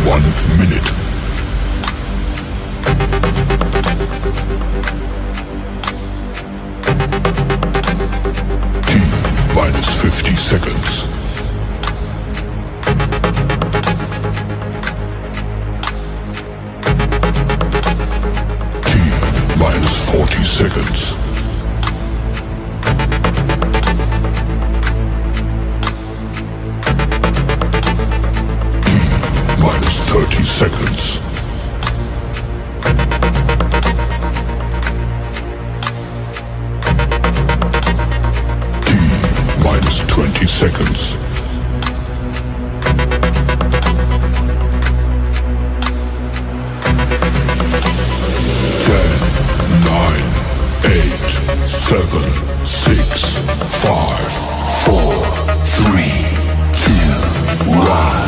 1 minute. T minus 50 seconds. T minus 40 seconds. Minus 30 seconds. T minus 20 seconds. Ten, nine, eight, seven, six, five, four, three, two, one.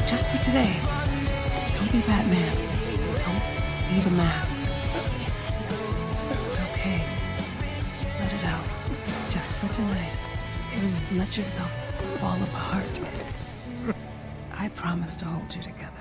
Just for today. Don't be Batman. Don't be the mask. It's okay. Let it out. Just for tonight. Let yourself fall apart. I promise to hold you together.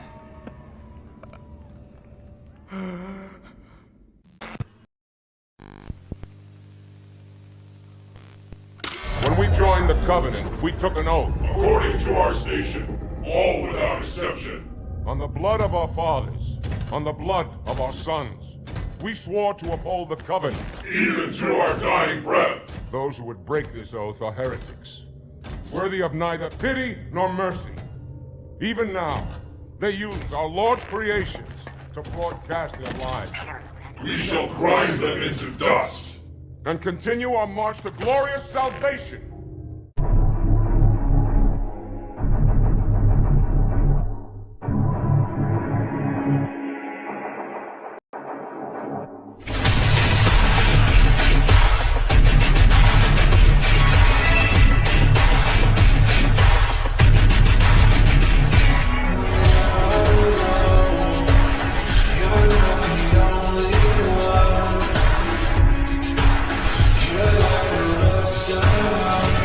When we joined the Covenant, we took an oath. According to our station, all without exception. On the blood of our fathers, on the blood of our sons, we swore to uphold the Covenant. Even to our dying breath. Those who would break this oath are heretics, worthy of neither pity nor mercy. Even now, they use our Lord's creations to broadcast their lies. We shall grind them into dust. And continue our march to glorious salvation. You're like a love star.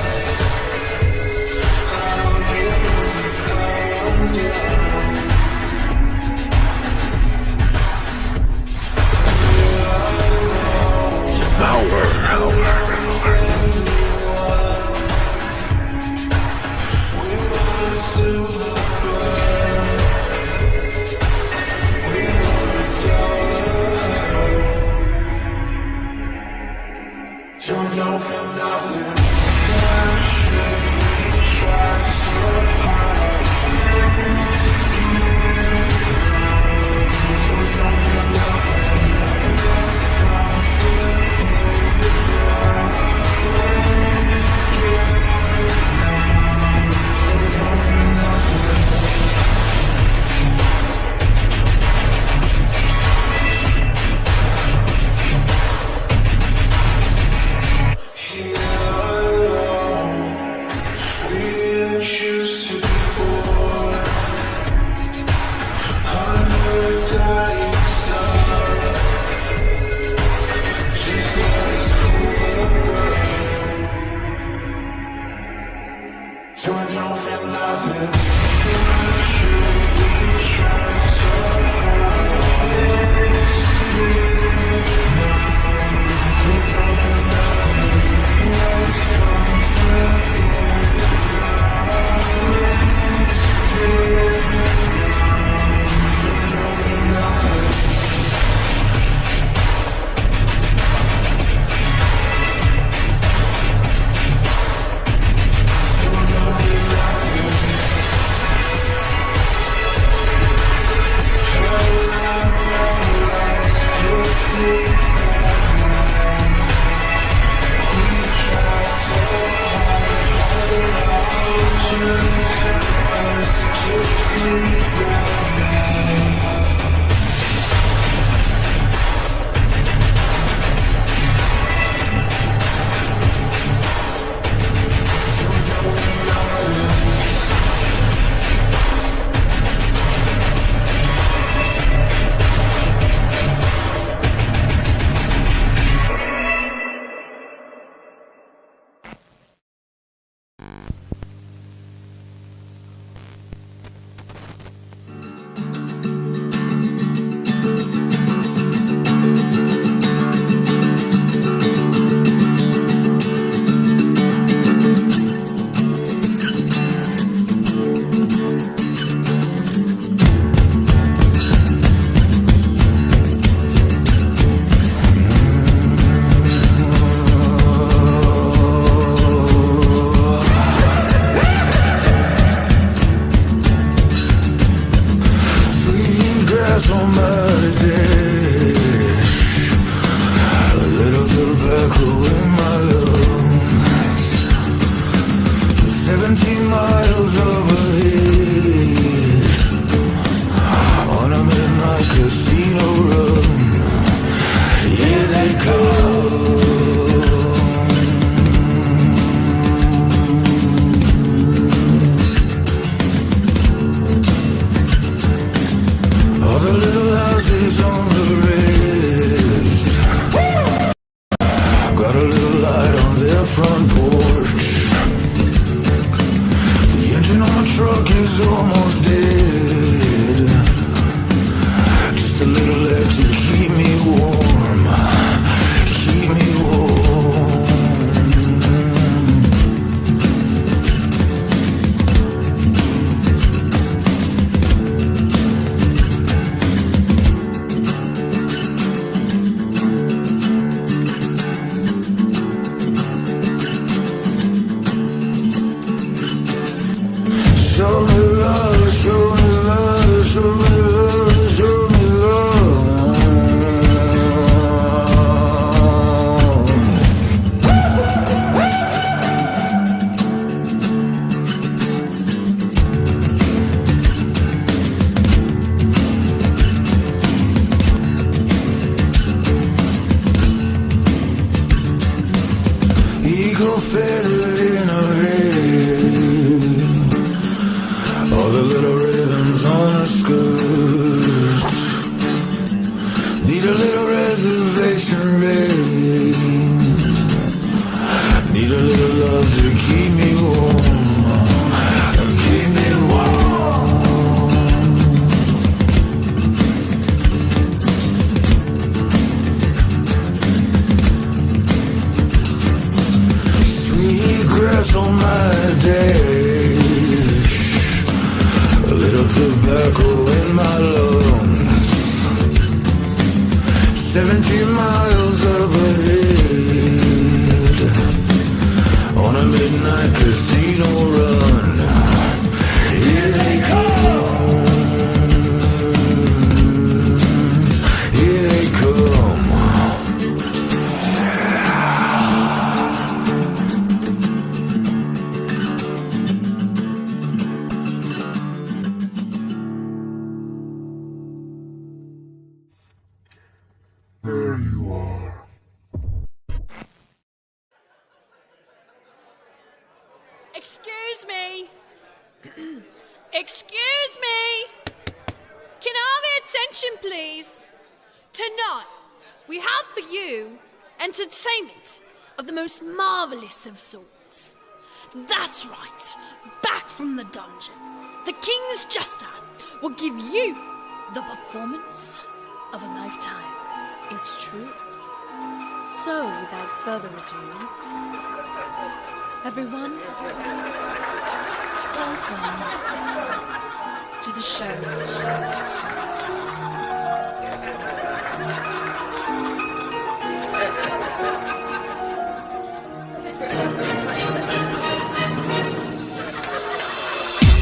little ribbons on her skirt. Need a little reservation ready. Need a little love to keep me warm. Keep me warm. 3 grass on my dash. A little tobacco in my lungs. 17 miles up ahead on a midnight casino run. Here they come. Here they come. There you are. Excuse me. Excuse me. Can I have your attention, please? Tonight, we have for you entertainment of the most marvelous of sorts. That's right. Back from the dungeon, the King's Jester will give you the performance of a lifetime. It's true. So, without further ado, everyone, welcome to the show.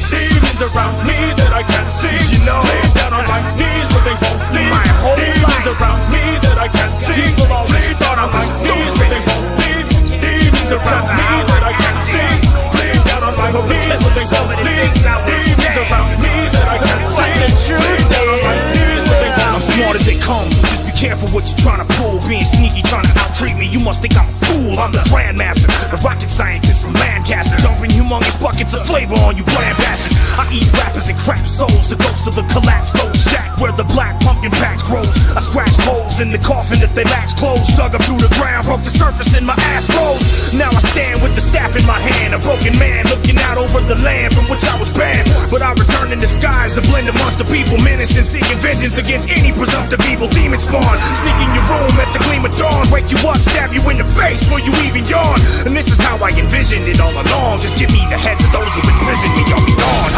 Demons around me that I can't see. You know, lay down on my knees, but they won't leave. My whole demons life around me that I can't see. People always thought I was knees, but they won't leave. Demons around me that I can't see. Lay down on my knees, but they won't leave. Demons around me that I can't see. Lay down on my knees, but they won't leave. I'm smart as they come. Just be careful what you're trying to pull. Being sneaky, trying to out-treat me. You must think I'm a fool. I'm the Grandmaster, the rocket scientist from Lancaster. Dumping humongous buckets of flavor on you bland bastards. I eat rappers and crap souls. The ghost of the collapsed old shack where the black pumpkin patch grows. I scratch holes in the coffin that they latch closed. Dug up through the ground, broke the surface and my ass rose. Now I stand with the staff in my hand, a broken man looking out over the land from which I was banned. But I return in disguise to blend amongst the people, menacing, seeking vengeance against any presumptive evil demon spawn. Sneak in your room at the gleam of dawn, wake you up, stab you in the face before you even yawn. And this is how I envisioned it all along. Just give me the heads of those who imprisoned me, I'll be gone.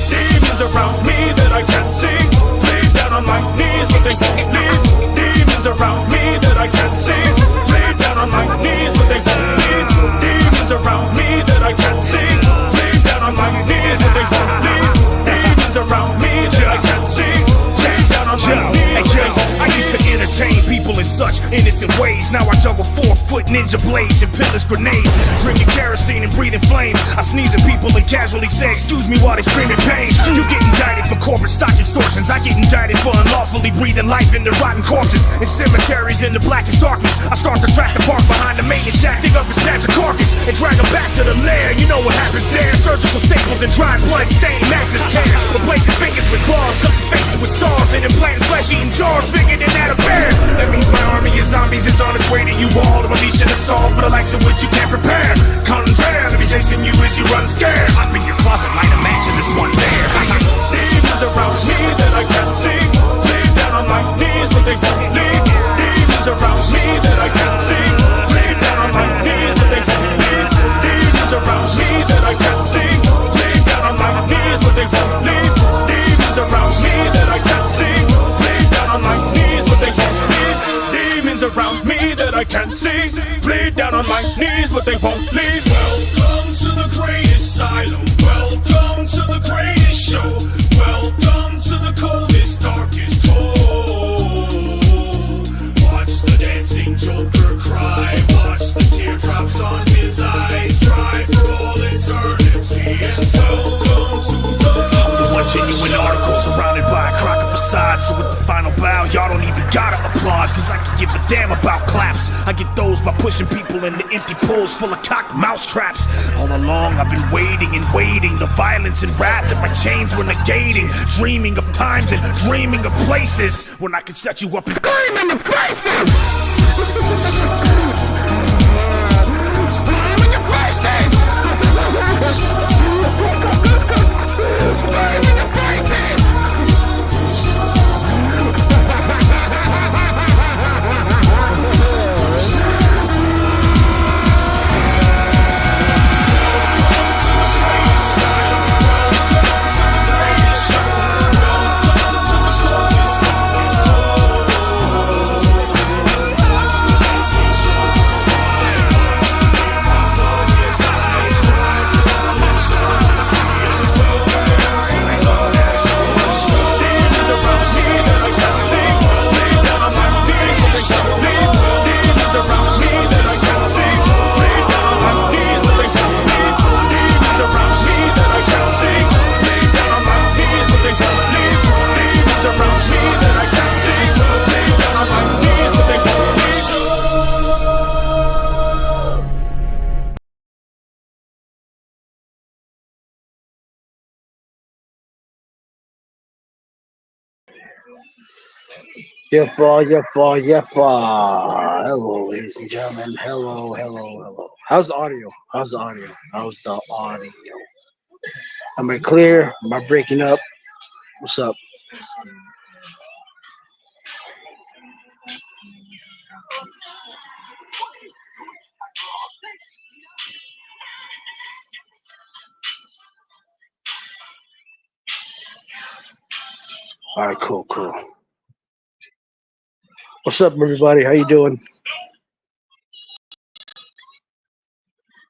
Demons around me that I can't see. Lay down on my knees, but they won't leave. Demons around me that I can't see. Lay down on my knees, but they won't leave. Demons around me that I can't see. Lay down on my knees, but they won't leave. Demons around me that I can't see. Lay down on my knees, but they won't leave. I used to entertain people in such innocent ways. Now I juggle 4-foot ninja blades and pillars grenades. Drinking kerosene and breathing flames. I sneeze at people and casually say excuse me while they scream in pain. You get indicted for corporate stock extortions. I get indicted for unlawfully breathing life into rotten corpses. In cemeteries in the blackest darkness, I start to track the park behind the maintenance shack. Dig up and snatch a carcass and drag them back to the lair. You know what happens there. Surgical staples and dry blood stain mattress tears. Replacing fingers with claws, cutting faces with saws, and implanting flesh-eating jars bigger than that of bears. That means my army of zombies is on its way to you all. The militia assault for the likes of which you can't prepare. Contraire, to be chasing you as you run scared. Hop in your closet, light a match, and this one there. Demons around me that I can't see. Lay down on my knees, but they won't leave. Demons around me that I can't see. Lay down on my knees, but they won't leave. Demons around me that I can't see. Lay down on my knees, but they won't leave. Demons around me that I can't see. Lay down on my knees, but they won't leave. Demons around me that I can't see. Lay down on my knees, but they won't leave. Welcome to the greatest asylum. Welcome to the greatest show. Welcome to the coldest, darkest hole. Watch the dancing Joker cry. Watch the teardrops on his eyes dry for all eternity. And welcome to the One genuine article surrounded by a crock of facades. So with the final bow, y'all don't even gotta applaud, cause I can give a damn about claps. I get those by pushing people into empty pools full of cocked mouse traps. All along I've been waiting and waiting, the violence and wrath that my chains were negating. Dreaming of times and dreaming of places when I can set you up and scream in the faces. Scream in your faces. Scream in your faces. Yep. Hello, ladies and gentlemen. Hello. How's the audio? Am I clear? Am I breaking up? What's up? All right, cool. What's up, everybody? How you doing?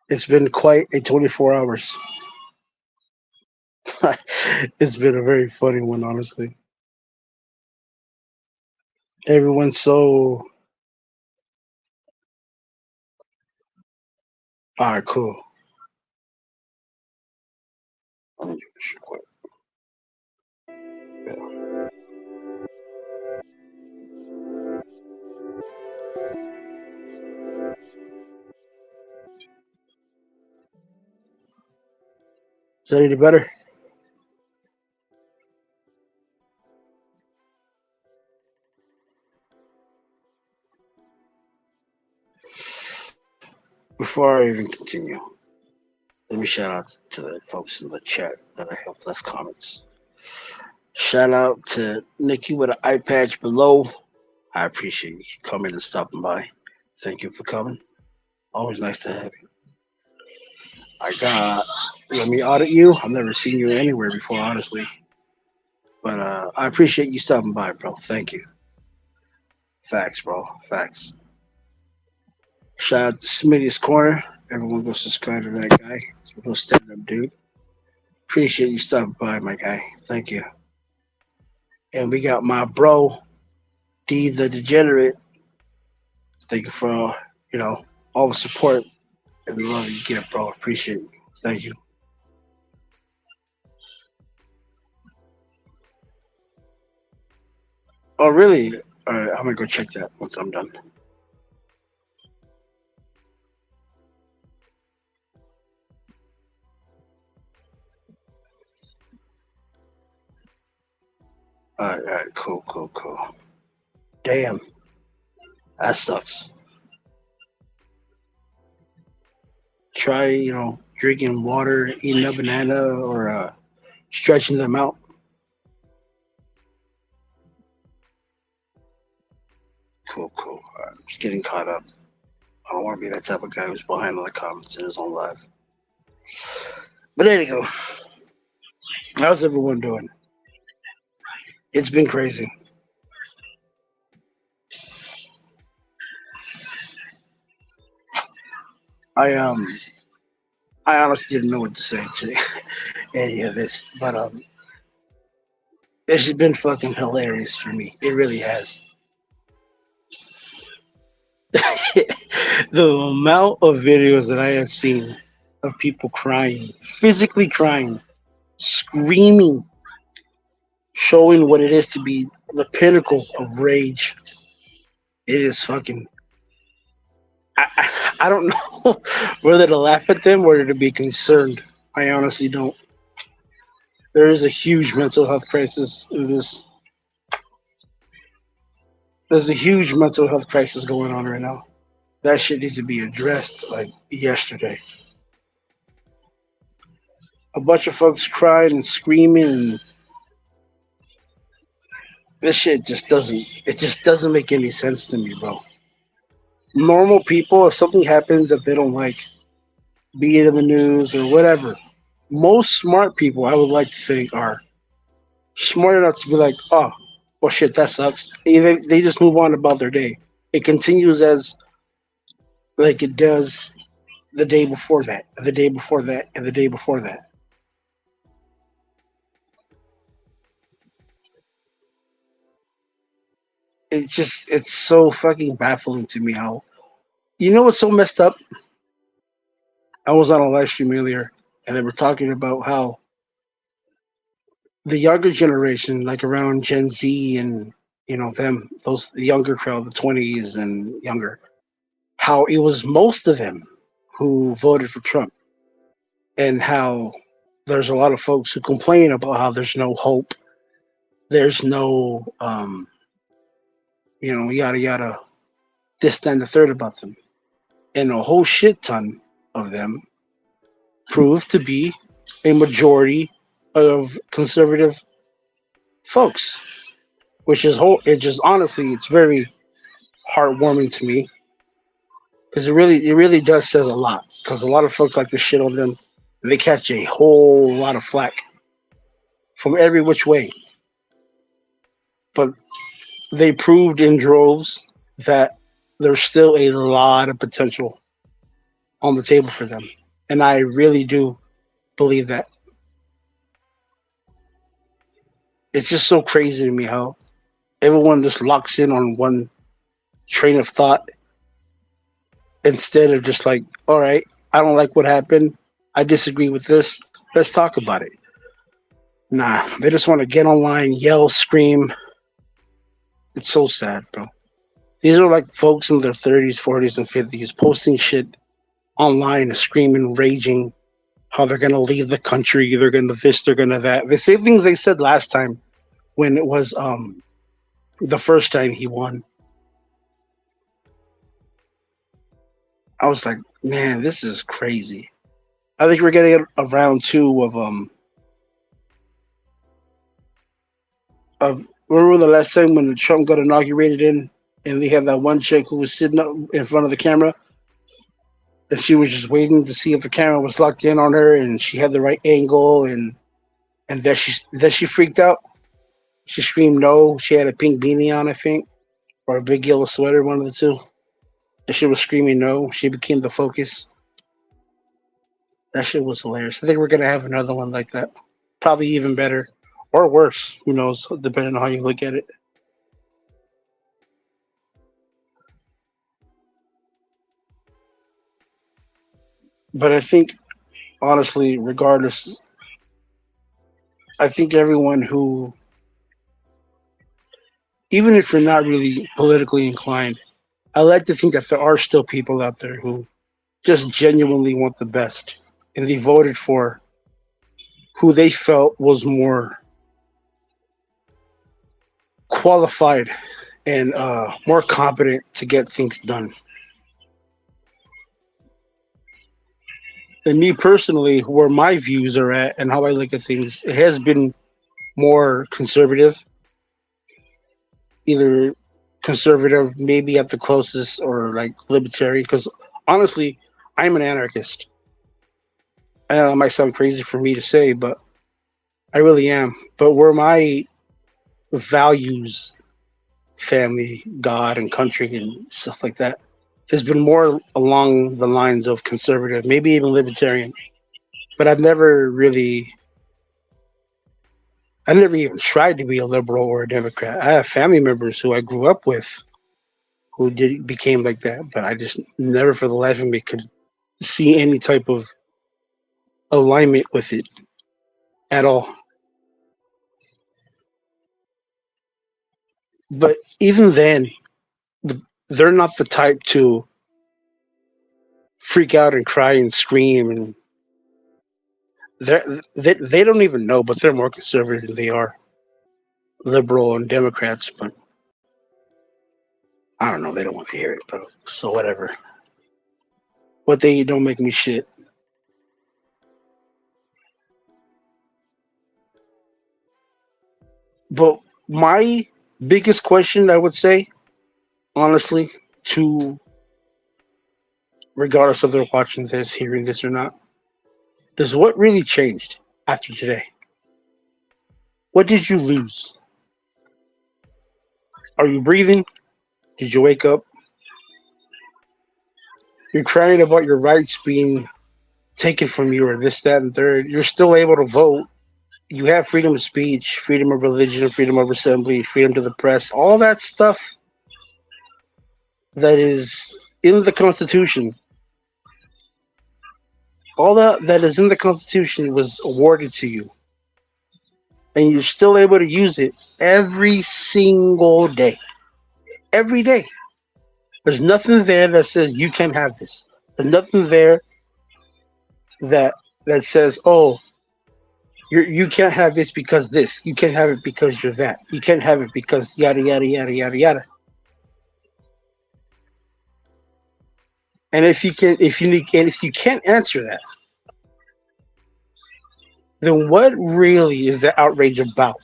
It's been quite a 24 hours. It's been a very funny one, honestly. Everyone's so... All right, cool. Let me do this real quick. Is that any better? Before I even continue, let me shout out to the folks in the chat that I have left comments. Shout out to Nikki with an eye patch below. I appreciate you coming and stopping by. Thank you for coming. Always nice to have you. Let me audit you. I've never seen you anywhere before, honestly. But I appreciate you stopping by, bro. Thank you. Facts, bro. Facts. Shout out to Smitty's Corner. Everyone go subscribe to that guy. He's a real stand-up dude. Appreciate you stopping by, my guy. Thank you. And we got my bro, D the Degenerate. Thank you for all the support and the love you get, bro. Appreciate you. Thank you. Oh, really? All right, I'm gonna go check that once I'm done. All right, cool. Damn, that sucks. Try, drinking water, eating a banana, or stretching them out. Cool. All right, I'm just getting caught up. I don't want to be that type of guy who's behind on the comments in his own life. But there you go. How's everyone doing? It's been crazy. I honestly didn't know what to say to any of this, but this has been fucking hilarious for me. It really has. The amount of videos that I have seen of people crying, physically crying, screaming showing what it is to be the pinnacle of rage. It is fucking. I don't know whether to laugh at them or to be concerned. I honestly don't. There is a huge mental health crisis in this. There's a huge mental health crisis going on right now. That shit needs to be addressed like yesterday. A bunch of folks crying and screaming, and this shit just doesn't. It just doesn't make any sense to me, bro. Normal people, if something happens that they don't like, be it in the news or whatever, most smart people, I would like to think, are smart enough to be like, oh, well, shit, that sucks. They just move on about their day. It continues as like it does the day before that, the day before that, and the day before that. It's so fucking baffling to me how, you know what's so messed up? I was on a live stream earlier and they were talking about how the younger generation, like around Gen Z and those the younger crowd, the 20s and younger, how it was most of them who voted for Trump, and how there's a lot of folks who complain about how there's no hope, there's no yada yada, this, that, and the third about them, and a whole shit ton of them proved to be a majority of conservative folks, which is it just honestly, it's very heartwarming to me because it really does says a lot, because a lot of folks like to shit on them and they catch a whole lot of flack from every which way, but they proved in droves that there's still a lot of potential on the table for them, and I really do believe that. It's just so crazy to me how everyone just locks in on one train of thought instead of just like, all right, I don't like what happened, I disagree with this, let's talk about it. Nah, they just want to get online, yell, scream. It's so sad, bro. These are like folks in their 30s, 40s, and 50s posting shit online, screaming, raging, how they're going to leave the country, they're going to this, they're going to that. The same things they said last time when it was the first time he won. I was like, man, this is crazy. I think we're getting a round two of remember the last time when Trump got inaugurated in, and they had that one chick who was sitting up in front of the camera, and she was just waiting to see if the camera was locked in on her, and she had the right angle, and then she freaked out. She screamed no. She had a pink beanie on, I think, or a big yellow sweater, one of the two. And she was screaming no. She became the focus. That shit was hilarious. I think we're gonna have another one like that. Probably even better or worse. Who knows? Depending on how you look at it. But I think, honestly, regardless, I think everyone who, even if you're not really politically inclined, I like to think that there are still people out there who just genuinely want the best, and they voted for who they felt was more qualified and more competent to get things done. And me personally, where my views are at and how I look at things, it has been more conservative, either conservative, maybe at the closest, or like libertarian. Because honestly, I'm an anarchist. It might sound crazy for me to say, but I really am. But where my values, family, God, and country, and stuff like that, has been more along the lines of conservative, maybe even libertarian. But I never even tried to be a liberal or a Democrat. I have family members who I grew up with who became like that, but I just never for the life of me could see any type of alignment with it at all. But even then, they're not the type to freak out and cry and scream, and they don't even know, but they're more conservative than they are liberal and Democrats. But I don't know, they don't want to hear it, but so whatever. What they eat don't make me shit. But my biggest question, I would say, honestly, to regardless of they're watching this, hearing this or not, is what really changed after today? What did you lose? Are you breathing? Did you wake up? You're crying about your rights being taken from you or this, that, and third. You're still able to vote. You have freedom of speech, freedom of religion, freedom of assembly, freedom to the press, all that stuff that is in the Constitution. All that is in the Constitution was awarded to you. And you're still able to use it every single day. Every day. There's nothing there that says you can't have this. There's nothing there that says, oh, you can't have this because this. You can't have it because you're that. You can't have it because yada yada yada yada yada. And if you can't answer that, then what really is the outrage about?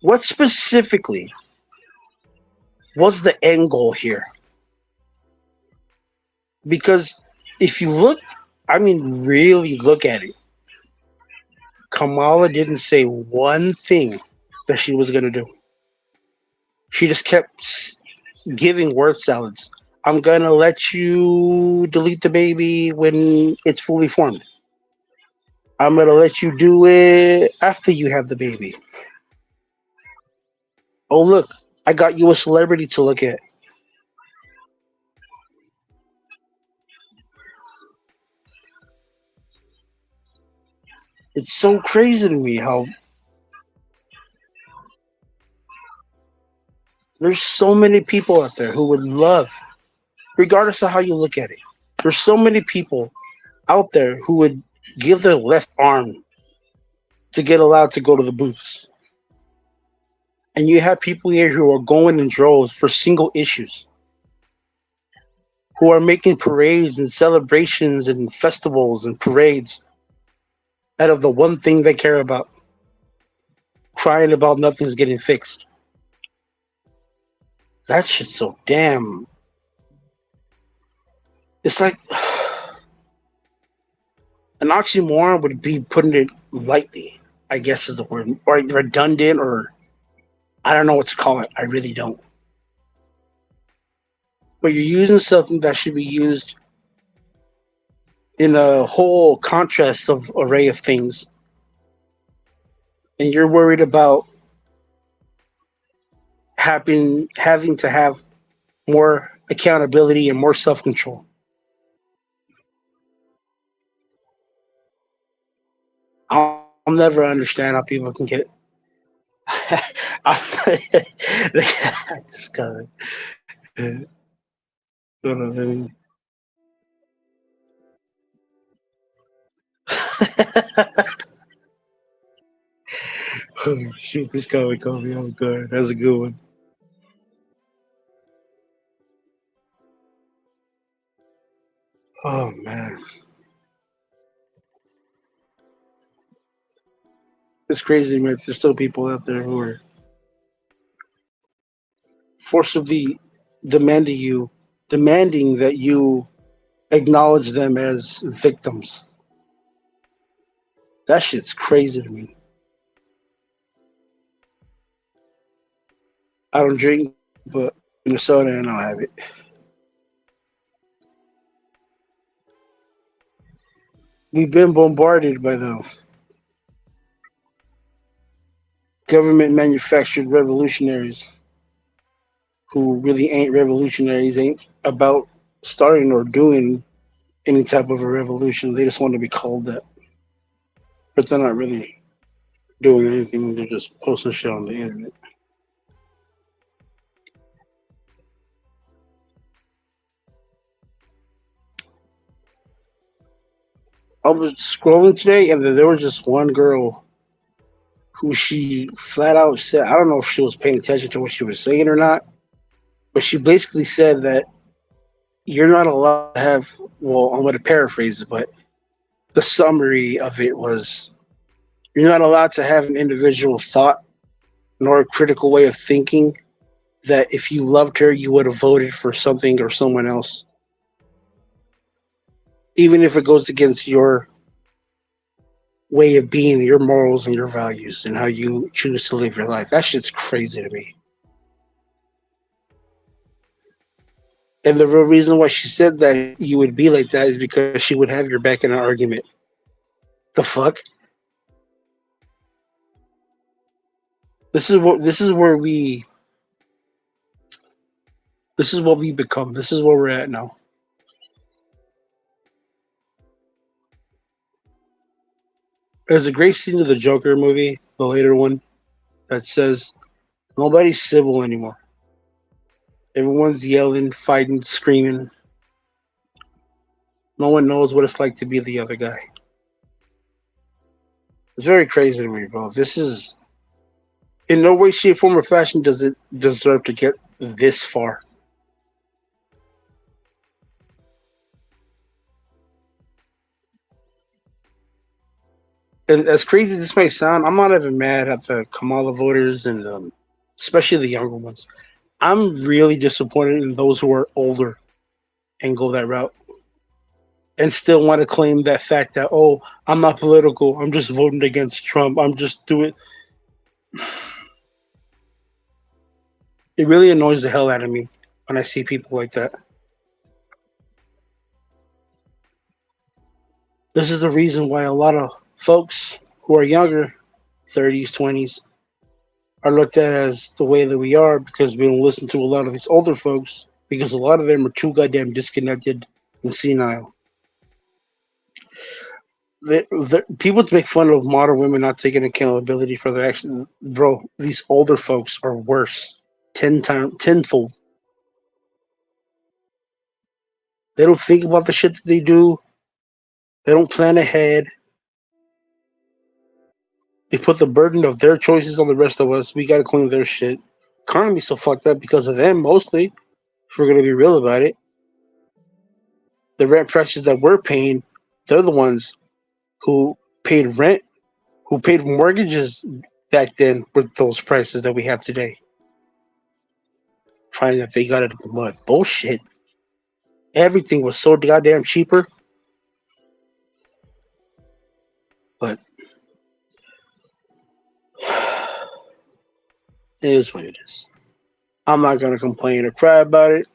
What specifically was the end goal here? Because if you look, really look at it, Kamala didn't say one thing that she was going to do. She just kept giving word salads. I'm going to let you delete the baby when it's fully formed. I'm going to let you do it after you have the baby. Oh, look, I got you a celebrity to look at. It's so crazy to me how there's so many people out there who would love, regardless of how you look at it, there's so many people out there who would give their left arm to get allowed to go to the booths. And you have people here who are going in droves for single issues, who are making parades and celebrations and festivals and parades out of the one thing they care about, crying about nothing's getting fixed. That shit's so damn. It's like an oxymoron would be putting it lightly, I guess is the word, or redundant, or I don't know what to call it. I really don't. But you're using something that should be used in a whole contrast of array of things, and you're worried about having to have more accountability and more self-control. I'll never understand how people can get this guy. Hold on, let me. Oh shit, this guy caught me off guard. That's a good one. Oh man. It's crazy, man. There's still people out there who are forcibly demanding that you acknowledge them as victims. That shit's crazy to me. I don't drink, but in a soda and I'll have it. We've been bombarded by the government manufactured revolutionaries who really ain't revolutionaries, ain't about starting or doing any type of a revolution. They just want to be called that. But they're not really doing anything. They're just posting shit on the internet. I was scrolling today, and then there was just one girl who she flat out said, I don't know if she was paying attention to what she was saying or not, but she basically said that you're not allowed to have, well, I'm going to paraphrase it, but the summary of it was you're not allowed to have an individual thought nor a critical way of thinking that if you loved her, you would have voted for something or someone else, even if it goes against your way of being, your morals and your values and how you choose to live your life. That shit's crazy to me. And the real reason why she said that you would be like that is because she would have your back in an argument. The fuck? This is what we become. This is where we're at now. There's a great scene of the Joker movie, the later one, that says nobody's civil anymore. Everyone's yelling, fighting, screaming. No one knows what it's like to be the other guy. It's very crazy to me, bro. This is, in no way, shape, form, or fashion does it deserve to get this far. And as crazy as this may sound, I'm not even mad at the Kamala voters and especially the younger ones. I'm really disappointed in those who are older and go that route and still want to claim that fact that, oh, I'm not political. I'm just voting against Trump. I'm just doing. It really annoys the hell out of me when I see people like that. This is the reason why a lot of folks who are younger, 30s, 20s, are looked at as the way that we are because we don't listen to a lot of these older folks because a lot of them are too goddamn disconnected and senile. People make fun of modern women not taking accountability for their actions. Bro, these older folks are worse. Tenfold. They don't think about the shit that they do. They don't plan ahead. They put the burden of their choices on the rest of us. We gotta clean their shit. Economy's so fucked up because of them, mostly. If we're gonna be real about it. The rent prices that we're paying, they're the ones who paid rent, who paid mortgages back then with those prices that we have today. Trying that they got it in mud. Bullshit. Everything was so goddamn cheaper. But it is what it is. I'm not going to complain or cry about it.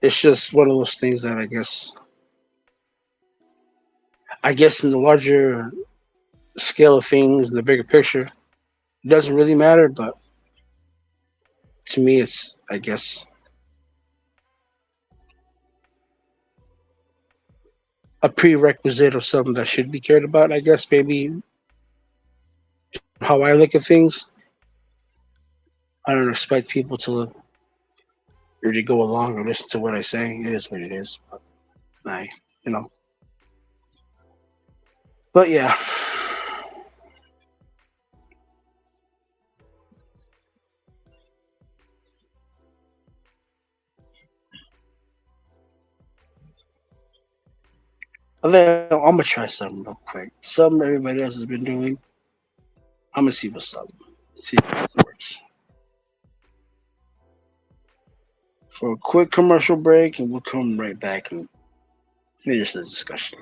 It's just one of those things that I guess in the larger scale of things, in the bigger picture, it doesn't really matter. But to me, it's, I guess, a prerequisite of something that should be cared about. I guess maybe how I look at things. I don't expect people to really go along or listen to what I say. It is what it is. But But yeah. I'm gonna try something real quick. Something everybody else has been doing. I'm gonna see what's up. See if it works. For a quick commercial break, and we'll come right back and finish the discussion.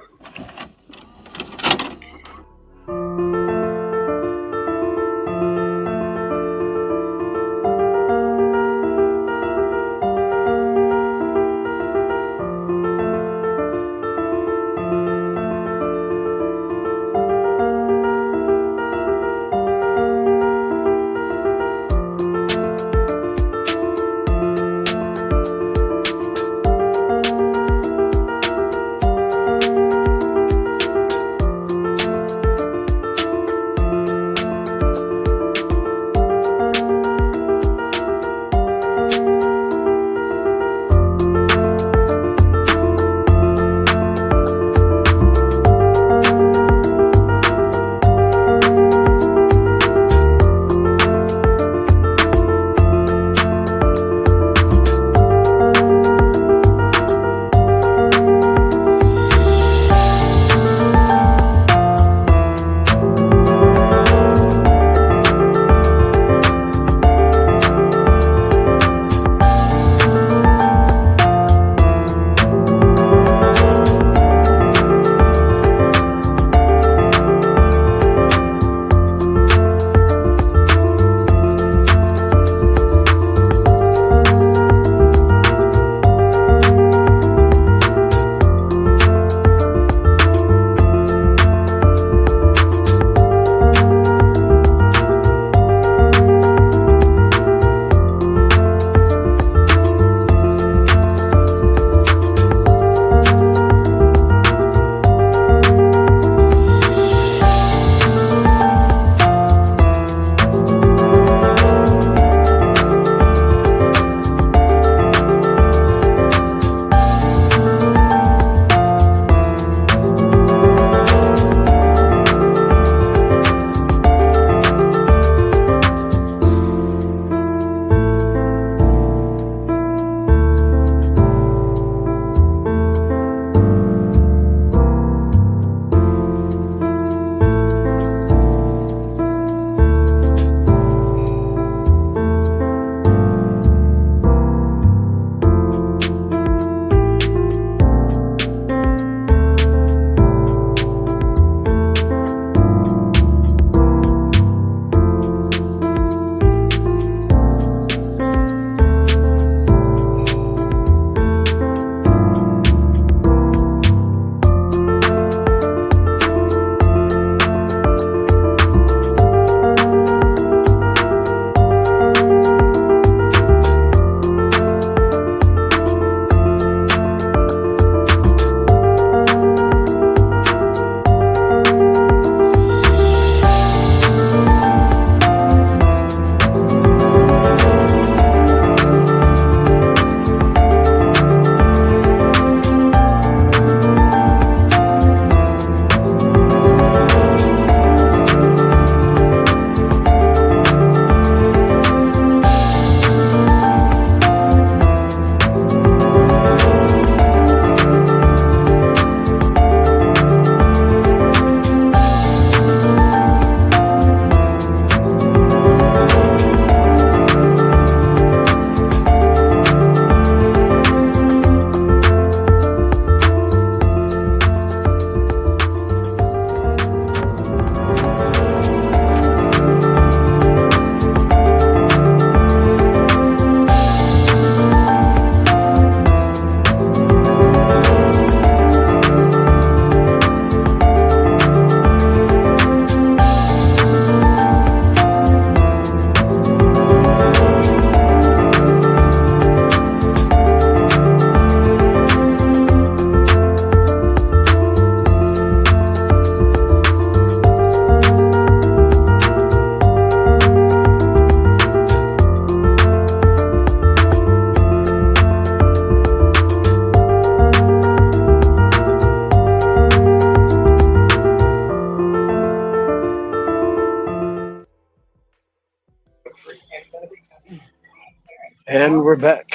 And we're back.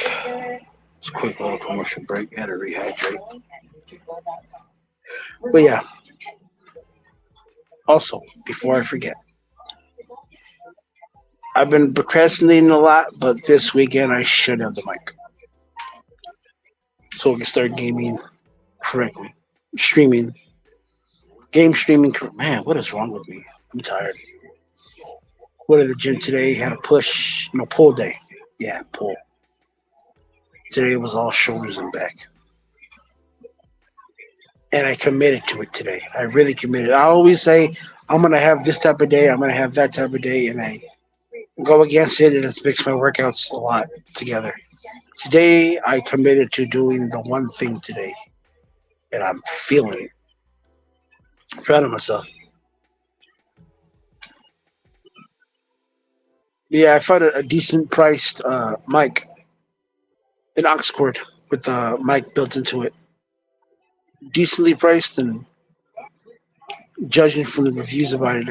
It's a quick little commercial break. Had to rehydrate. But yeah. Also, before I forget, I've been procrastinating a lot, but this weekend I should have the mic. So we can start gaming correctly. Streaming. Game streaming. Man, what is wrong with me? I'm tired. Went to the gym today, had a push. No, pull day. Yeah, pull. Today was all shoulders and back. And I committed to it today. I really committed. I always say, I'm going to have this type of day, I'm going to have that type of day, and I go against it, and it makes my workouts a lot together. Today, I committed to doing the one thing today, and I'm feeling it. I'm proud of myself. Yeah, I found a decent priced mic, an aux cord with the mic built into it. Decently priced, and judging from the reviews about it,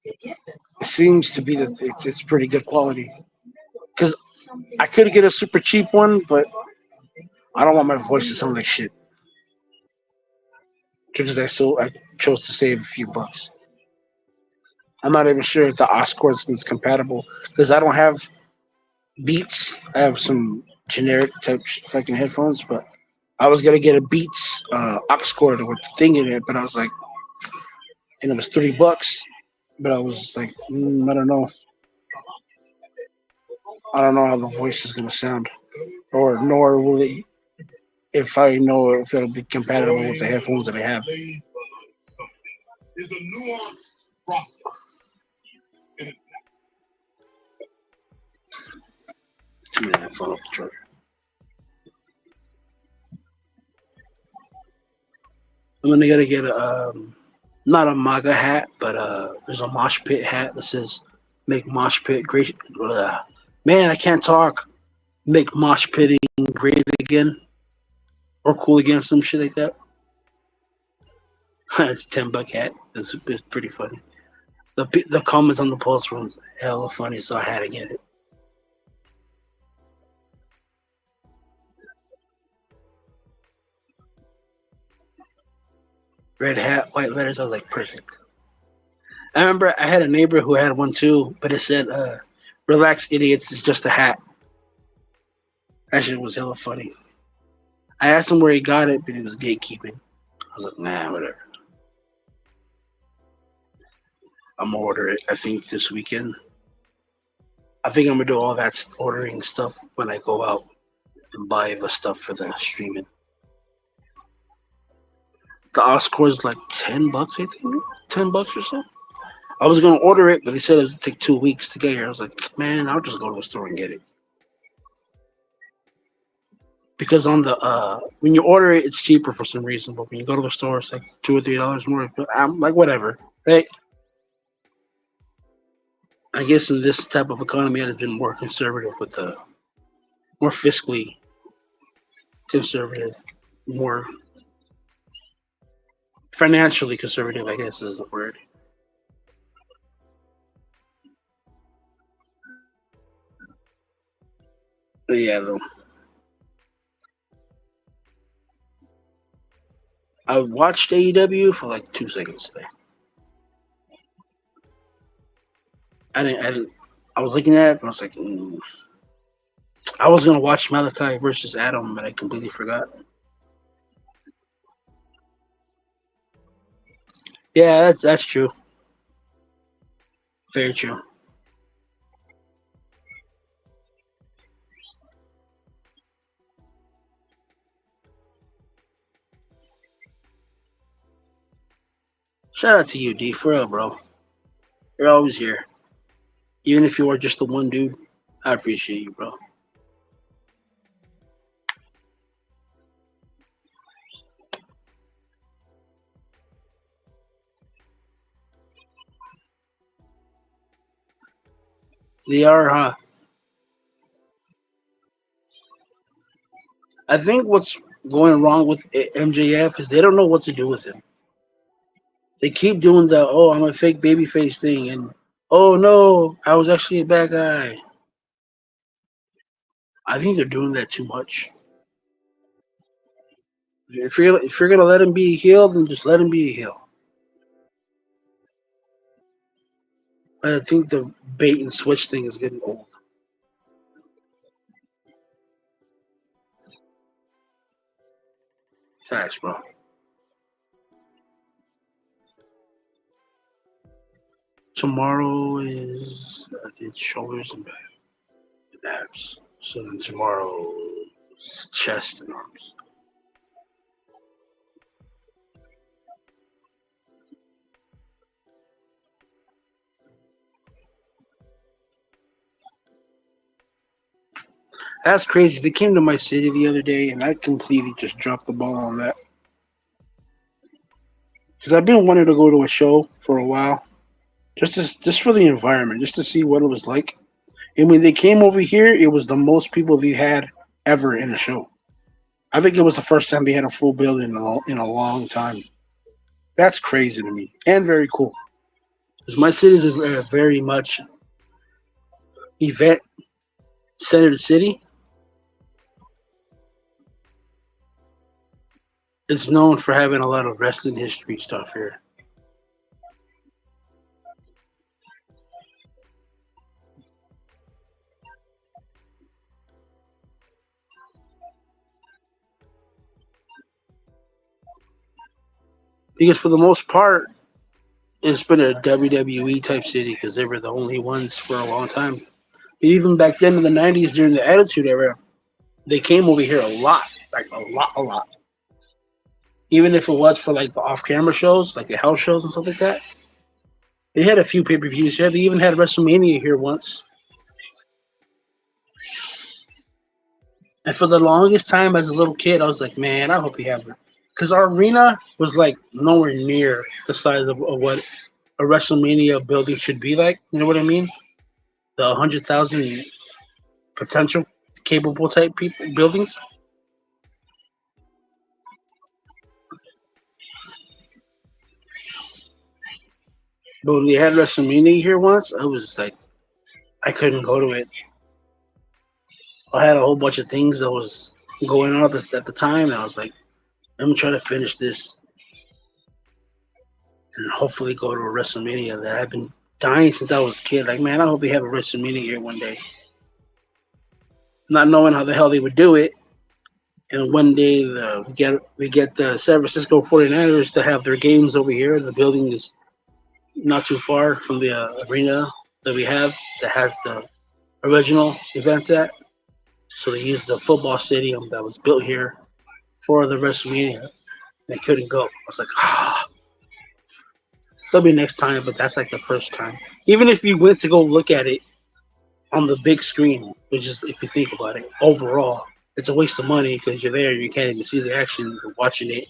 it seems to be that it's pretty good quality. Because I could get a super cheap one, but I don't want my voice to sound like shit. Because I chose to save a few bucks. I'm not even sure if the Oscords is compatible because I don't have Beats. I have some generic type fucking headphones, but I was gonna get a Beats aux cord with the thing in it, but I was like, and it was $30. But I was like, I don't know. I don't know how the voice is gonna sound, or nor will it. If I know if it'll be compatible with the headphones that I have. Is a nuanced process. Too many headphones off the charger. I'm gonna gotta get a not a MAGA hat, but there's a mosh pit hat that says "Make mosh pit great." Man, I can't talk. Make mosh pitting great again, or cool again, some shit like that. It's $10 hat. It's pretty funny. The comments on the post were hella funny, so I had to get it. Red hat, white letters. I was like, perfect. I remember I had a neighbor who had one too, but it said, "Relax, idiots. It's just a hat." That shit was hella funny. I asked him where he got it, but he was gatekeeping. I was like, nah, whatever. I'm gonna order it, I think, this weekend. I think I'm gonna do all that ordering stuff when I go out and buy the stuff for the streaming. The Oscor's is like $10, I think. $10 or so. I was gonna order it, but they said it was take 2 weeks to get here. I was like, man, I'll just go to a store and get it. Because on the when you order it, it's cheaper for some reason, but when you go to the store, it's like $2 or $3 more. But I'm like, whatever, right? I guess in this type of economy, it has been more conservative with the more fiscally conservative, more financially conservative, I guess is the word. But yeah, though. I watched AEW for like 2 seconds today. I was looking at it, and I was like, I was gonna watch Malachi versus Adam, but I completely forgot. Yeah, that's true. Very true. Shout out to you, D, for real, bro. You're always here. Even if you are just the one dude, I appreciate you, bro. They are, huh? I think what's going wrong with MJF is they don't know what to do with him. They keep doing the, oh, I'm a fake babyface thing, and oh no, I was actually a bad guy. I think they're doing that too much. If you're gonna let him be a heel, then just let him be a heel. But I think the bait and switch thing is getting old. Facts, bro. Tomorrow is I did shoulders and back and abs. So then tomorrow is chest and arms. That's crazy. They came to my city the other day, and I completely just dropped the ball on that. Because I've been wanting to go to a show for a while, just for the environment, just to see what it was like. And when they came over here, it was the most people they had ever in a show. I think it was the first time they had a full building in a long time. That's crazy to me, and very cool. Because my city is a very much event-centered city. It's known for having a lot of wrestling history stuff here. Because for the most part, it's been a WWE type city because they were the only ones for a long time. Even back then in the 90s during the Attitude Era, they came over here a lot, like a lot. Even if it was for like the off-camera shows, like the house shows and stuff like that. They had a few pay-per-views here. They even had WrestleMania here once. And for the longest time as a little kid, I was like, man, I hope they have it. Because our arena was like nowhere near the size of what a WrestleMania building should be like. You know what I mean? The 100,000 potential capable type buildings. But when they had WrestleMania here once, I was like, I couldn't go to it. I had a whole bunch of things that was going on at the time, and I was like, let me try to finish this and hopefully go to a WrestleMania that I've been dying since I was a kid. Like, man, I hope they have a WrestleMania here one day. Not knowing how the hell they would do it. And one day we get the San Francisco 49ers to have their games over here. The building is not too far from the arena that we have that has the original events at. So they used the football stadium that was built here for the WrestleMania. They couldn't go. I was like, there'll be next time, but that's like the first time. Even if you went to go look at it on the big screen, which is, if you think about it, overall, it's a waste of money because you're there and you can't even see the action. You're watching it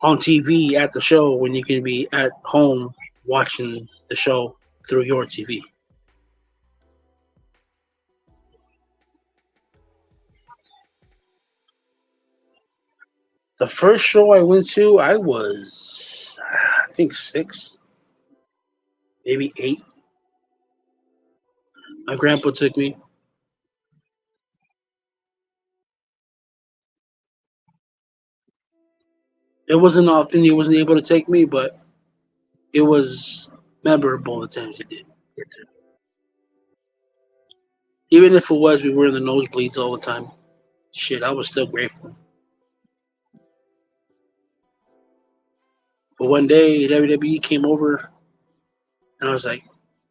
on TV at the show when you can be at home watching the show through your TV. The first show I went to, I was, I think 6, maybe 8. My grandpa took me. It wasn't often he wasn't able to take me, but it was memorable the times he did. Even if it was, we were in the nosebleeds all the time. Shit, I was still grateful. But one day, WWE came over, and I was like,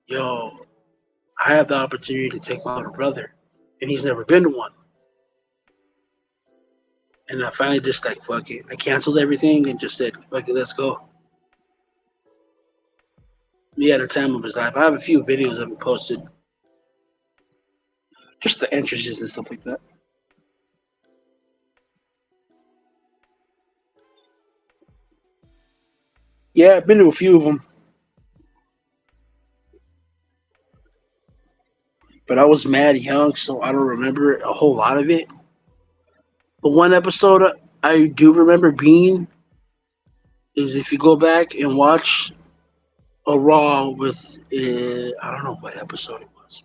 yo, I have the opportunity to take my little brother, and he's never been to one. And I finally just like, fuck it. I canceled everything and just said, fuck it, let's go. He had a time of his life. I have a few videos I've posted. Just the entrances and stuff like that. Yeah, I've been to a few of them. But I was mad young, so I don't remember a whole lot of it. But one episode I do remember being is if you go back and watch a Raw with, I don't know what episode it was.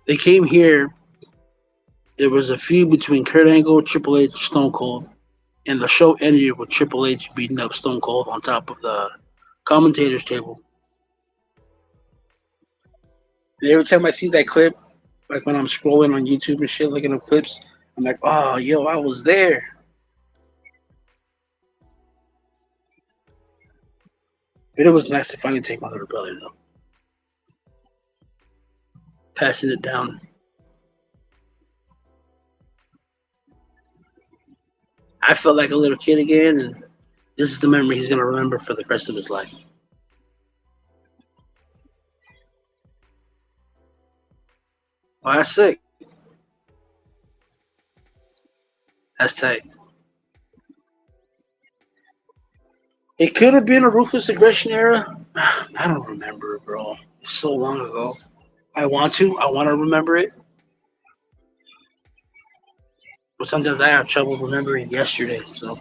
They came here there was a feud between Kurt Angle, Triple H, Stone Cold, and the show ended with Triple H beating up Stone Cold on top of the commentators table. And every time I see that clip, like when I'm scrolling on YouTube and shit, looking up clips, I'm like, oh, yo, I was there. But it was nice to finally take my little brother, though. Passing it down. I felt like a little kid again, and this is the memory he's going to remember for the rest of his life. Oh, that's sick. That's tight. It could have been a Ruthless Aggression era. I don't remember, bro. It's so long ago. I want to remember it. But sometimes I have trouble remembering yesterday, so.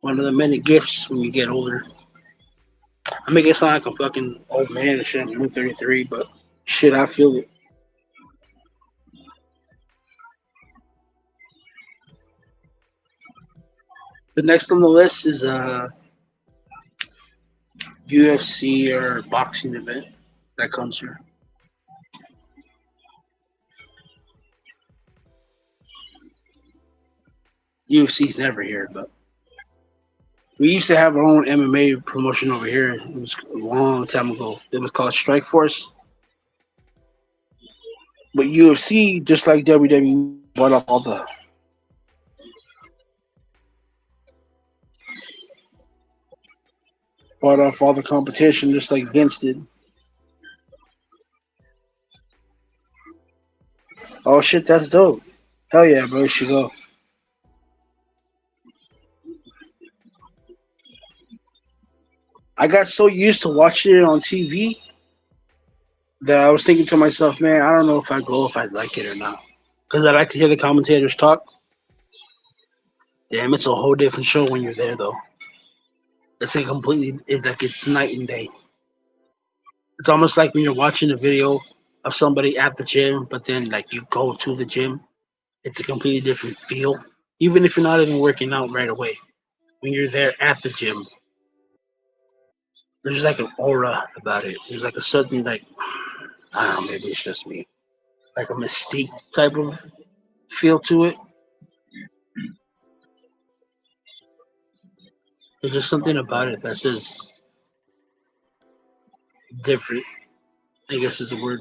One of the many gifts when you get older. I make it sound like I'm fucking old man and shit. I'm only 33, but shit, I feel it. The next on the list is a UFC or boxing event that comes here. UFC's never here, but we used to have our own MMA promotion over here. It was a long time ago. It was called Strike Force. But UFC, just like WWE, bought up all the competition, just like Vince did. Oh shit, that's dope. Hell yeah, bro, you should go. I got so used to watching it on TV that I was thinking to myself, man, I don't know if I go, if I like it or not. Because I like to hear the commentators talk. Damn, it's a whole different show when you're there, though. It's it's night and day. It's almost like when you're watching a video of somebody at the gym, but then like you go to the gym. It's a completely different feel. Even if you're not even working out right away. When you're there at the gym, there's like an aura about it. There's like a certain, like, I don't know, maybe it's just me. Like a mystique type of feel to it. There's just something about it that's just different, I guess is the word.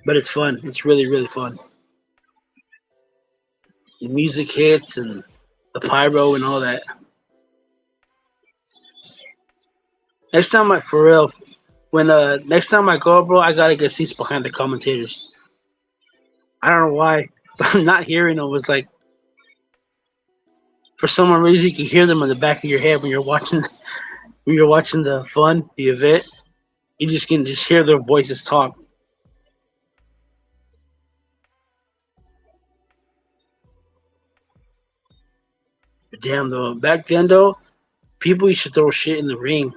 But it's fun. It's really, really fun. The music hits and the pyro and all that. Next time next time I go, bro, I gotta get seats behind the commentators. I don't know why, but not hearing them was like, for some reason, you can hear them in the back of your head when you're watching the fun, the event. You just can hear their voices talk. But damn, though, back then, though, people used to throw shit in the ring.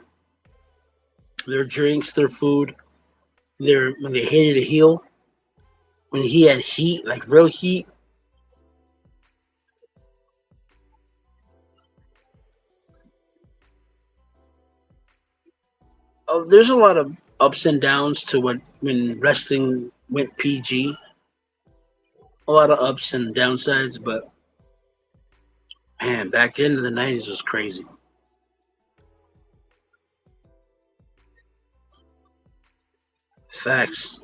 Their drinks, their food, when they hated a heel, when he had heat, like real heat. There's a lot of ups and downs to when wrestling went PG. A lot of ups and downsides, but man, back then in the 90s was crazy. Facts.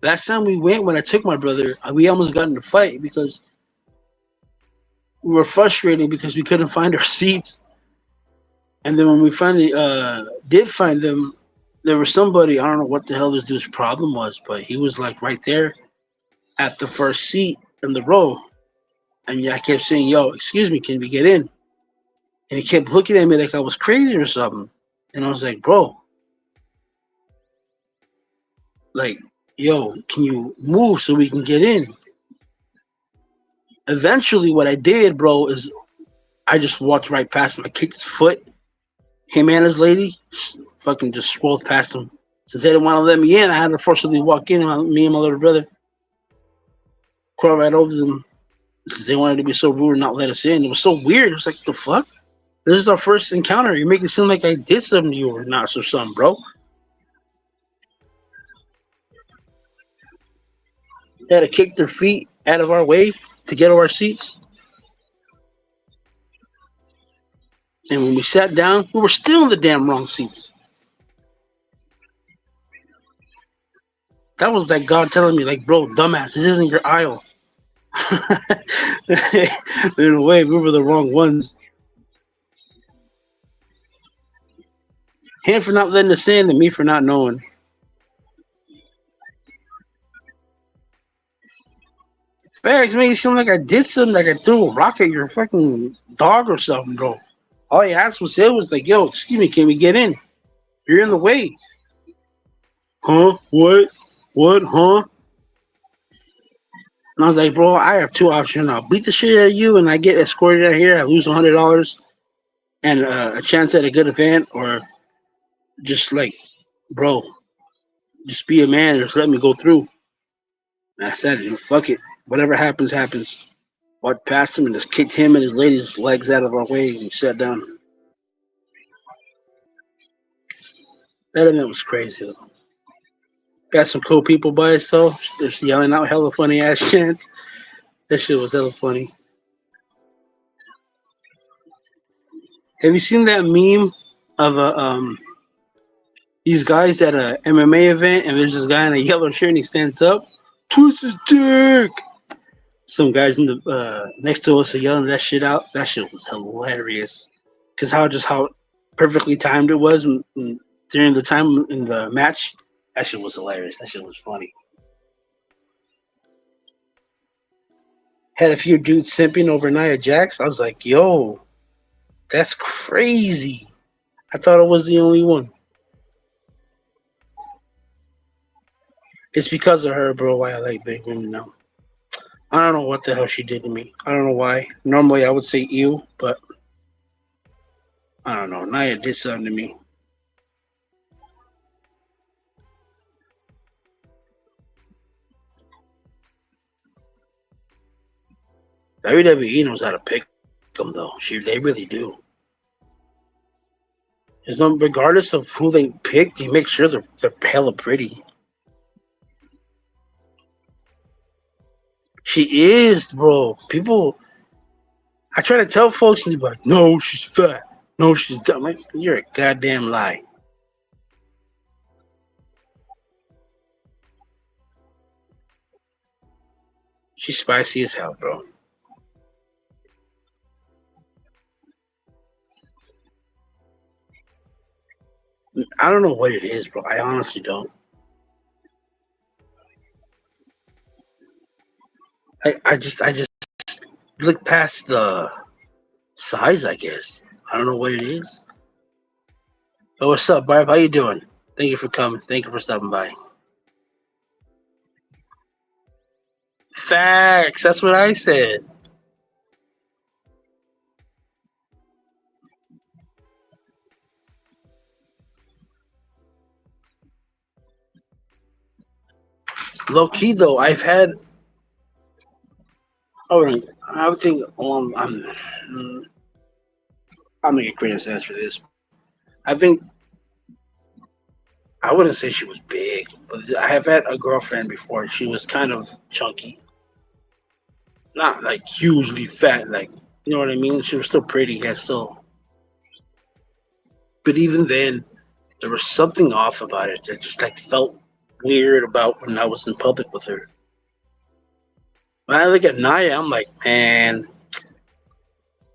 Last time we went, when I took my brother, we almost got in a fight because we were frustrated because we couldn't find our seats. And then when we finally did find them, there was somebody, I don't know what the hell this dude's problem was, but he was like right there at the first seat in the row. And I kept saying, yo, excuse me, can we get in? And he kept looking at me like I was crazy or something. And I was like, bro, like, yo, can you move so we can get in? Eventually, what I did, bro, is I just walked right past him. I kicked his foot. Him and his lady fucking just scrolled past him. Since they didn't want to let me in, I had to forcibly walk in. Me and my little brother crawled right over them. Since they wanted to be so rude and not let us in. It was so weird. It was like, the fuck? This is our first encounter. You make it seem like I did something to you or not or something, bro. They had to kick their feet out of our way to get to our seats. And when we sat down, we were still in the damn wrong seats. That was like God telling me, like, bro, dumbass, this isn't your aisle. In a way, we were the wrong ones. Him for not letting us in and me for not knowing. Facts make it seem like I did something, like I threw a rock at your fucking dog or something, bro. All he asked was like, yo, excuse me, can we get in? You're in the way. Huh? What? What? Huh? And I was like, bro, I have two options. I'll beat the shit out of you and I get escorted out here. I lose $100 and a chance at a good event, or just like, bro, just be a man. Just let me go through. And I said, fuck it. Whatever happens, happens. Walked past him and just kicked him and his lady's legs out of our way and sat down. That event was crazy, though. Got some cool people by us, though. Just yelling out hella funny ass chants. That shit was hella funny. Have you seen that meme of these guys at a MMA event and there's this guy in a yellow shirt and he stands up, twist his dick. Some guys in the next to us are yelling that shit out. That shit was hilarious. Cause how perfectly timed it was during the time in the match. That shit was hilarious. That shit was funny. Had a few dudes simping over Nia Jax. I was like, yo, that's crazy. I thought I was the only one. It's because of her, bro, why I like big women now. I don't know what the hell she did to me. I don't know why. Normally I would say ew, but I don't know. Nia did something to me. WWE knows how to pick them, though. They really do. Regardless of who they pick, they make sure they're hella pretty. She is, bro. People, I try to tell folks, and they're like, no, she's fat. No, she's dumb. Like, you're a goddamn lie. She's spicy as hell, bro. I don't know what it is, bro. I honestly don't. I just look past the size, I guess. I don't know what it is. Oh, what's up, Barb? How you doing? Thank you for coming. Thank you for stopping by. Facts. That's what I said. Low key though, I would think I'll make a great sense for this. I think I wouldn't say she was big, but I have had a girlfriend before. She was kind of chunky, not like hugely fat, like, you know what I mean. She was still pretty, but even then, there was something off about it that just like felt weird about when I was in public with her. When I look at Nia, I'm like, man,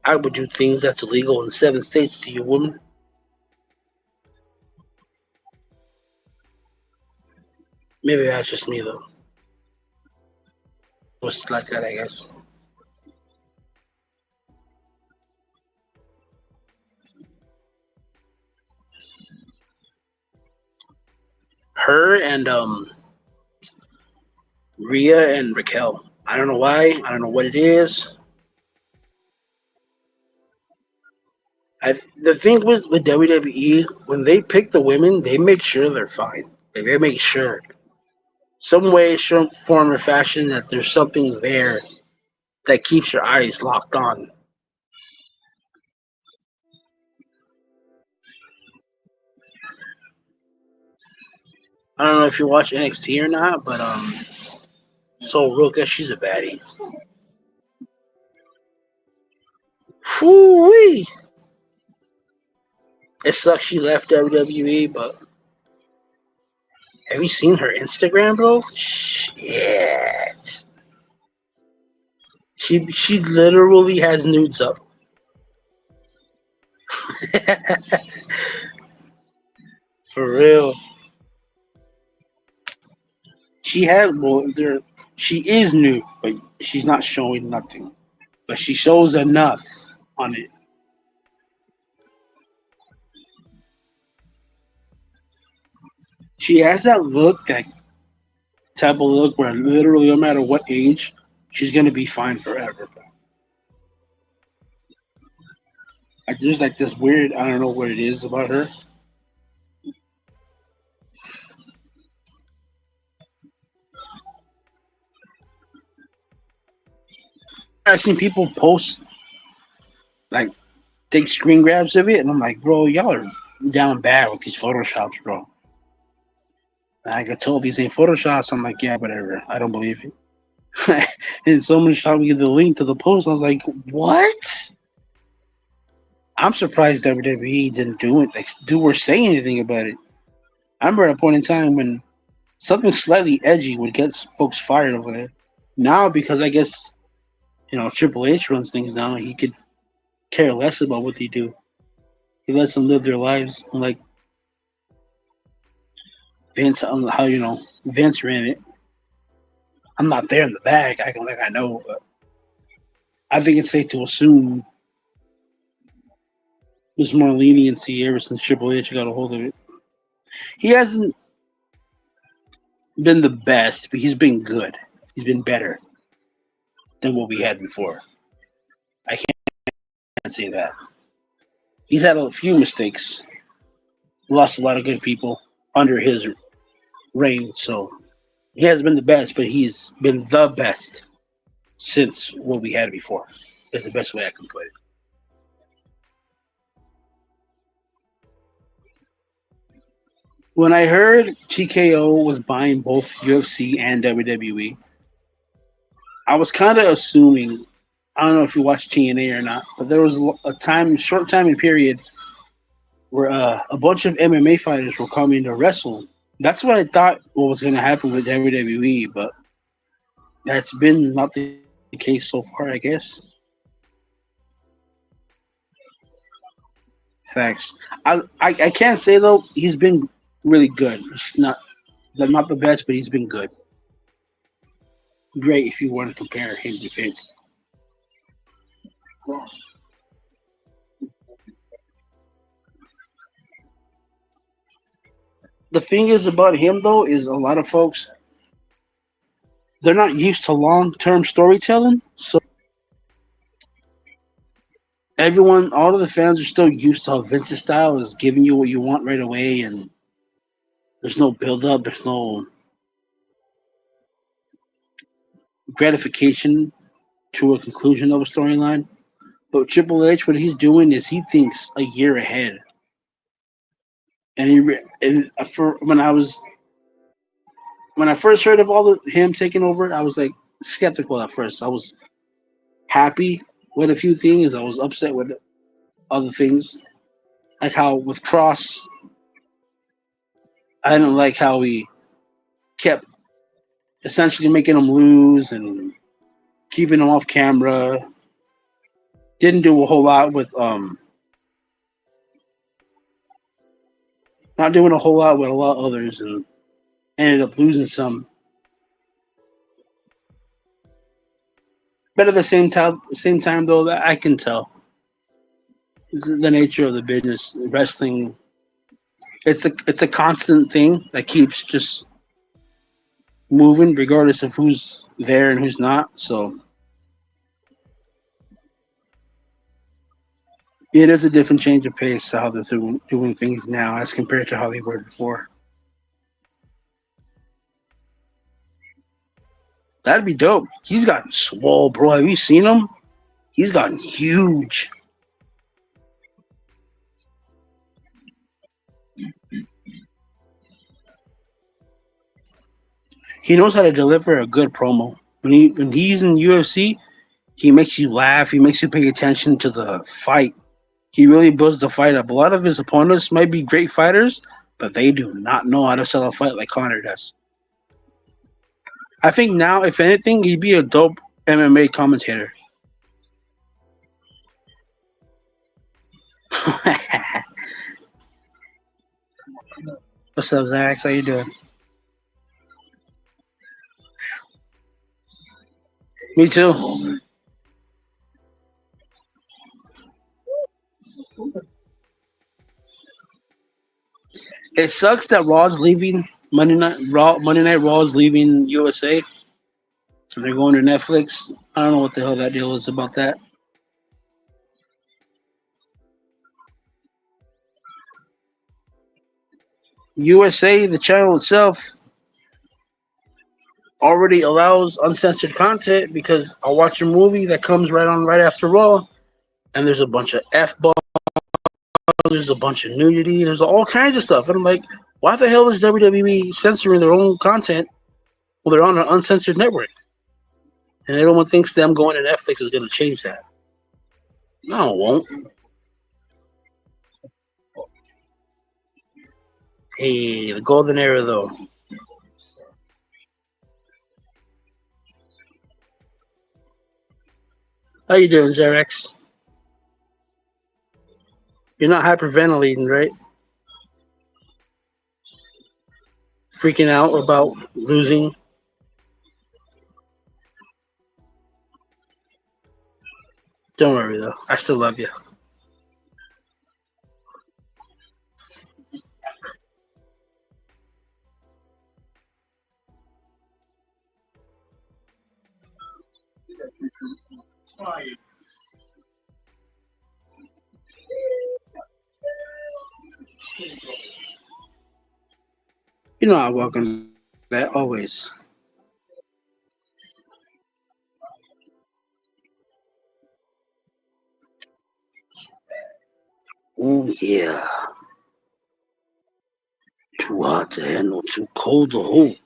I would do things that's illegal in 7 states to you, woman. Maybe that's just me, though. It was like that, I guess. Her and Rhea and Raquel. I don't know why. I don't know what it is. The thing was with WWE, when they pick the women, they make sure they're fine. Like, they make sure, some way, some form, or fashion, that there's something there that keeps your eyes locked on. I don't know if you watch NXT or not, but so Ruka, she's a baddie. Whoo-wee. It sucks she left WWE, but have you seen her Instagram, bro? Shit. She literally has nudes up. For real. She has there. She is new, but she's not showing nothing. But she shows enough on it. She has that look, that type of look where literally no matter what age, she's gonna be fine forever. There's like this weird, I don't know what it is about her. I've seen people post, like, take screen grabs of it, and I'm like, bro, y'all are down bad with these photoshops, bro. And I get told these ain't photoshops. I'm like, yeah, whatever. I don't believe it. And someone shot me the link to the post. I was like, what? I'm surprised WWE didn't do it, like, do or say anything about it. I remember at a point in time when something slightly edgy would get folks fired over there. Now, because I guess, Triple H runs things now, he could care less about what they do. He lets them live their lives. Like Vince, how Vince ran it. I'm not there in the back. I know, but I think it's safe to assume there's more leniency ever since Triple H got a hold of it. He hasn't been the best, but he's been good. He's been better than what we had before. I can't say that. He's had a few mistakes, lost a lot of good people under his reign, so he hasn't been the best, but he's been the best since what we had before. That's the best way I can put it. When I heard TKO was buying both UFC and WWE, I was kind of assuming, I don't know if you watched TNA or not, but there was a short time and period where a bunch of MMA fighters were coming to wrestle. That's what I thought what was going to happen with WWE, but that's been not the case so far, I guess. Facts. I can't say though he's been really good. Not the best, but he's been good. Great if you want to compare him to Vince. The thing is about him though is a lot of folks, they're not used to long-term storytelling, so all of the fans are still used to how Vince's style is giving you what you want right away, and there's no build-up, there's no gratification to a conclusion of a storyline. But Triple H, what he's doing is he thinks a year ahead. And when I first heard of him taking over, I was like skeptical at first. I was happy with a few things. I was upset with other things, like how with Cross, I didn't like how he kept essentially making him lose and keeping him off camera. Didn't do a whole lot with not doing a whole lot with a lot of others, and ended up losing some. But at the same time though, that I can tell the nature of the business, wrestling. It's a constant thing that keeps just moving, regardless of who's there and who's not. So Yeah, there's a different change of pace to how they're doing things now as compared to how they were before. That'd be dope. He's gotten swole, bro. Have you seen him? He's gotten huge. He knows how to deliver a good promo. When he's in UFC, he makes you laugh. He makes you pay attention to the fight. He really builds the fight up. A lot of his opponents might be great fighters, but they do not know how to sell a fight like Connor does. I think now, if anything, he'd be a dope MMA commentator. What's up, Zax? How you doing? Me too. It sucks that Raw's leaving Monday Night Raw is leaving USA and they're going to Netflix. I don't know what the hell that deal is about that. USA, the channel itself, already allows uncensored content because I watch a movie that comes right after Raw, and there's a bunch of f-bombs, there's a bunch of nudity, there's all kinds of stuff, and I'm like, why the hell is WWE censoring their own content when they're on an uncensored network? And everyone thinks them going to Netflix is going to change that. No, it won't. Hey, the golden era though. How you doing, Xerex? You're not hyperventilating, right? Freaking out about losing. Don't worry though. I still love you. You know I welcome that always. Oh yeah. Too hot to handle, too cold to hold.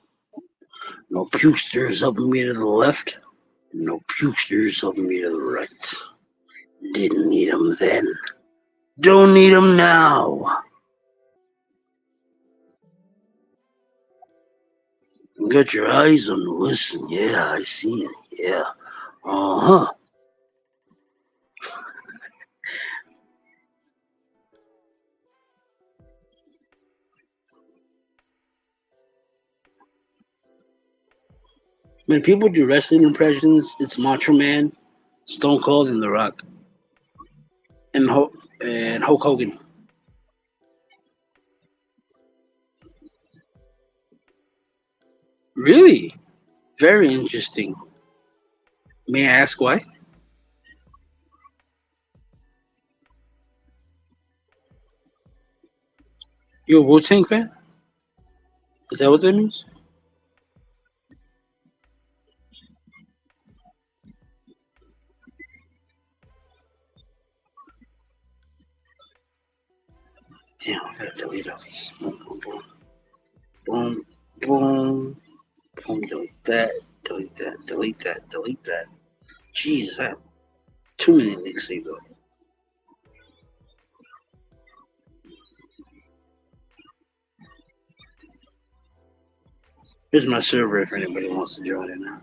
No pukesters helping me to the left, no pukesters helping me to the right. Didn't need them then. Don't need them now. Got your eyes on the listen. Yeah, I see it. Yeah. Uh-huh. When people do wrestling impressions, it's Macho Man, Stone Cold, and The Rock, and Hulk Hogan. Really? Very interesting. May I ask why? You a Wu-Tang fan? Is that what that means? Damn, I gotta delete all these. Boom, boom, boom. Boom, boom. Boom, delete that. Delete that. Delete that. Delete that. Jesus, I have too many links saved up. Here's my server if anybody wants to join it now.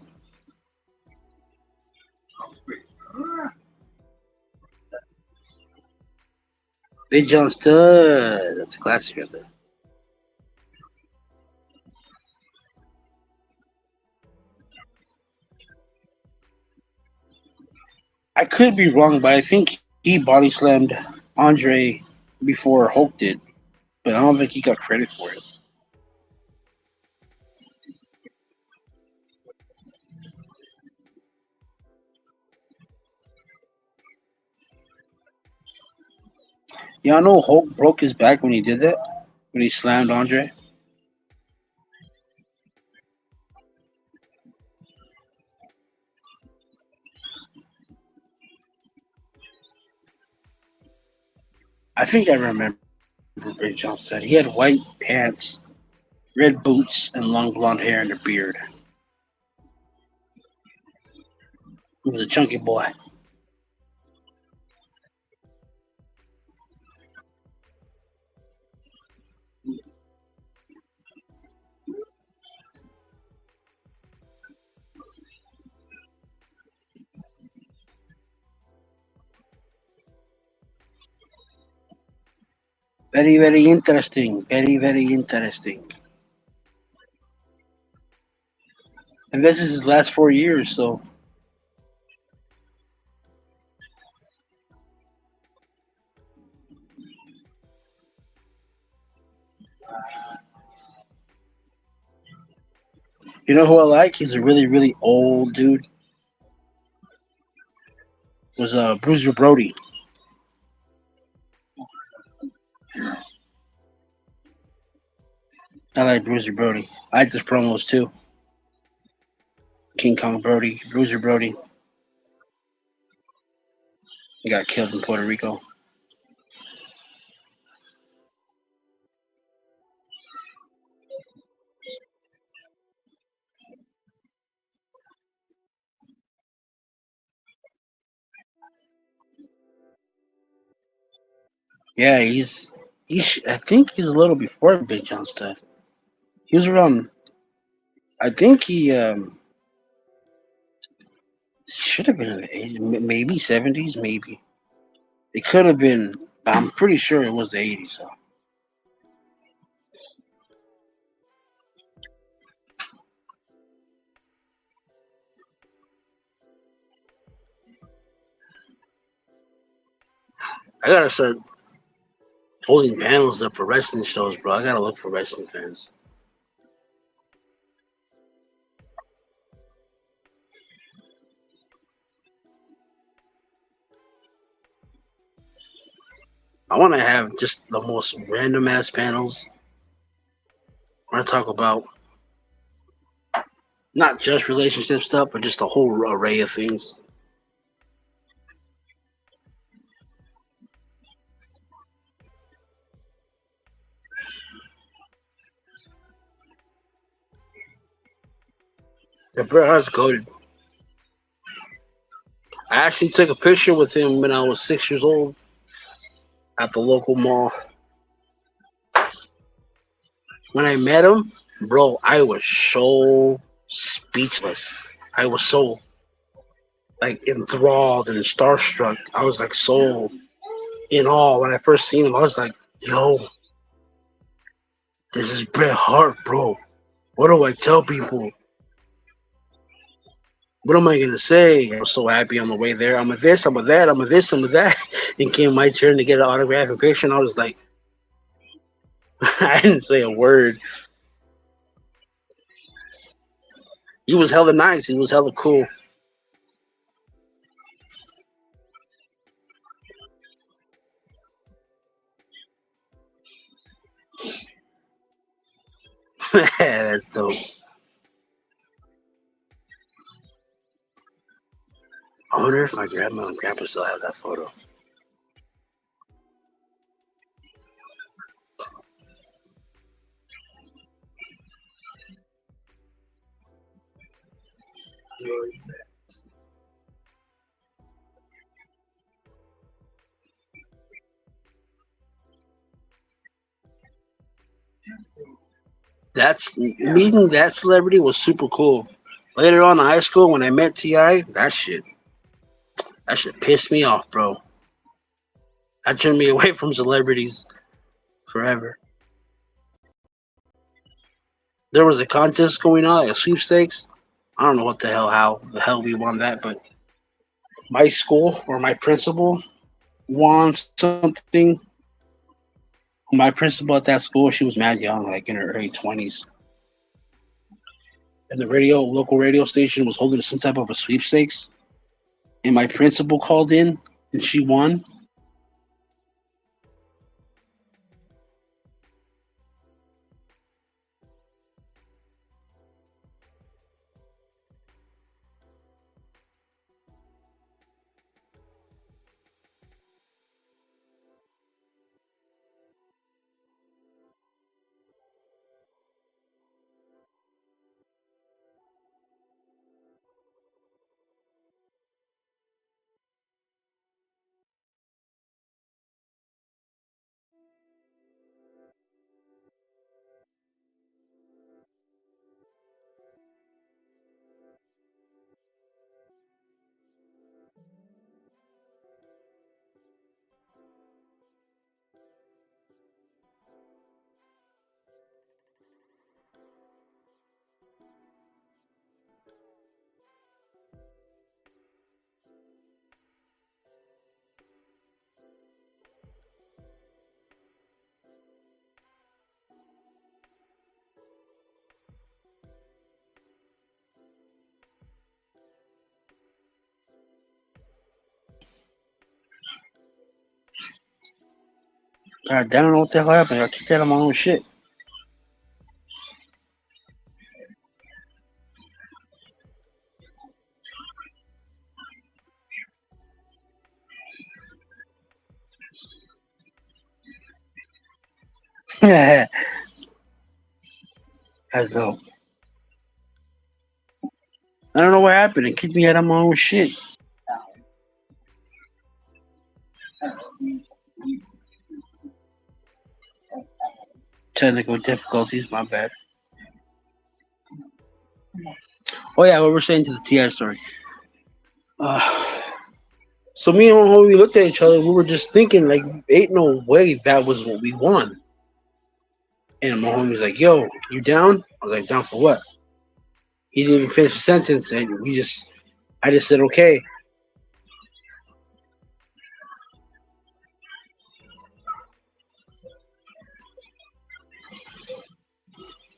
Big John Stud. That's a classic right there. I could be wrong, but I think he body slammed Andre before Hulk did, but I don't think he got credit for it. Y'all know Hulk broke his back when he did that? When he slammed Andre? I think I remember Ray Johnson said he had white pants, red boots, and long blonde hair and a beard. He was a chunky boy. Very, very interesting. Very, very interesting. And this is his last 4 years, so you know who I like? He's a really, really old dude. Was Bruiser Brody. I like Bruiser Brody. I like his promos too. King Kong Brody, Bruiser Brody. He got killed in Puerto Rico. Yeah, I think he's a little before Big John Studd. He was around. I think he should have been in the 80s, maybe 70s, maybe. It could have been. I'm pretty sure it was the 80s. So. I gotta start holding panels up for wrestling shows, bro. I gotta look for wrestling fans. I want to have just the most random ass panels. I want to talk about not just relationship stuff, but just a whole array of things. The Bret Hart's goated. I actually took a picture with him when I was 6 years old at the local mall. When I met him, bro, I was so speechless. I was so like enthralled and starstruck. I was like so in awe when I first seen him. I was like, yo, this is Bret Hart, bro. What do I tell people? What am I gonna say? I was so happy on the way there. I'm a this, I'm a that, I'm a this, I'm a that. And came my turn to get an autograph and picture, and I was like, I didn't say a word. He was hella nice. He was hella cool. That's dope. I wonder if my grandma and grandpa still have that photo. That's meeting that celebrity was super cool. Later on in high school, when I met Ti, that shit pissed me off, bro. That turned me away from celebrities forever. There was a contest going on, like a sweepstakes. I don't know what the hell, how the hell we won that, but my school or my principal won something. My principal at that school, she was mad young, like in her early 20s. And the local radio station was holding some type of a sweepstakes. And my principal called in and she won. God damn, I don't know what the hell happened. I kicked out of my own shit. That's dope. I don't know what happened. It kicked me out of my own shit. Technical difficulties, my bad. Oh yeah, what we're saying to the TI story. So me and my homie looked at each other. We were just thinking, like, ain't no way that was what we won. And my homie was like, "Yo, you down?" I was like, "Down for what?" He didn't even finish the sentence, and I just said, "Okay."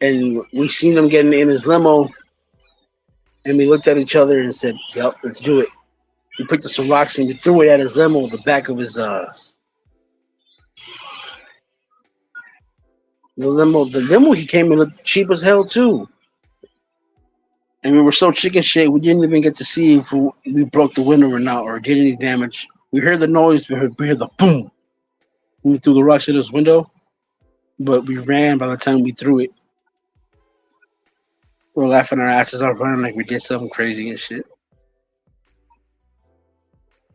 And we seen him getting in his limo, and we looked at each other and said, "Yep, let's do it." We picked up some rocks and we threw it at his limo, the back of his the limo. The limo he came in looked cheap as hell too. And we were so chicken shit, we didn't even get to see if we broke the window or not, or did any damage. We heard the noise, we heard the boom. We threw the rocks at his window, but we ran by the time we threw it. We were laughing our asses off, running like we did something crazy and shit.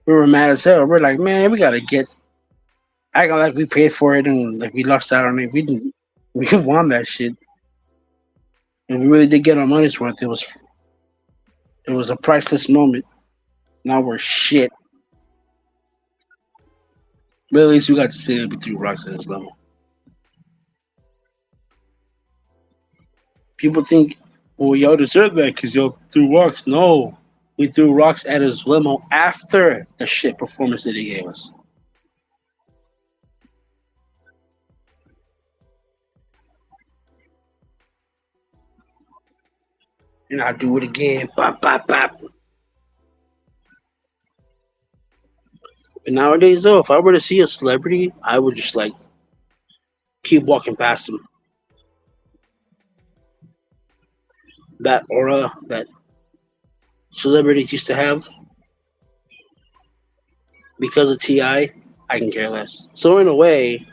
We were mad as hell. We're like, man, we gotta get. I got like we paid for it and like we lost out on it. We won that shit, and we really did get our money's worth. It was a priceless moment. Now we're shit. But at least we got to see it through rocks at his level. People think, well, y'all deserve that because y'all threw rocks. No, we threw rocks at his limo after the shit performance that he gave us. And I'll do it again. Bop, bop, bop. But nowadays, though, if I were to see a celebrity, I would just like keep walking past them. That aura that celebrities used to have, because of T.I., I can care less. So in a way,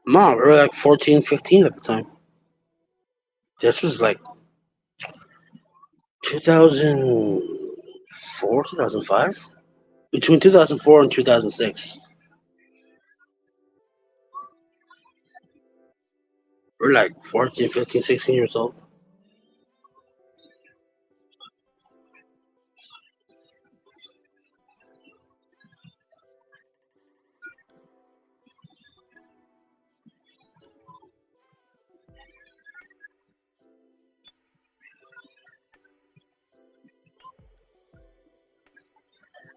no, we were like 14, 15 at the time. This was like 2004, 2005? Between 2004 and 2006. We're like 14, 15, 16 years old.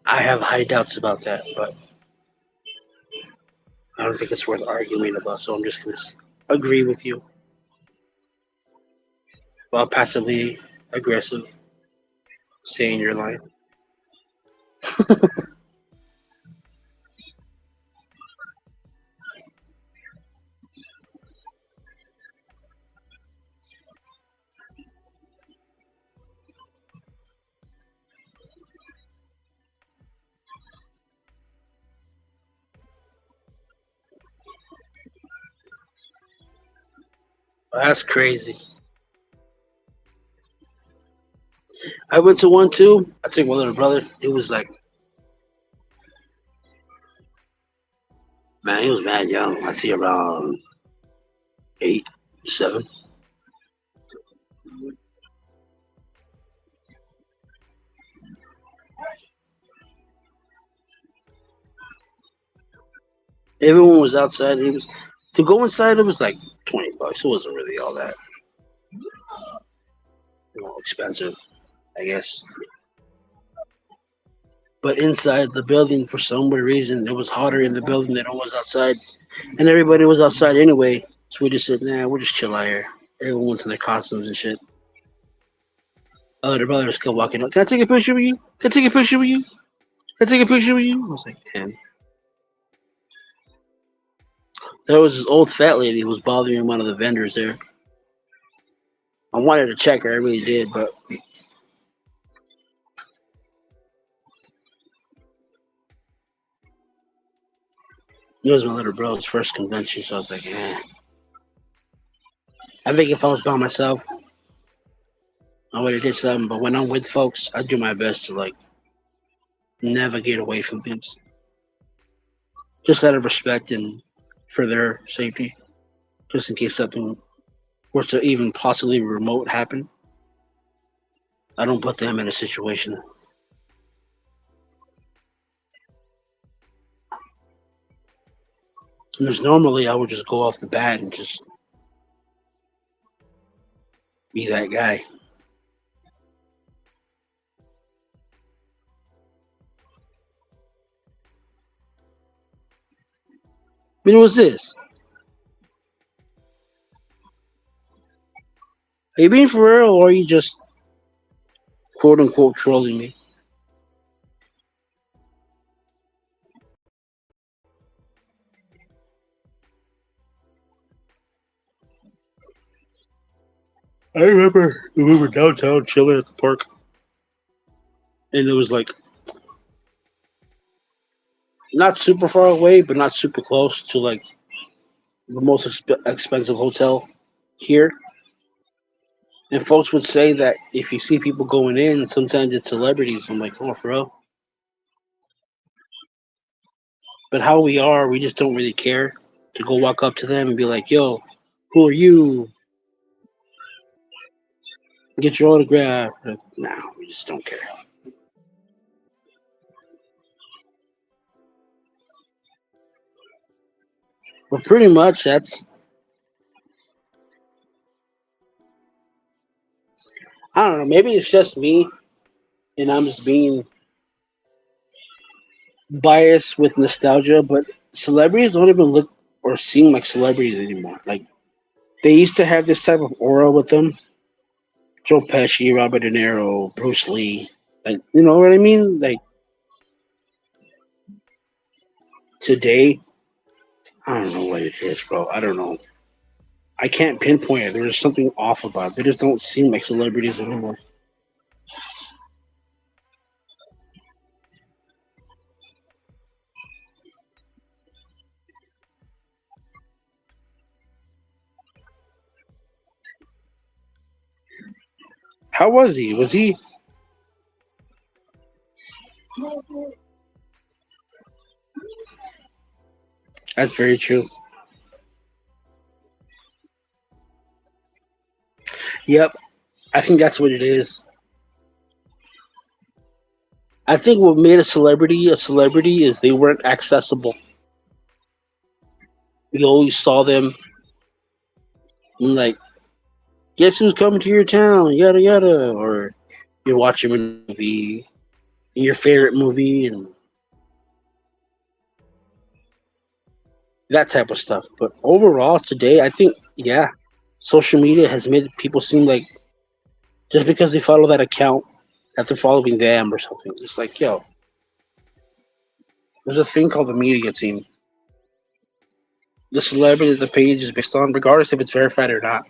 I have high doubts about that, but I don't think it's worth arguing about, so I'm just going to agree with you. While passively aggressive, saying you're lying. That's crazy. I went to one too. I took my little brother. It was like, man, he was mad young. I see around 7. Everyone was outside. It was to go inside. It was like $20. It wasn't really all that expensive, I guess. But inside the building, for some weird reason, it was hotter in the building than it was outside, and everybody was outside anyway. So we just said, "Nah, we'll just chill out here." Everyone's in their costumes and shit. Other brothers kept walking up. Can I take a picture with you? Can I take a picture with you? Can I take a picture with you? I was like, damn. There was this old fat lady who was bothering one of the vendors there. I wanted to check her, I really did, but it was my little bro's first convention, so I was like, eh. I think if I was by myself, I would have did something, but when I'm with folks, I do my best to like navigate away from things. Just out of respect and for their safety. Just in case something were to even possibly remote happen. I don't put them in a situation. Because normally I would just go off the bat and just be that guy. I mean, what's this? Are you being for real, or are you just quote unquote trolling me? I remember we were downtown chilling at the park, and it was like not super far away, but not super close to like the most expensive hotel here. And folks would say that if you see people going in, sometimes it's celebrities. I'm like, oh, for real? But how we are, we just don't really care to go walk up to them and be like, yo, who are you? Get your autograph. Nah, we just don't care. But pretty much that's, I don't know, maybe it's just me and I'm just being biased with nostalgia, but celebrities don't even look or seem like celebrities anymore. Like, they used to have this type of aura with them. Joe Pesci, Robert De Niro, Bruce Lee. Like, you know what I mean? Like, today, I don't know what it is, bro. I don't know. I can't pinpoint it. There's something off about it. They just don't seem like celebrities anymore. How was he? Was he? That's very true. Yep. I think that's what it is. I think what made a celebrity is they weren't accessible. You always saw them and like, guess who's coming to your town? Yada yada. Or you're watching a movie, your favorite movie, and that type of stuff. But overall, today, I think, yeah, social media has made people seem like just because they follow that account, that they're following them or something. It's like, yo, there's a thing called the media team. The celebrity that the page is based on, regardless if it's verified or not,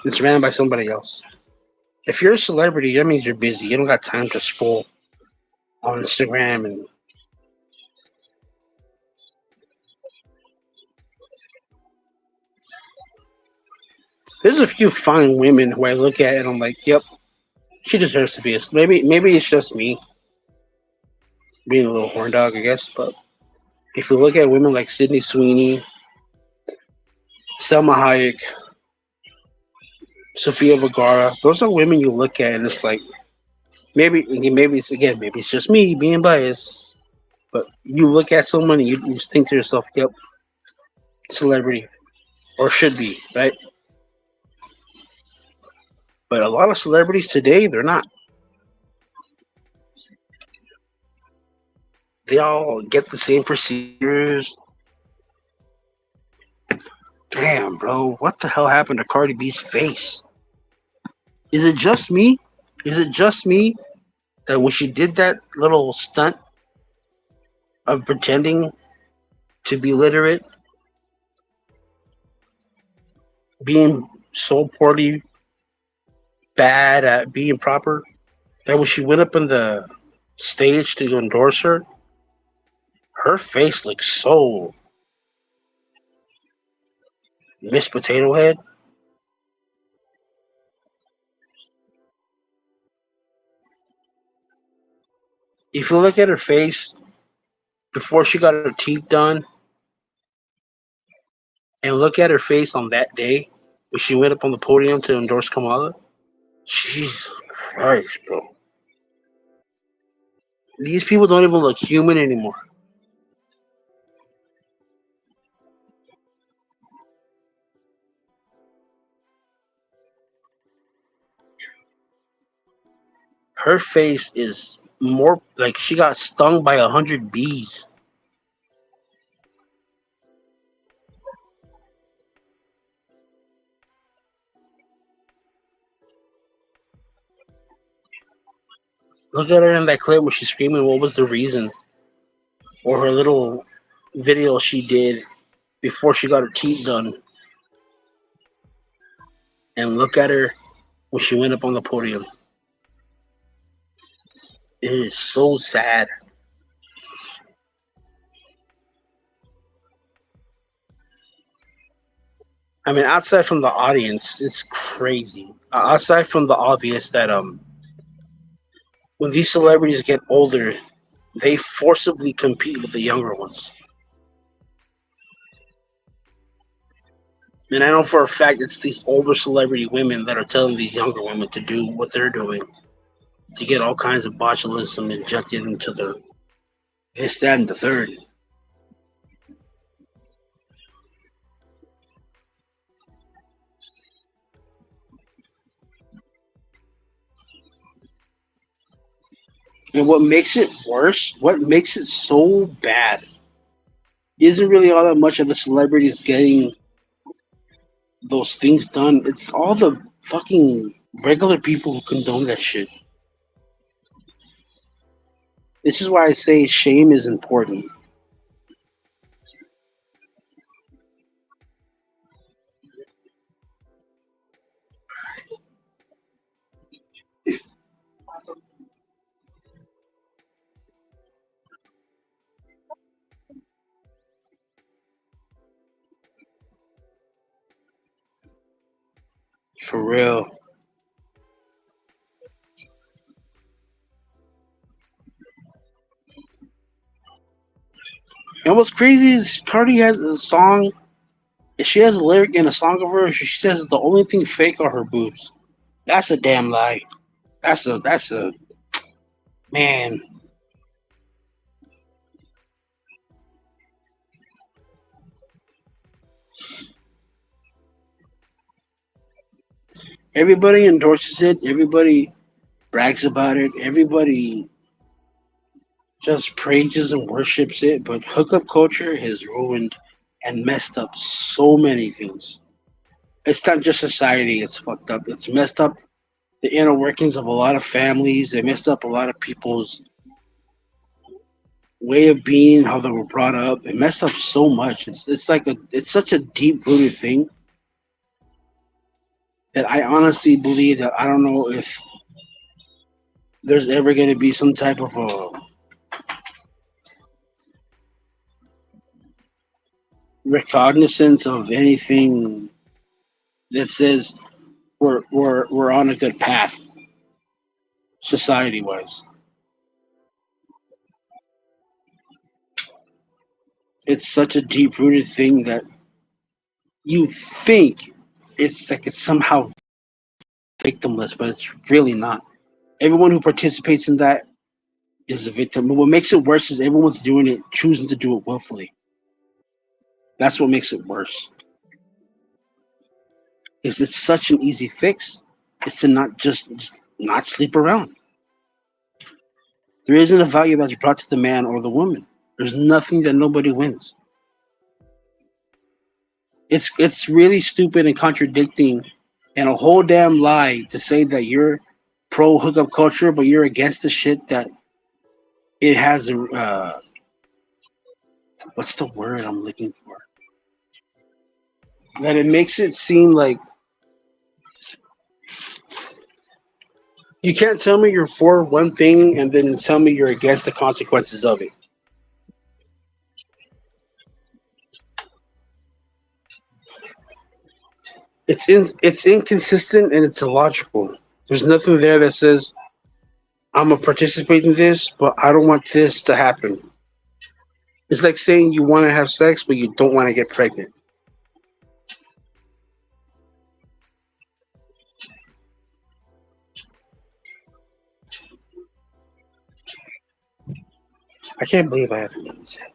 it's ran by somebody else. If you're a celebrity, that means you're busy. You don't got time to scroll on Instagram and there's a few fine women who I look at and I'm like, yep, she deserves to be a. Maybe it's just me being a little horn dog, I guess. But if you look at women like Sydney Sweeney, Selma Hayek, Sofia Vergara. Those are women you look at and it's like maybe it's just me being biased, but you look at someone and you just think to yourself, "Yep, celebrity or should be right." But a lot of celebrities today, they're not. They all get the same procedures. Damn, bro, what the hell happened to Cardi B's face? Is it just me? Is it just me that when she did that little stunt of pretending to be literate, being so poorly bad at being proper, that when she went up on the stage to endorse her, her face looked so Miss Potato Head. If you look at her face before she got her teeth done and look at her face on that day when she went up on the podium to endorse Kamala, Jesus Christ, bro. These people don't even look human anymore. Her face is more like she got stung by 100 bees. Look at her in that clip where she's screaming what was the reason, or her little video she did before she got her teeth done. And look at her when she went up on the podium. It is so sad. I mean, outside from the audience, it's crazy. Outside from the obvious that when these celebrities get older, they forcibly compete with the younger ones. And I know for a fact it's these older celebrity women that are telling these younger women to do what they're doing to get all kinds of botulism injected into their this, that, and the third. And what makes it worse, what makes it so bad, isn't really all that much of the celebrities getting those things done. It's all the fucking regular people who condone that shit. This is why I say shame is important. For real. And what's crazy is Cardi has a song. She has a lyric in a song of hers. She says the only thing fake are her boobs. That's a damn lie. That's a man. Everybody endorses it. Everybody brags about it. Everybody just praises and worships it. But hookup culture has ruined and messed up so many things. It's not just society. It's fucked up. It's messed up the inner workings of a lot of families. It messed up a lot of people's way of being, how they were brought up. It messed up so much. It's such a deep rooted thing that I honestly believe that I don't know if there's ever going to be some type of a recognizance of anything that says we're on a good path society wise. It's such a deep rooted thing that you think it's like it's somehow victimless, but it's really not. Everyone who participates in that is a victim. But what makes it worse is everyone's doing it, choosing to do it willfully. That's what makes it worse. Is it's such an easy fix. Is to not just not sleep around. There isn't a value that's brought to the man or the woman. There's nothing that nobody wins. It's really stupid and contradicting and a whole damn lie to say that you're pro hookup culture, but you're against the shit that it has a what's the word I'm looking for? That it makes it seem like you can't tell me you're for one thing and then tell me you're against the consequences of it. It's inconsistent and it's illogical. There's nothing there that says I'm gonna participate in this, but I don't want this to happen. It's like saying you want to have sex, but you don't want to get pregnant. I can't believe I haven't done this yet.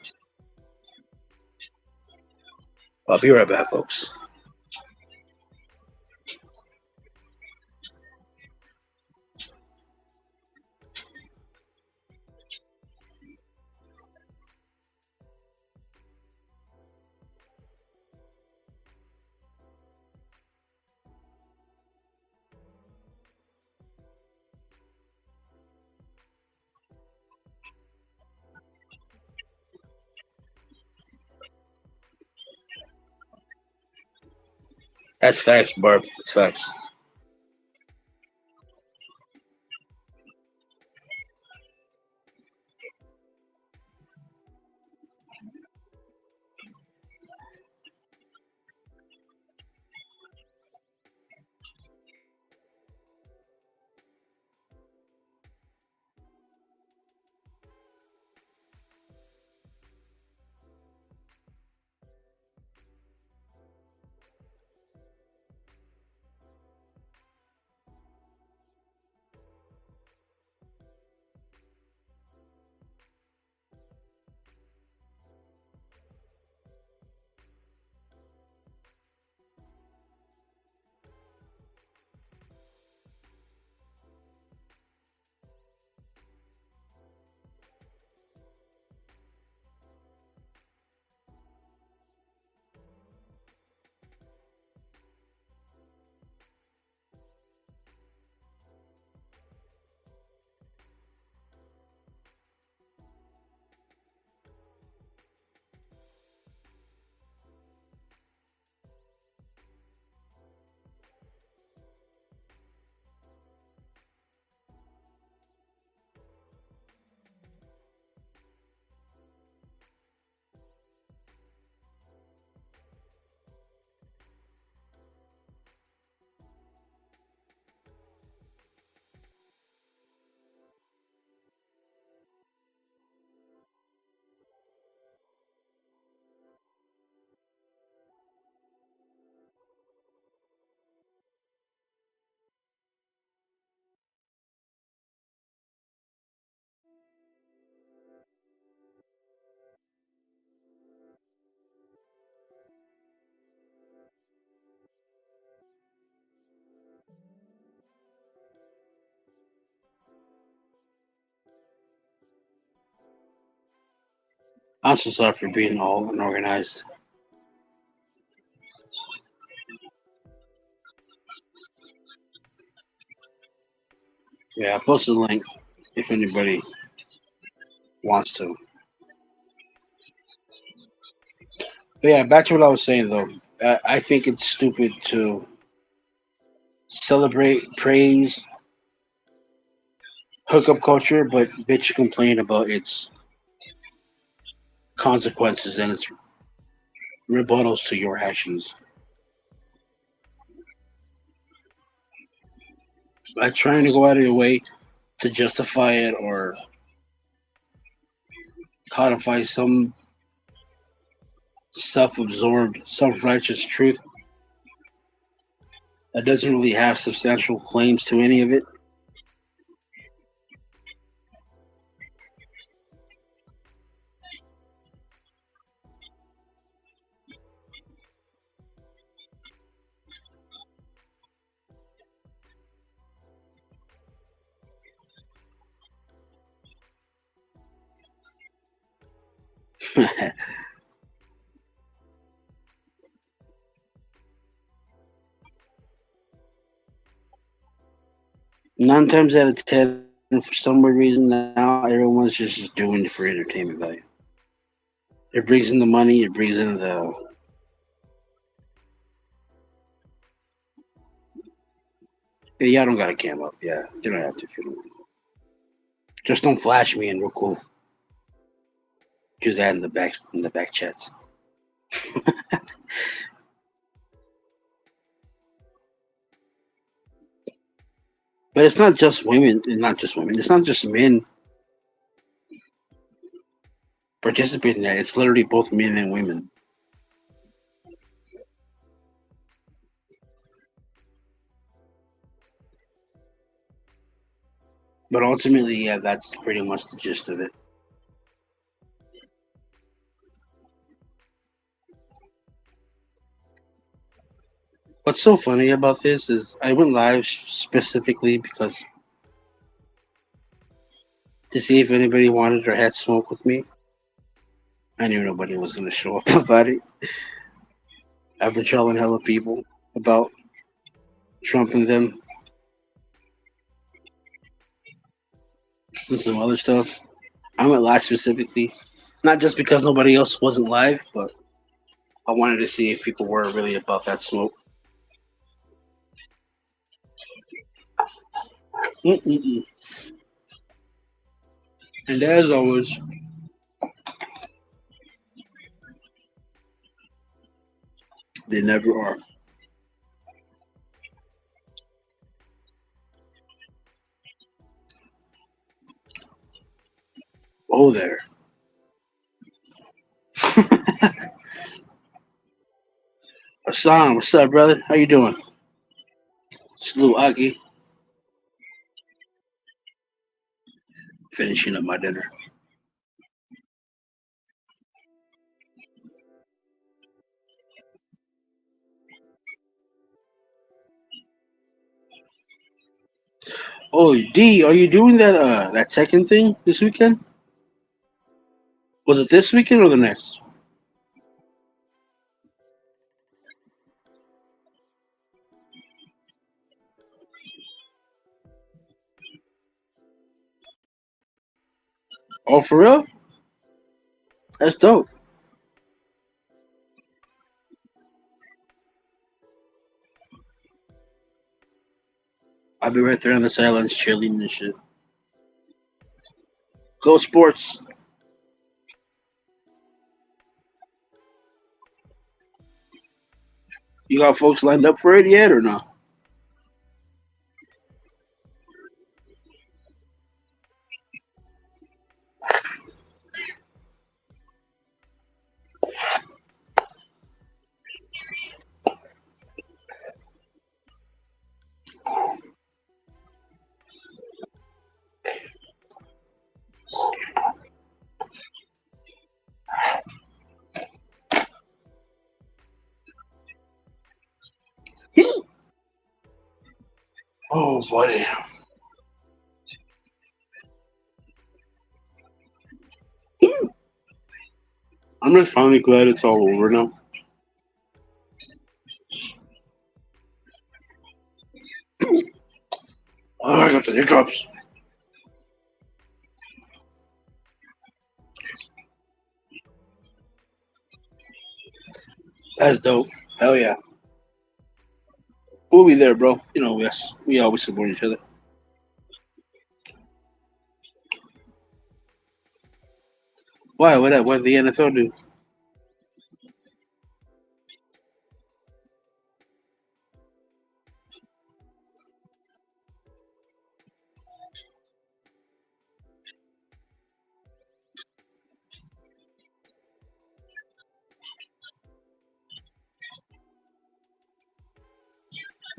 I'll be right back, folks. That's facts, Barb. It's facts. I'm so sorry for being all unorganized. Yeah, I posted a link if anybody wants to. But yeah, back to what I was saying though. I think it's stupid to celebrate, praise hookup culture, but bitch complain about its consequences and its rebuttals to your actions. By trying to go out of your way to justify it or codify some self-absorbed, self-righteous truth that doesn't really have substantial claims to any of it. Nine times out of ten, for some weird reason, now everyone's just doing it for entertainment value. It brings in the money. It brings in the. Yeah, y'all don't got to cam up. Yeah, you don't have to if you don't. Just don't flash me and we're cool. Do that in the back chats. But it's not just women, and not just women. It's not just men participating in that. It's literally both men and women. But ultimately, yeah, that's pretty much the gist of it. What's so funny about this is I went live specifically because to see if anybody wanted or had smoke with me. I knew nobody was going to show up about it. I've been telling hella people about Trump and them and some other stuff. I went live specifically, not just because nobody else wasn't live, but I wanted to see if people were really about that smoke. Mm-mm-mm. And as always, they never are. Oh, there. Hassan, what's up, brother? How you doing? Salute, Aki. Finishing up my dinner. Oh, D, are you doing that Tekken thing this weekend? Was it this weekend or the next? Oh, for real? That's dope. I'll be right there on the sidelines chilling and shit. Go sports. You got folks lined up for it yet or no? Oh, buddy. I'm just finally glad it's all over now. Oh, I got the hiccups. That's dope. Hell yeah. We'll be there, bro. You know, we always support each other. Why? What did the NFL do?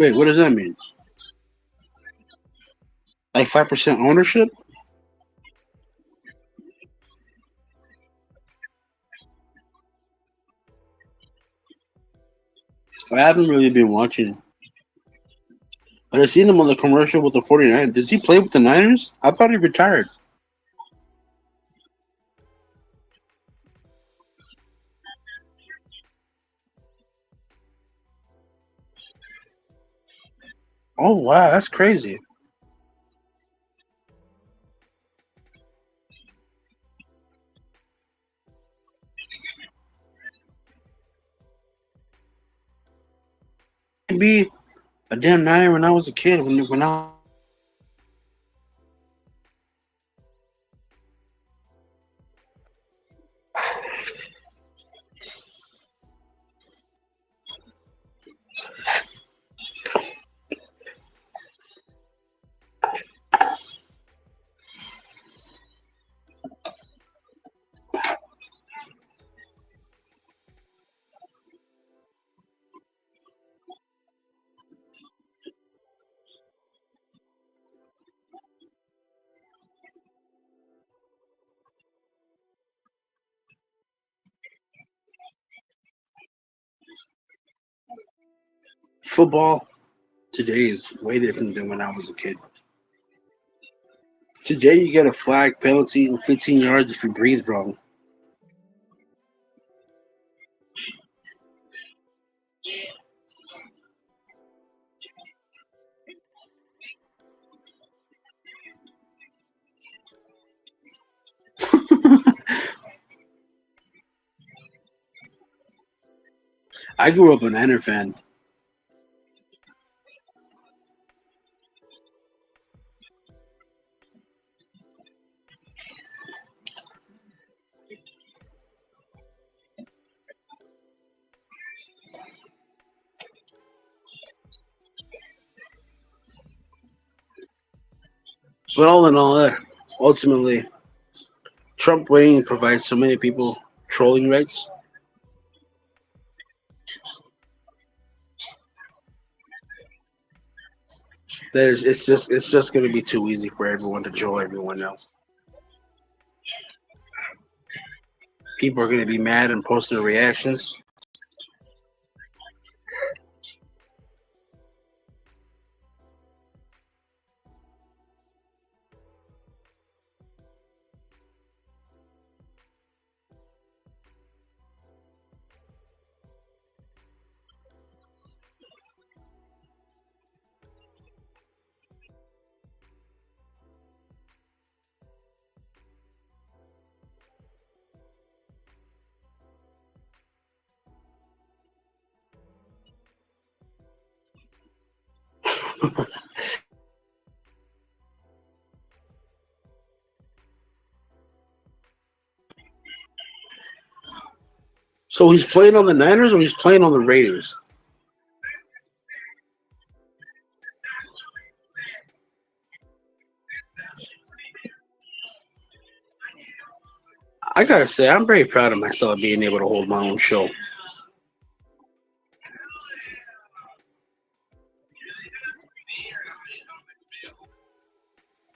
Wait, what does that mean? Like 5% ownership? I haven't really been watching. But I seen him on the commercial with the 49ers. Does he play with the Niners? I thought he retired. Oh wow, that's crazy. Be a damn Niner when I was a kid. When football today is way different than when I was a kid. Today you get a flag penalty and 15 yards if you breathe wrong. I grew up a Niner fan. But all in all, ultimately, Trump winning provides so many people trolling rights. It's just going to be too easy for everyone to troll everyone else. People are going to be mad and post their reactions. So he's playing on the Niners or he's playing on the Raiders? I gotta say, I'm very proud of myself being able to hold my own show.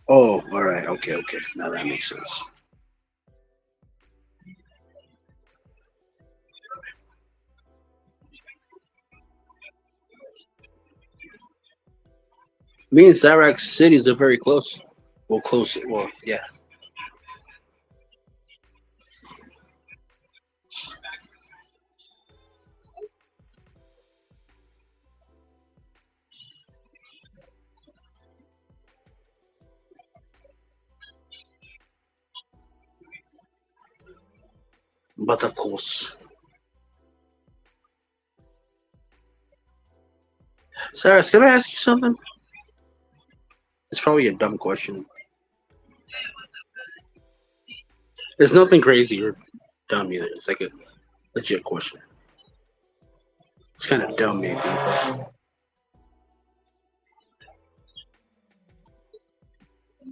Oh, all right, okay. Now that makes sense. Me and Cyrax cities are very close. Well, close. Well, yeah. But of course. Cyrax, can I ask you something? It's probably a dumb question. It's nothing crazy or dumb either. It's like a legit question. It's kind of dumb, maybe.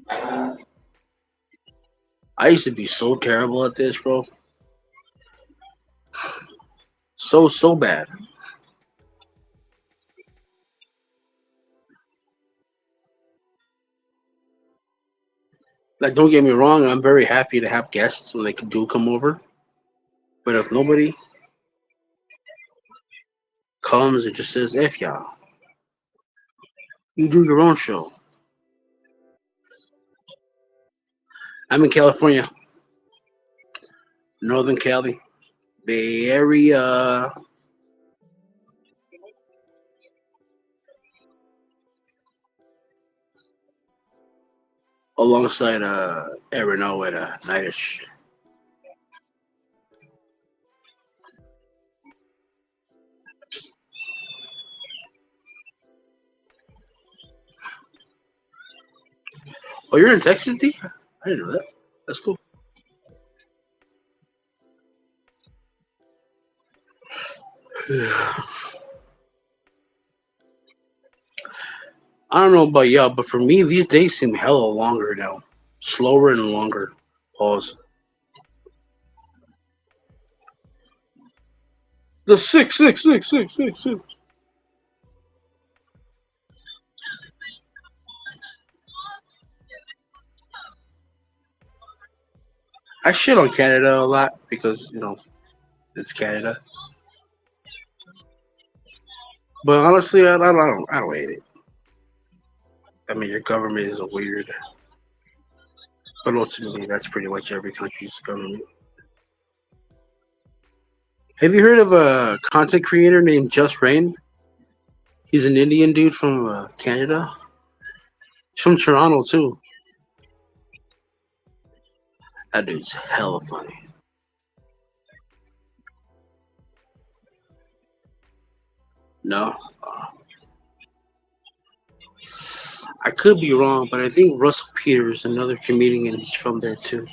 But I used to be so terrible at this, bro. So bad. Like, don't get me wrong, I'm very happy to have guests when they do come over. But if nobody comes and just says, F y'all, you do your own show. I'm in California, Northern Cali, Bay Area. Alongside Arano and Nightish. Oh, you're in Texas, D? I didn't know that. That's cool. I don't know about y'all, but for me, these days seem hella longer now. Slower and longer. Pause. The 6666666. I shit on Canada a lot because, it's Canada. But honestly, I don't hate it. I mean, your government is weird. But ultimately, that's pretty much every country's government. Have you heard of a content creator named Just Rain? He's an Indian dude from Canada. He's from Toronto, too. That dude's hella funny. No. I could be wrong, but I think Russell Peters, another comedian, is from there, too.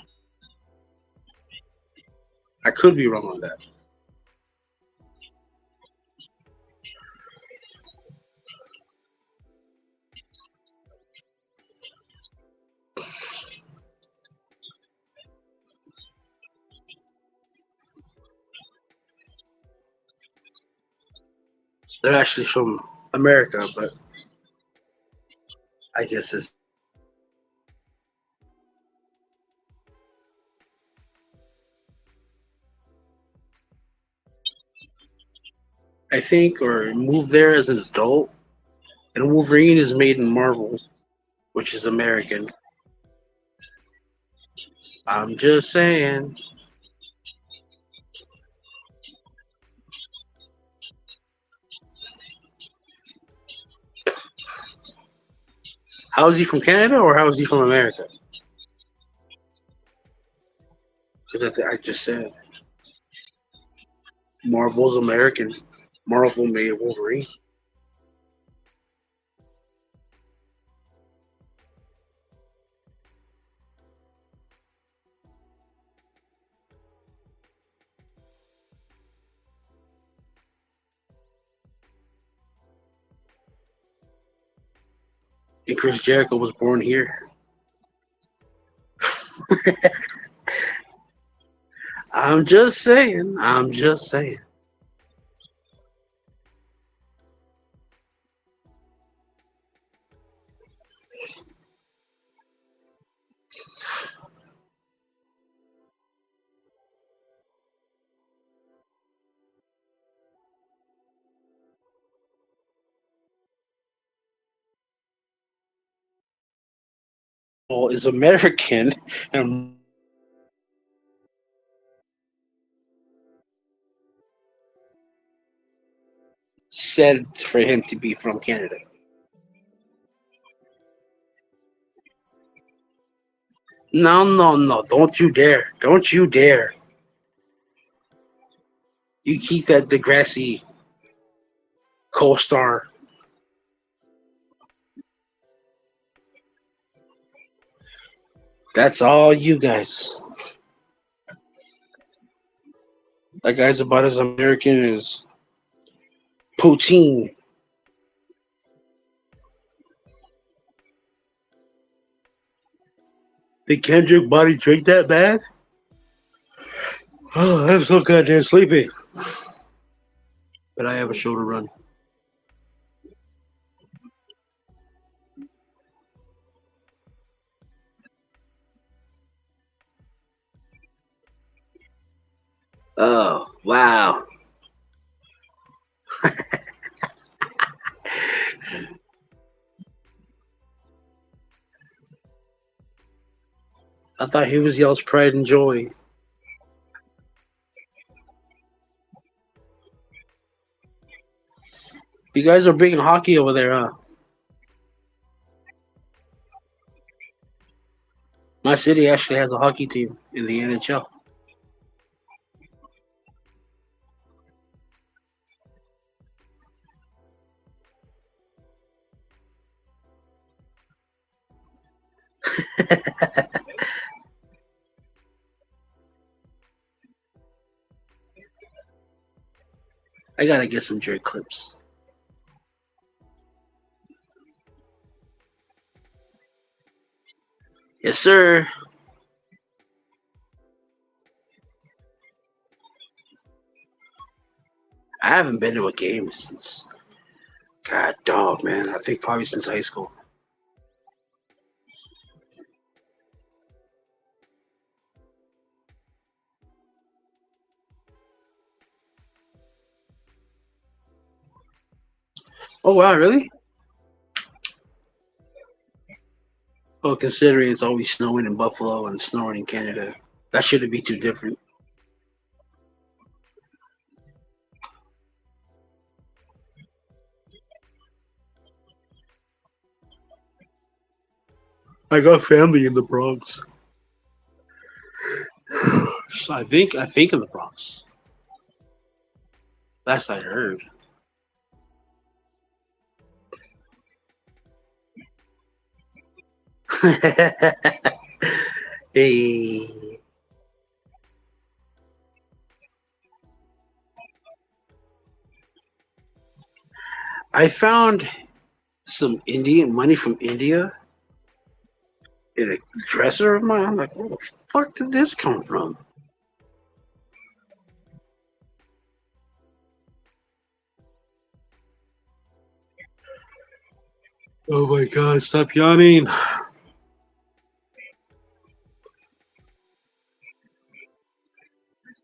I could be wrong on that. They're actually from America, but I guess it's. I think, or moved there as an adult. And Wolverine is made in Marvel, which is American. I'm just saying. How is he from Canada or how is he from America? Because I just said Marvel's American. Marvel made Wolverine. And Chris Jericho was born here. I'm just saying. I'm just saying. Is American and said for him to be from Canada. No, no, no. Don't you dare. Don't you dare. You keep that Degrassi co-star. That's all you guys. That guy's about as American as poutine. Did Kendrick body drink that bad? Oh, I'm so goddamn sleepy. But I have a show to run. Oh, wow. I thought he was y'all's pride and joy. You guys are big in hockey over there, huh? My city actually has a hockey team in the NHL. I gotta get some Jerry clips. Yes, sir. I haven't been to a game since, God dog, man. I think probably since high school. Oh, wow, really? Well, considering it's always snowing in Buffalo and snowing in Canada, that shouldn't be too different. I got family in the Bronx. I think in the Bronx. Last I heard. Hey. I found some Indian money from India in a dresser of mine. I'm like, where the fuck did this come from? Oh my god, stop yawning.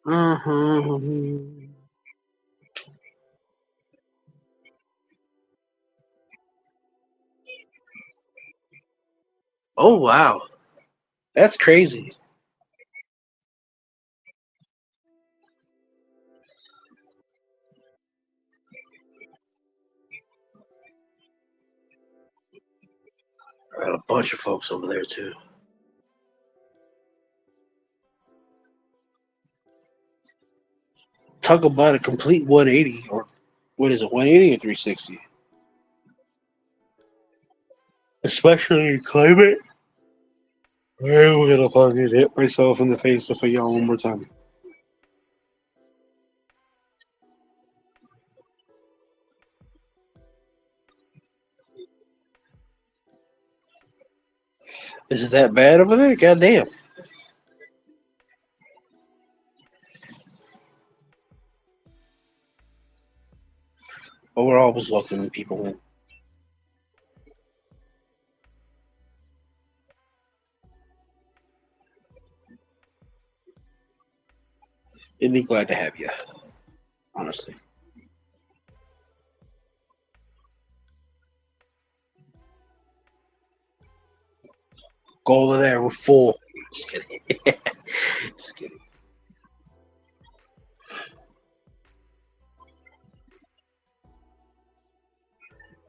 Uh-huh. Oh wow. That's crazy. I got a bunch of folks over there too. Talk about a complete 180, or what is it, 180 or 360? Especially in climate. I'm gonna fucking hit myself in the face for y'all one more time. Is it that bad over there? Goddamn. But we're always welcoming people in. They'd be glad to have you, honestly. Go over there, we're full. Just kidding. Just kidding.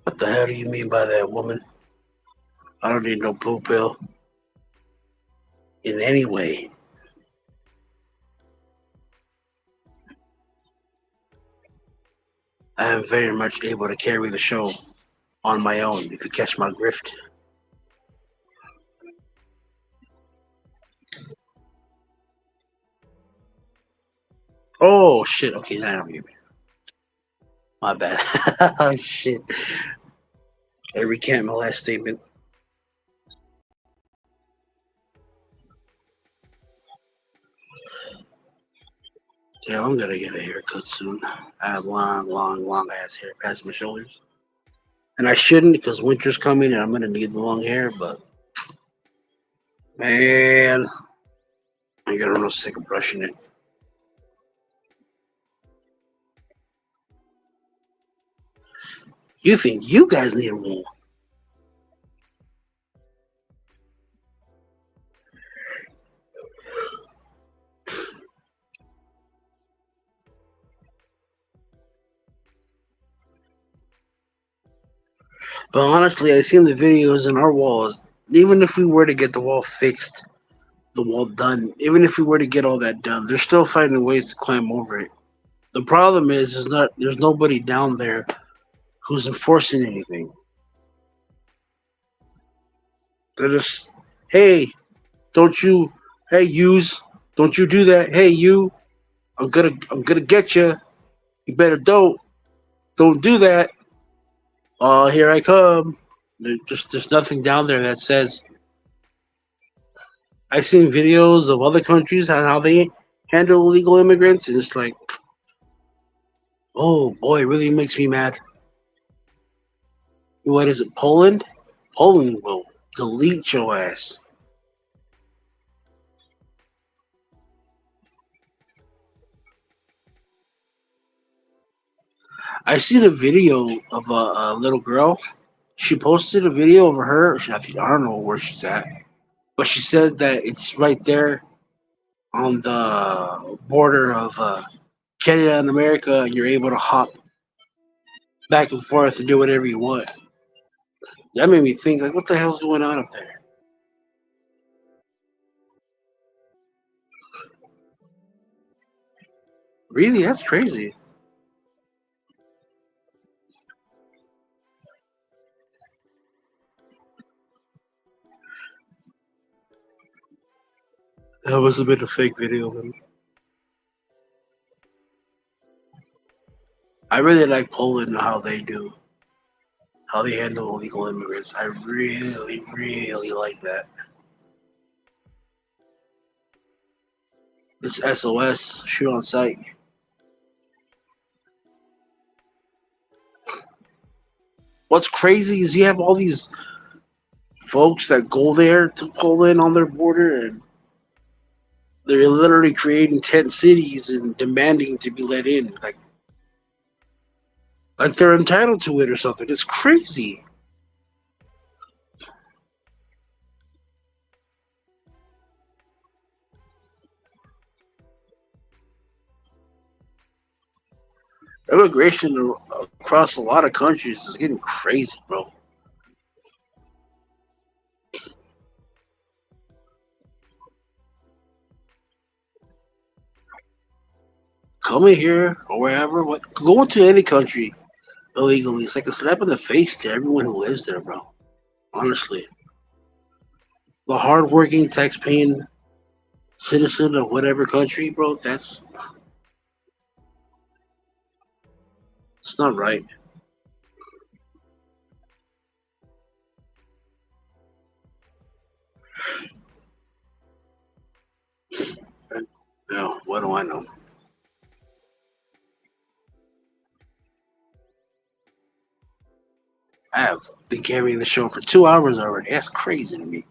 What the hell do you mean by that, woman? I don't need no blue pill. In any way. I am very much able to carry the show on my own, if you catch my grift. Oh, shit. Okay, now I don't hear me. My bad. Oh, shit. I recant my last statement. Yeah, I'm gonna get a haircut soon. I have long ass hair past my shoulders. And I shouldn't because winter's coming and I'm gonna need the long hair, but man, I got real sick of brushing it. You think you guys need a wall? But honestly, I seen the videos in our walls. Even if we were to get the wall fixed, the wall done, even if we were to get all that done, they're still finding ways to climb over it. The problem is not there's nobody down there who's enforcing anything. They're just, hey, don't you, hey, don't you do that? Hey, you, I'm gonna get you. You better don't do that. Oh, here I come. There's nothing down there that says. I've seen videos of other countries and how they handle illegal immigrants, and it's like, oh boy, it really makes me mad. What is it, Poland? Poland will delete your ass. I seen a video of a little girl. She posted a video of her. I don't know where she's at, but she said that it's right there on the border of Canada and America, and you're able to hop back and forth and do whatever you want. That made me think, like, what the hell's going on up there? Really, that's crazy. That must have been a fake video. Man. I really like Poland and how they handle illegal immigrants. I really, really like that. This SOS, shoot on sight. What's crazy is you have all these folks that go there to Poland on their border, and they're literally creating tent cities and demanding to be let in. Like they're entitled to it or something. It's crazy. Immigration across a lot of countries is getting crazy, bro. Coming here or wherever, going to any country illegally, it's like a slap in the face to everyone who lives there, bro. Honestly, the hardworking, tax-paying citizen of whatever country, bro, it's not right. No, what do I know? I have been carrying the show for 2 hours already. That's crazy to me.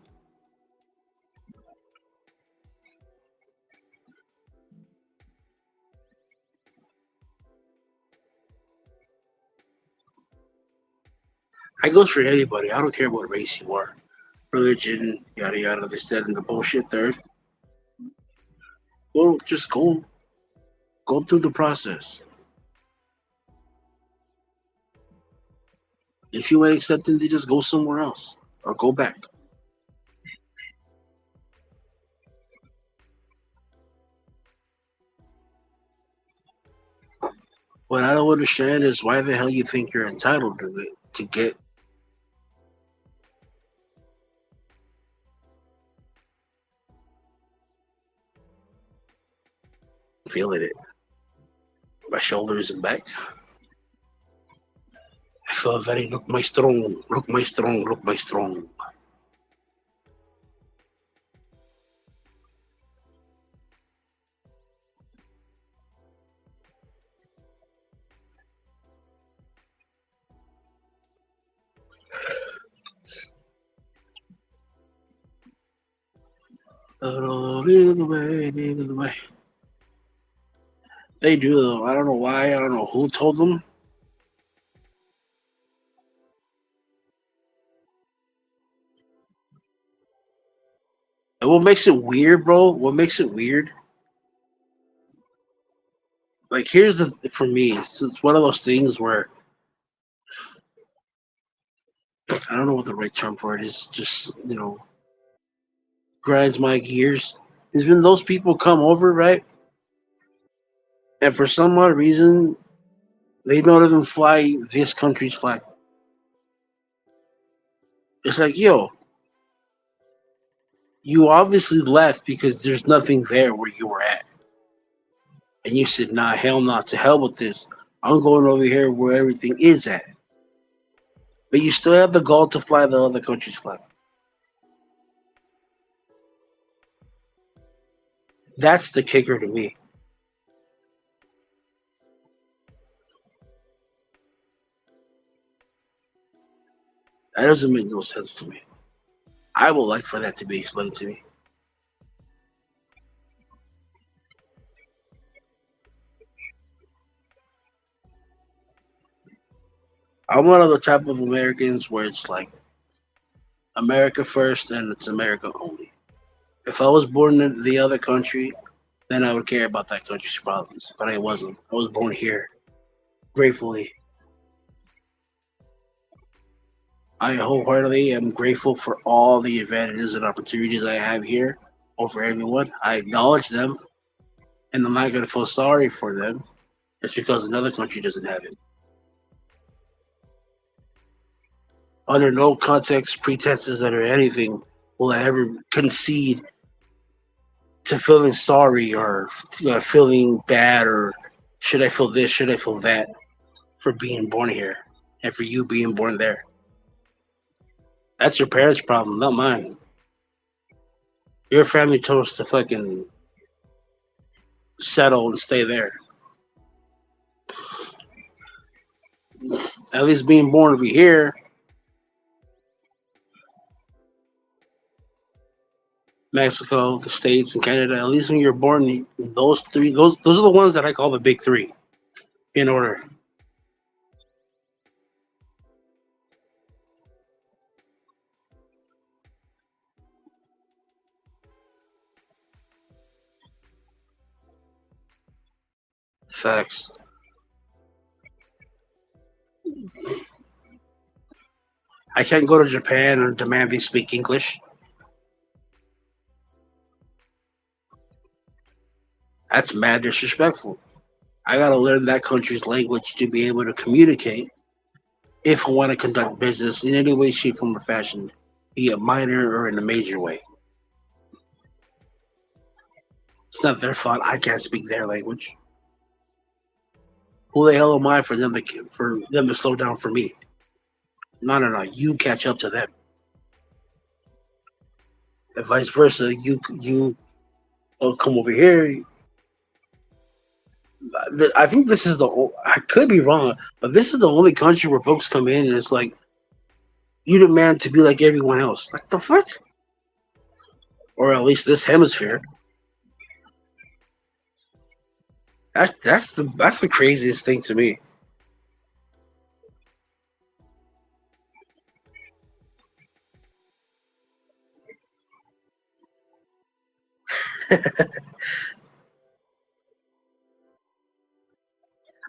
I goes for anybody. I don't care what race you are, religion, yada yada. They said in the bullshit third. Well, just go through the process. If you ain't accepting, then just go somewhere else or go back. What I don't understand is why the hell you think you're entitled to it to get. Feeling it. My shoulders and back. I feel very look my strong, look my strong, look my strong. Lead the way, lead the way. They do though. I don't know why. I don't know who told them. And what makes it weird, bro? What makes it weird? Like, here's the for me. It's one of those things where I don't know what the right term for it is. Just grinds my gears. Is when those people come over, right? And for some odd reason, they don't even fly this country's flag. It's like, yo, you obviously left because there's nothing there where you were at. And you said, nah, hell not, to hell with this. I'm going over here where everything is at. But you still have the gall to fly the other country's flag. That's the kicker to me. That doesn't make no sense to me. I would like for that to be explained to me. I'm one of the type of Americans where it's like America first and it's America only. If I was born in the other country, then I would care about that country's problems. But I wasn't. I was born here. Gratefully. I wholeheartedly am grateful for all the advantages and opportunities I have here over everyone. I acknowledge them, and I'm not going to feel sorry for them just because another country doesn't have it. Under no context, pretenses, or anything will I ever concede to feeling sorry or feeling bad or should I feel this, should I feel that for being born here and for you being born there. That's your parents' problem, not mine. Your family chose to fucking settle and stay there. At least being born over here, Mexico, the States, and Canada, at least when you're born in those three, those are the ones that I call the big three in order. Facts. I can't go to Japan and demand they speak English. That's mad disrespectful. I gotta learn that country's language to be able to communicate if I want to conduct business in any way, shape, form, or fashion, be it minor or in a major way. It's not their fault I can't speak their language. Who the hell am I for them to slow down for me? No. You catch up to them. And vice versa. You come over here. I think this is I could be wrong, but this is the only country where folks come in and it's like, you demand to be like everyone else. Like the fuck? Or at least this hemisphere. That's the craziest thing to me.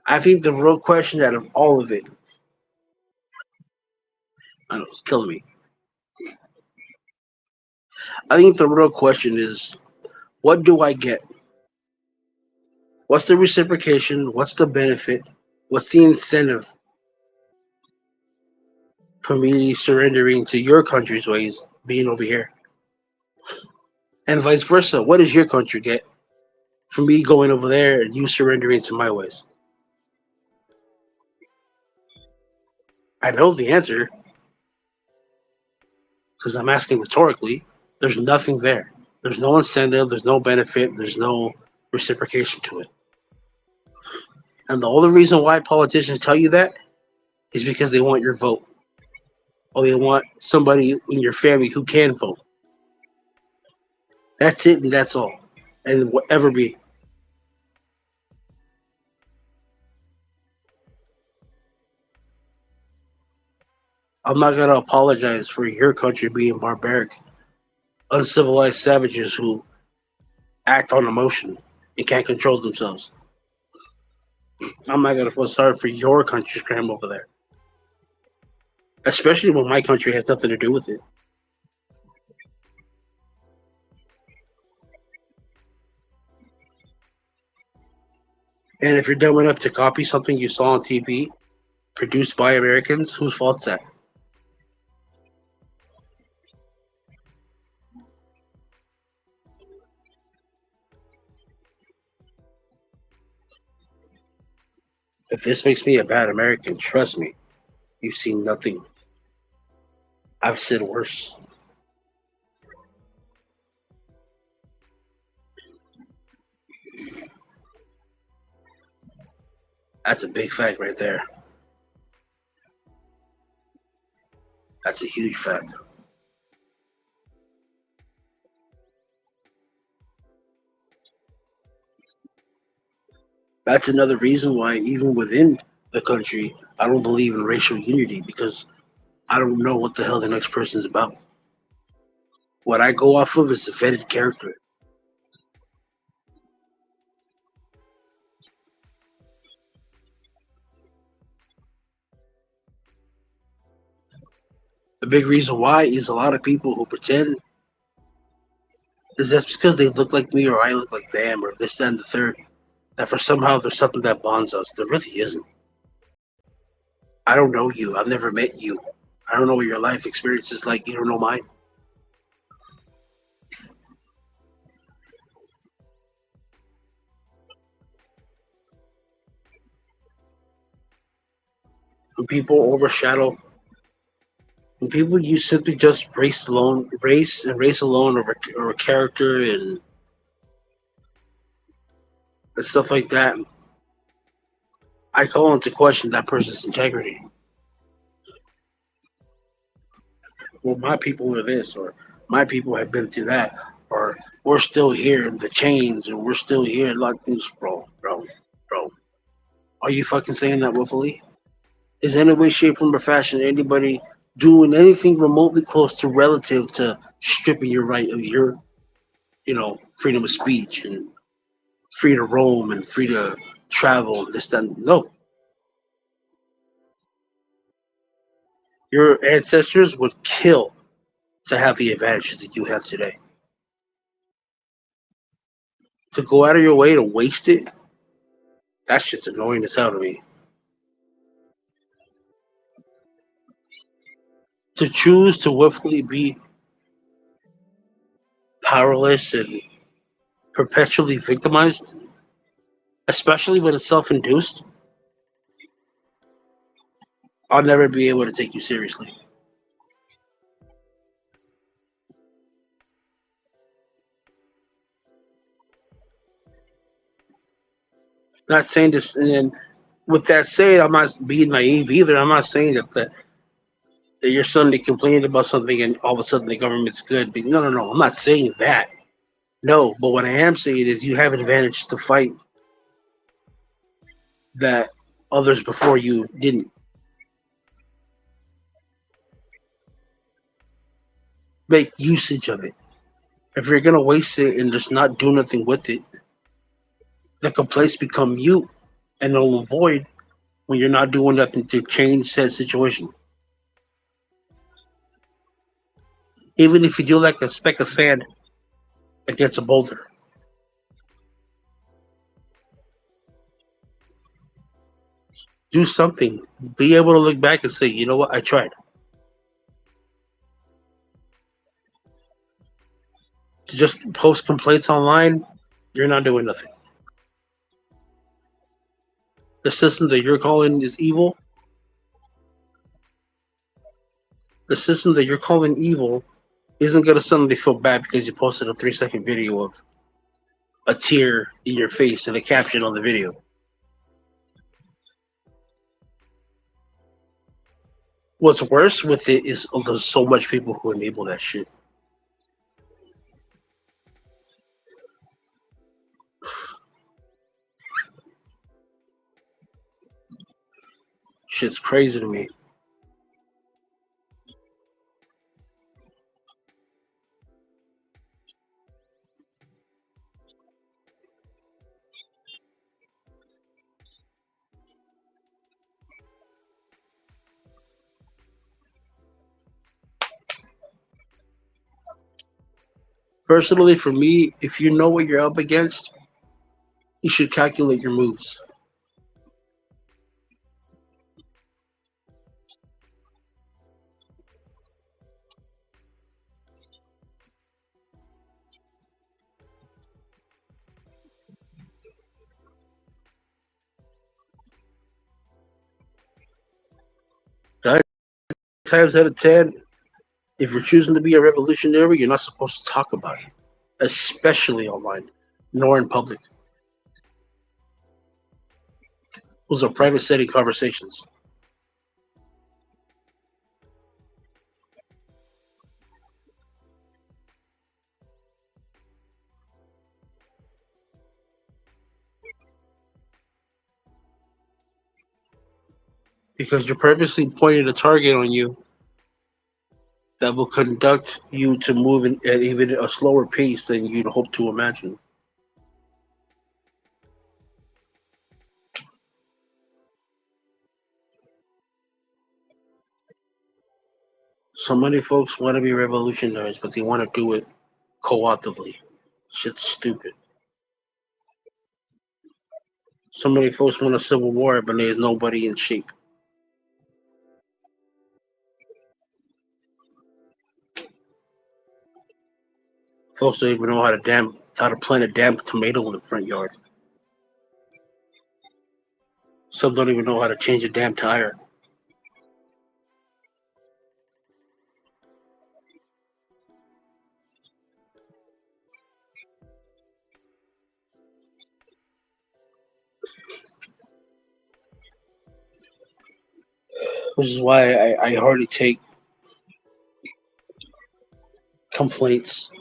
I think the real question out of all of it, I don't know, it's killing me. I think the real question is, what do I get? What's the reciprocation? What's the benefit? What's the incentive for me surrendering to your country's ways, being over here? And vice versa. What does your country get from me going over there and you surrendering to my ways? I know the answer because I'm asking rhetorically. There's nothing there. There's no incentive. There's no benefit. There's no reciprocation to it. And the only reason why politicians tell you that is because they want your vote. Or they want somebody in your family who can vote. That's it and that's all. And will ever be. I'm not going to apologize for your country being barbaric. uncivilized savages who act on emotion and can't control themselves. I'm not gonna feel sorry for your country's crime over there, especially when my country has nothing to do with it. And if you're dumb enough to copy something you saw on TV produced by Americans, whose fault's that? If this makes me a bad American, trust me, you've seen nothing. I've said worse. That's a big fact right there. That's a huge fact. That's another reason why, even within the country, I don't believe in racial unity because I don't know what the hell the next person's about. What I go off of is a vetted character. The big reason why is a lot of people who pretend is that's because they look like me or I look like them or this and the third. That for somehow there's something that bonds us. There really isn't. I don't know you. I've never met you. I don't know what your life experience is like. You don't know mine. When people overshadow, when people use simply just race and race alone or a character and stuff like that, I call into question that person's integrity. Well, my people are this, or my people have been through that, or we're still here in the chains, or we're still here like this, bro. Are you fucking saying that willfully? Is any way, shape, form, or fashion anybody doing anything remotely close to relative to stripping your right of your, freedom of speech and free to roam and free to travel and this, that, no. Your ancestors would kill to have the advantages that you have today. To go out of your way to waste it, that shit's annoying as hell to me. To choose to willfully be powerless and perpetually victimized, especially when it's self-induced, I'll never be able to take you seriously. Not saying this, and then with that said, I'm not being naive either. I'm not saying that you're suddenly complaining about something and all of a sudden the government's good. But no. I'm not saying that. No, but what I am saying is you have advantages to fight that others before you didn't. Make usage of it. If you're gonna waste it and just not do nothing with it, the complaints become mute and null and void when you're not doing nothing to change said situation. Even if you do like a speck of sand against a boulder. Do something. Be able to look back and say, you know what, I tried. To just post complaints online, you're not doing nothing. The system that you're calling is evil. The system that you're calling evil isn't going to suddenly feel bad because you posted a 3-second video of a tear in your face and a caption on the video. What's worse with it is there's so much people who enable that shit. Shit's crazy to me. Personally, for me, if you know what you're up against, you should calculate your moves. Nine times out of 10, if you're choosing to be a revolutionary, you're not supposed to talk about it, especially online, nor in public. Those are private setting conversations. Because you're purposely pointing a target on you that will conduct you to move at even a slower pace than you'd hope to imagine. So many folks want to be revolutionaries, but they want to do it co-optively. Shit's stupid. So many folks want a civil war, but there's nobody in shape. Folks don't even know how to plant a damn tomato in the front yard. Some don't even know how to change a damn tire. Which is why I hardly take complaints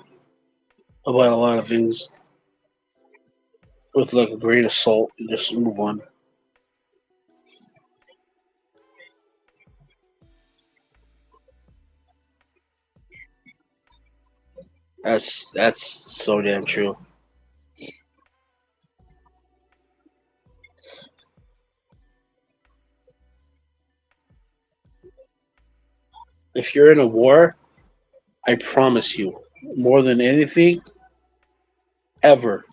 about a lot of things with like a grain of salt and just move on. That's so damn true. If you're in a war, I promise you, more than anything ever,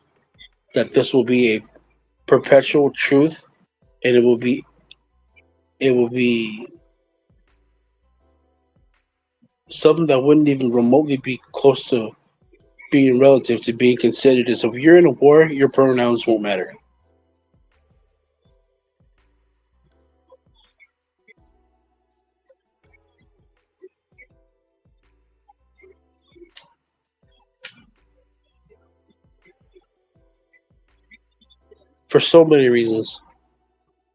that this will be a perpetual truth, and it will be something that wouldn't even remotely be close to being relative to being considered. Is if you're in a war, your pronouns won't matter. For so many reasons.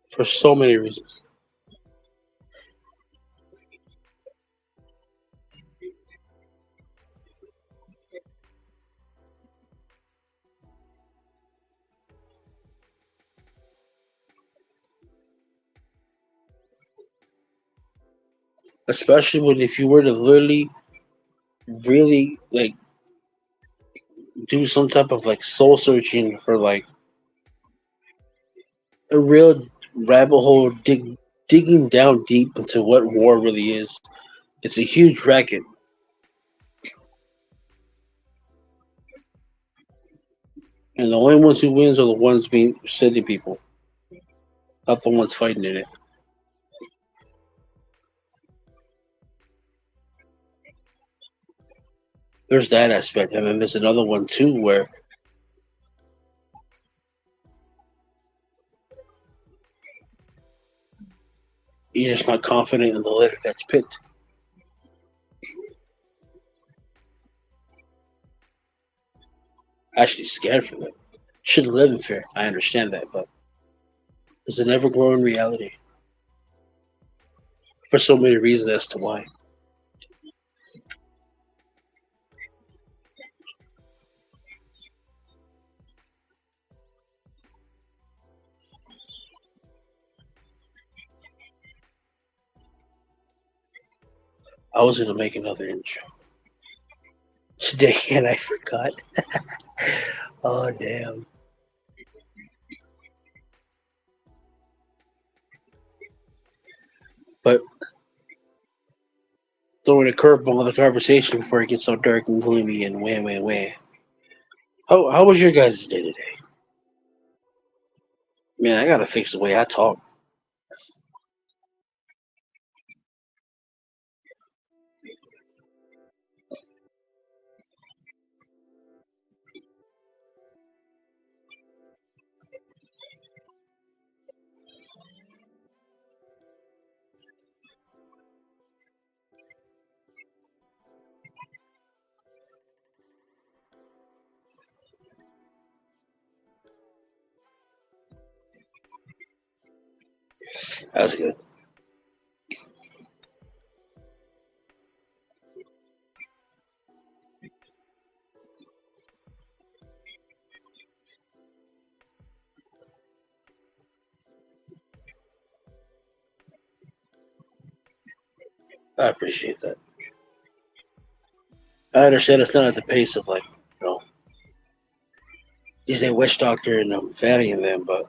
For so many reasons. Especially when if you were to literally really like do some type of like soul searching for like a real rabbit hole digging down deep into what war really is. It's a huge racket. And the only ones who wins are the ones being sending people, not the ones fighting in it. There's that aspect, and then there's another one too where you're just not confident in the letter that's picked. Actually scared for them. Shouldn't live in fear. I understand that, but it's an ever growing reality. For so many reasons as to why. I was gonna make another intro today and I forgot. Oh damn. But throwing a curveball in the conversation before it gets so dark and gloomy and wah. How was your guys' day today? Man, I gotta fix the way I talk. That's good. I appreciate that. I understand it's not at the pace of like, you know, he's a witch doctor and Fatty and them, but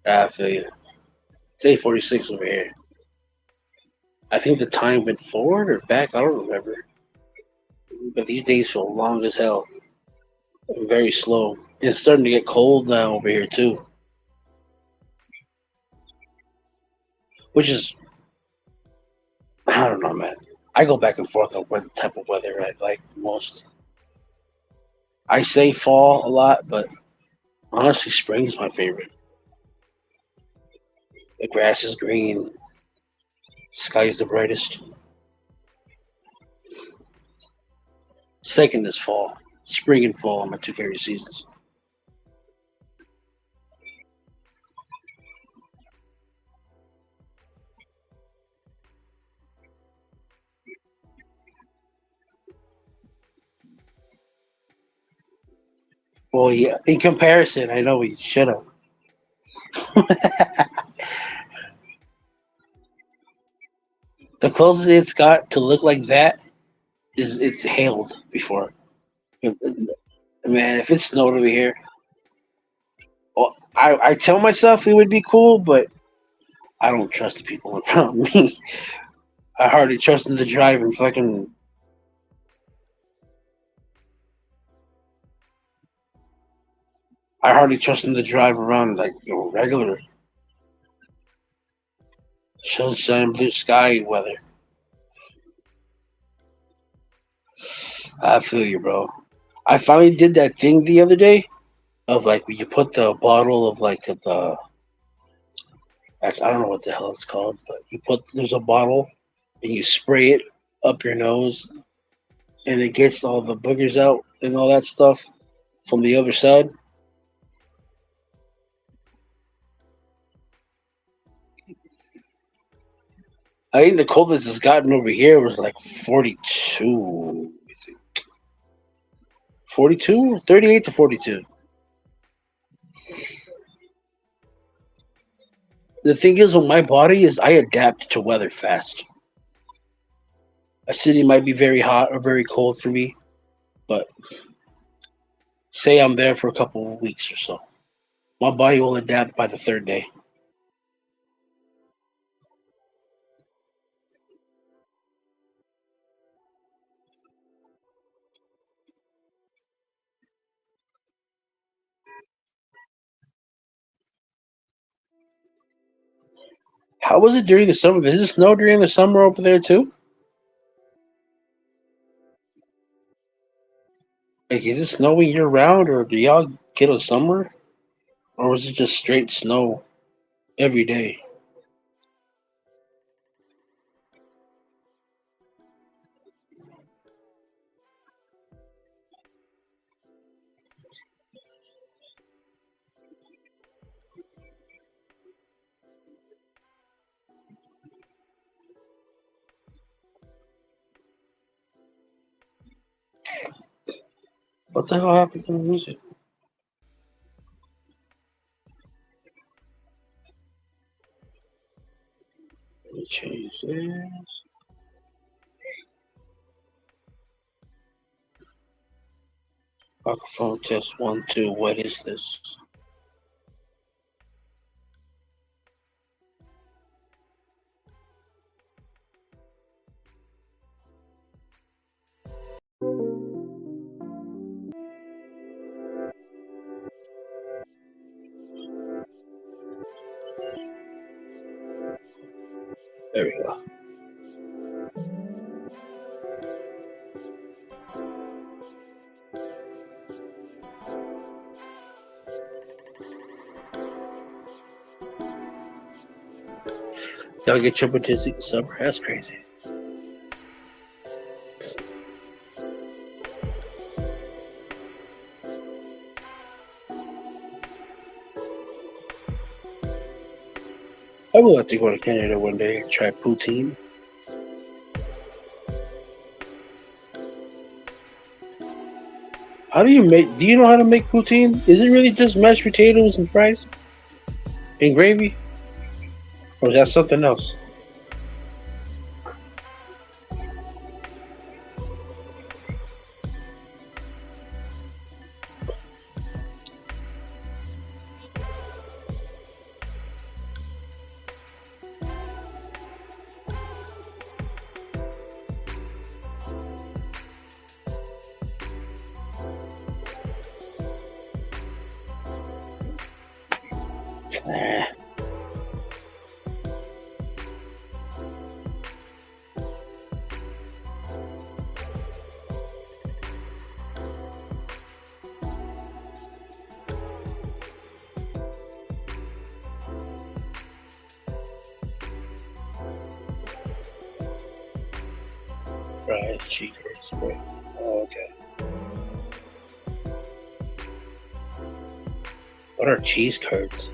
I feel you. It's 8:46 over here. I think the time went forward or back. I don't remember. But these days feel long as hell. And very slow. It's starting to get cold now over here too, which is I don't know, man. I go back and forth on what type of weather I like most. I say fall a lot, but honestly, spring's my favorite. The grass is green, sky's the brightest. Second is fall. Spring and fall are my two favorite seasons. Well, yeah, in comparison, I know we should have. The closest it's got to look like that is it's hailed before. Man, if it snowed over here, well, I tell myself it would be cool, but I don't trust the people around me. I hardly trust them to drive and fucking. I hardly trust them to drive around like regular sunshine, blue sky weather. I feel you, bro. I finally did that thing the other day of like when you put the bottle of like the. Actually, I don't know what the hell it's called, but there's a bottle and you spray it up your nose and it gets all the boogers out and all that stuff from the other side. I think the coldest it's gotten over here was like 42. 42? 38 to 42. The thing is with my body is I adapt to weather fast. A city might be very hot or very cold for me, but say I'm there for a couple of weeks or so. My body will adapt by the third day. How was it during the summer? Does it snow during the summer over there too? Like, is it snowing year round, or do y'all get a summer, or was it just straight snow every day? What the hell happened to the music? Let me change this. Microphone test 1, 2. What is this? There we go. Y'all get your statistic summer? That's crazy. I would like to go to Canada one day and try poutine. How do you make? Do you know how to make poutine? Is it really just mashed potatoes and fries and gravy, or is that something else? Nah. Fried cheekers, bro. Oh, okay. What are cheese curds?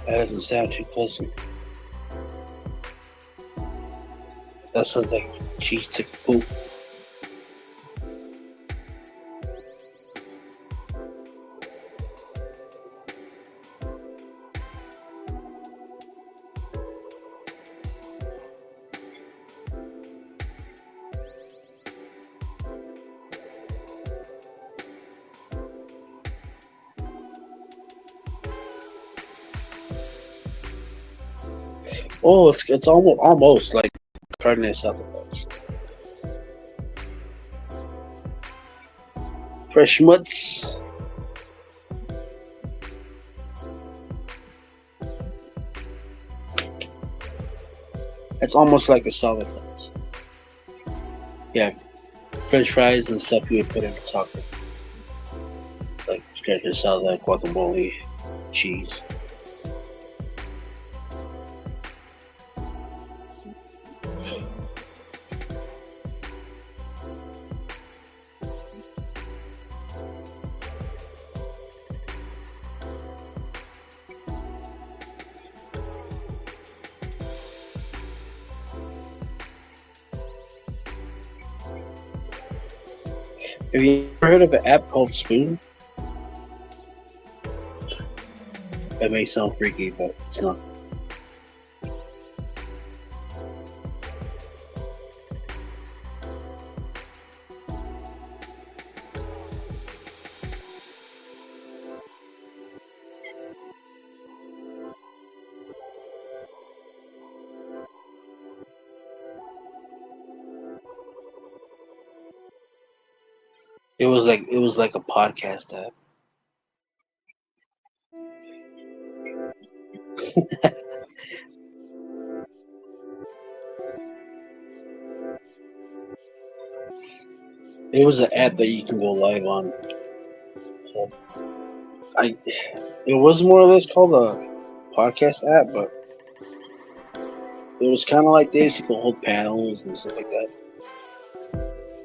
That doesn't sound too pleasant. That sounds like cheese took a poop. Oh, it's almost like carne asada. Fresh mutts. It's almost like a salad. Yeah, French fries and stuff you would put in a taco, like carne asada, guacamole, cheese. Have you ever heard of an app called Spoon? That may sound freaky, but it's not. It was like a podcast app. It was an app that you can go live on. So it was more or less called a podcast app, but it was kind of like this. You could hold panels and stuff like that.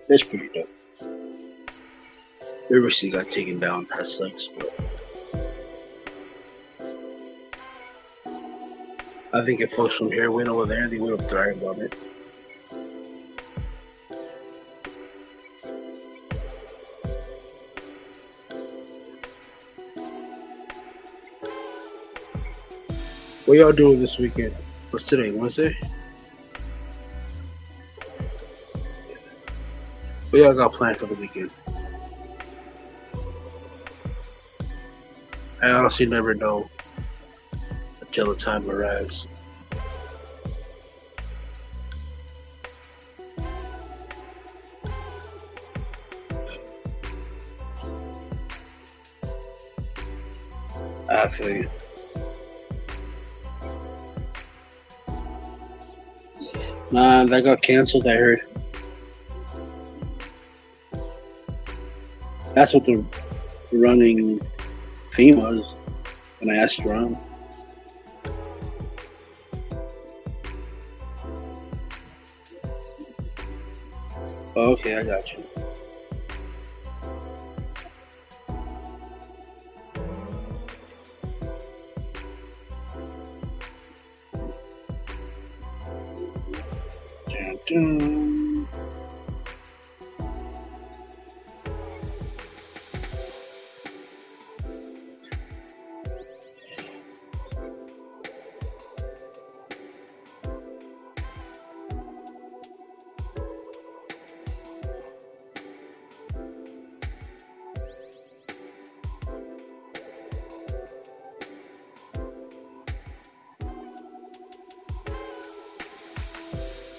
It's pretty dope. Everything got taken down. That sucks, but I think if folks from here went over there, they would have thrived on it. What y'all doing this weekend? What's today? Wednesday? What y'all got planned for the weekend? I honestly never know until the time arrives. I feel you. Nah, that got canceled, I heard. That's what the running theme was when I asked around. Oh, okay, I got you. Dun, dun.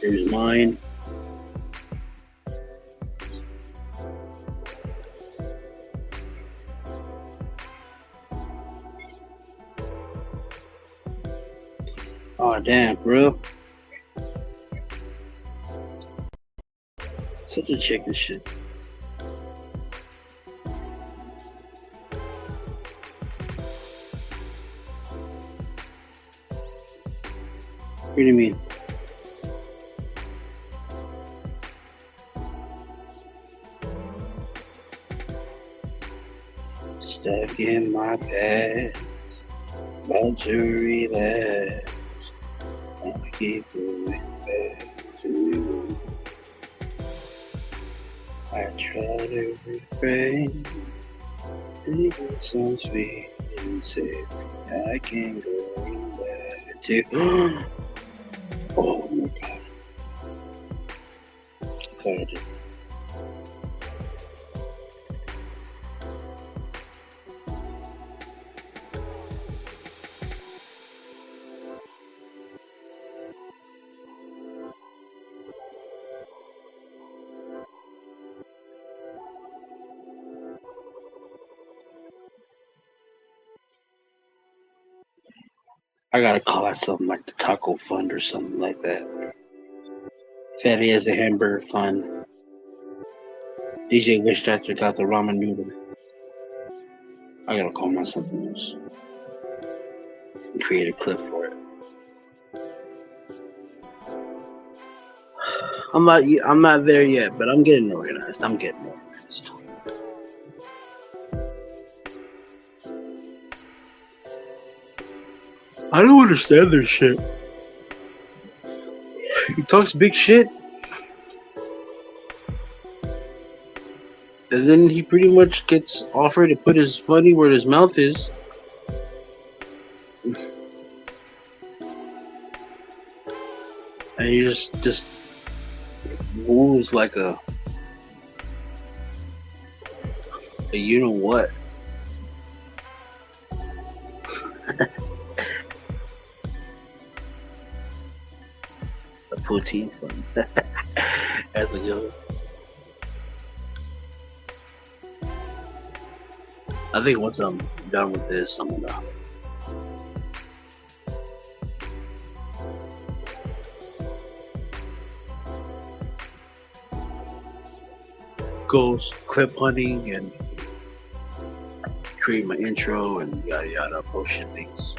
Here's mine. Oh damn, bro. Such a chicken shit. What do you mean? Stuck in my past, about to relapse. I keep going back to you. I try to refrain, it sounds sweet and savory. I can't go back to. Oh my god! I thought I did. I gotta call that something like the Taco Fund or something like that. Fatty has the Hamburger Fund. DJ Wish Doctor got the ramen noodle. I gotta call my something else and create a clip for it. I'm not there yet, but I'm getting organized. I don't understand this shit. He talks big shit, and then he pretty much gets offered to put his money where his mouth is. And he just moves like a you know what. A poutine fun. That's a good one. I think once I'm done with this, I'm gonna go clip hunting and create my intro and yada yada bullshit things.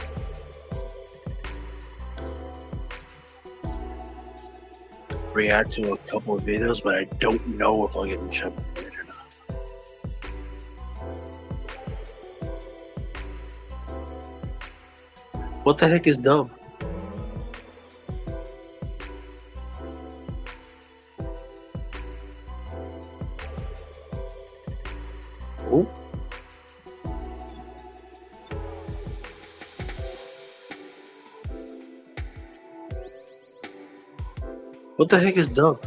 React to a couple of videos, but I don't know if I'll get in trouble for it or not. What the heck is dub? Oh. What the heck is dub?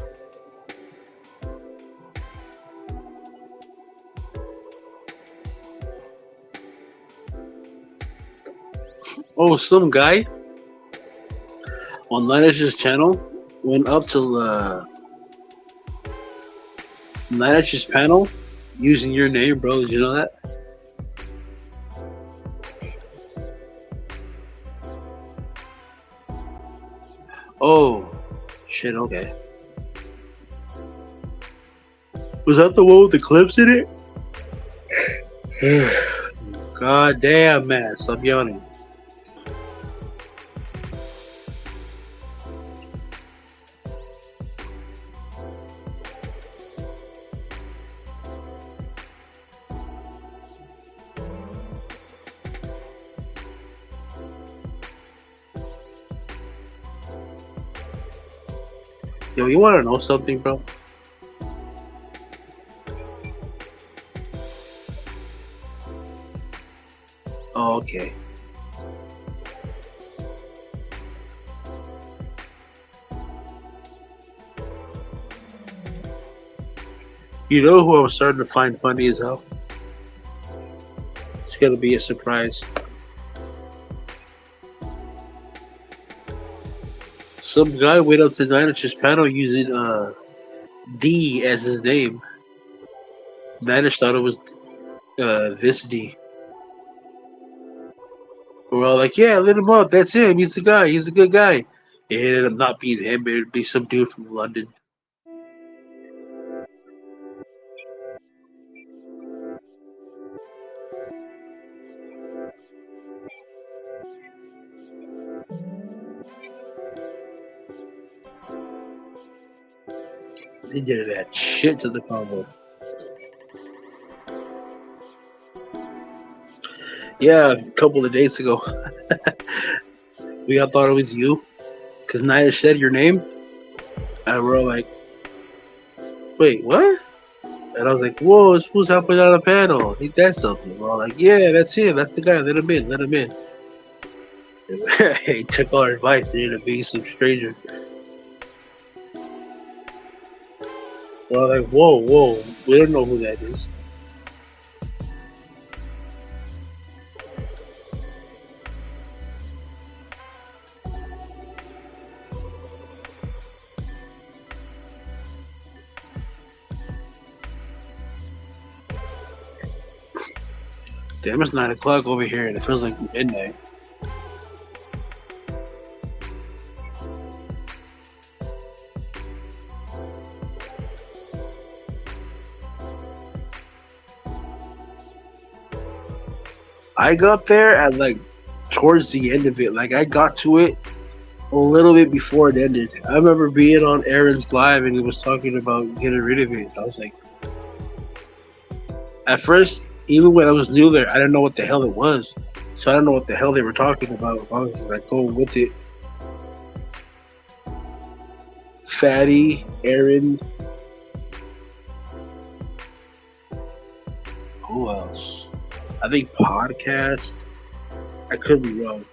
Oh, some guy on Linus's channel went up to Linus's panel using your name, bro. Did you know that? Oh, shit. Okay. Was that the one with the clips in it? God damn, man. Stop yawning. Yo, you want to know something, bro? Oh, okay. You know who I'm starting to find funny as hell? It's gonna be a surprise. Some guy went up to Ninish's panel using D as his name. Ninish thought it was this D. We're all like, yeah, let him up. That's him. He's the guy. He's a good guy. It ended up not being him. It'd be some dude from London. They did that shit to the combo. Yeah, a couple of days ago. We all thought it was you. Because Naya said your name. And we're all like, wait, what? And I was like, whoa, this fool's helping out on a panel. Ain't that something? We're all like, yeah, that's him. That's the guy. Let him in. Let him in. He took our advice and ended up being some stranger. We're all like, whoa, whoa. We don't know who that is. Damn, it's 9 o'clock over here and it feels like midnight. I got there at like towards the end of it. Like I got to it a little bit before it ended. I remember being on Aaron's live and he was talking about getting rid of it. I was like, at first, even when I was new there, I didn't know what the hell it was. So I don't know what the hell they were talking about as long as I go with it. Fatty, Aaron. Who else? I think Podcast. I could be wrong.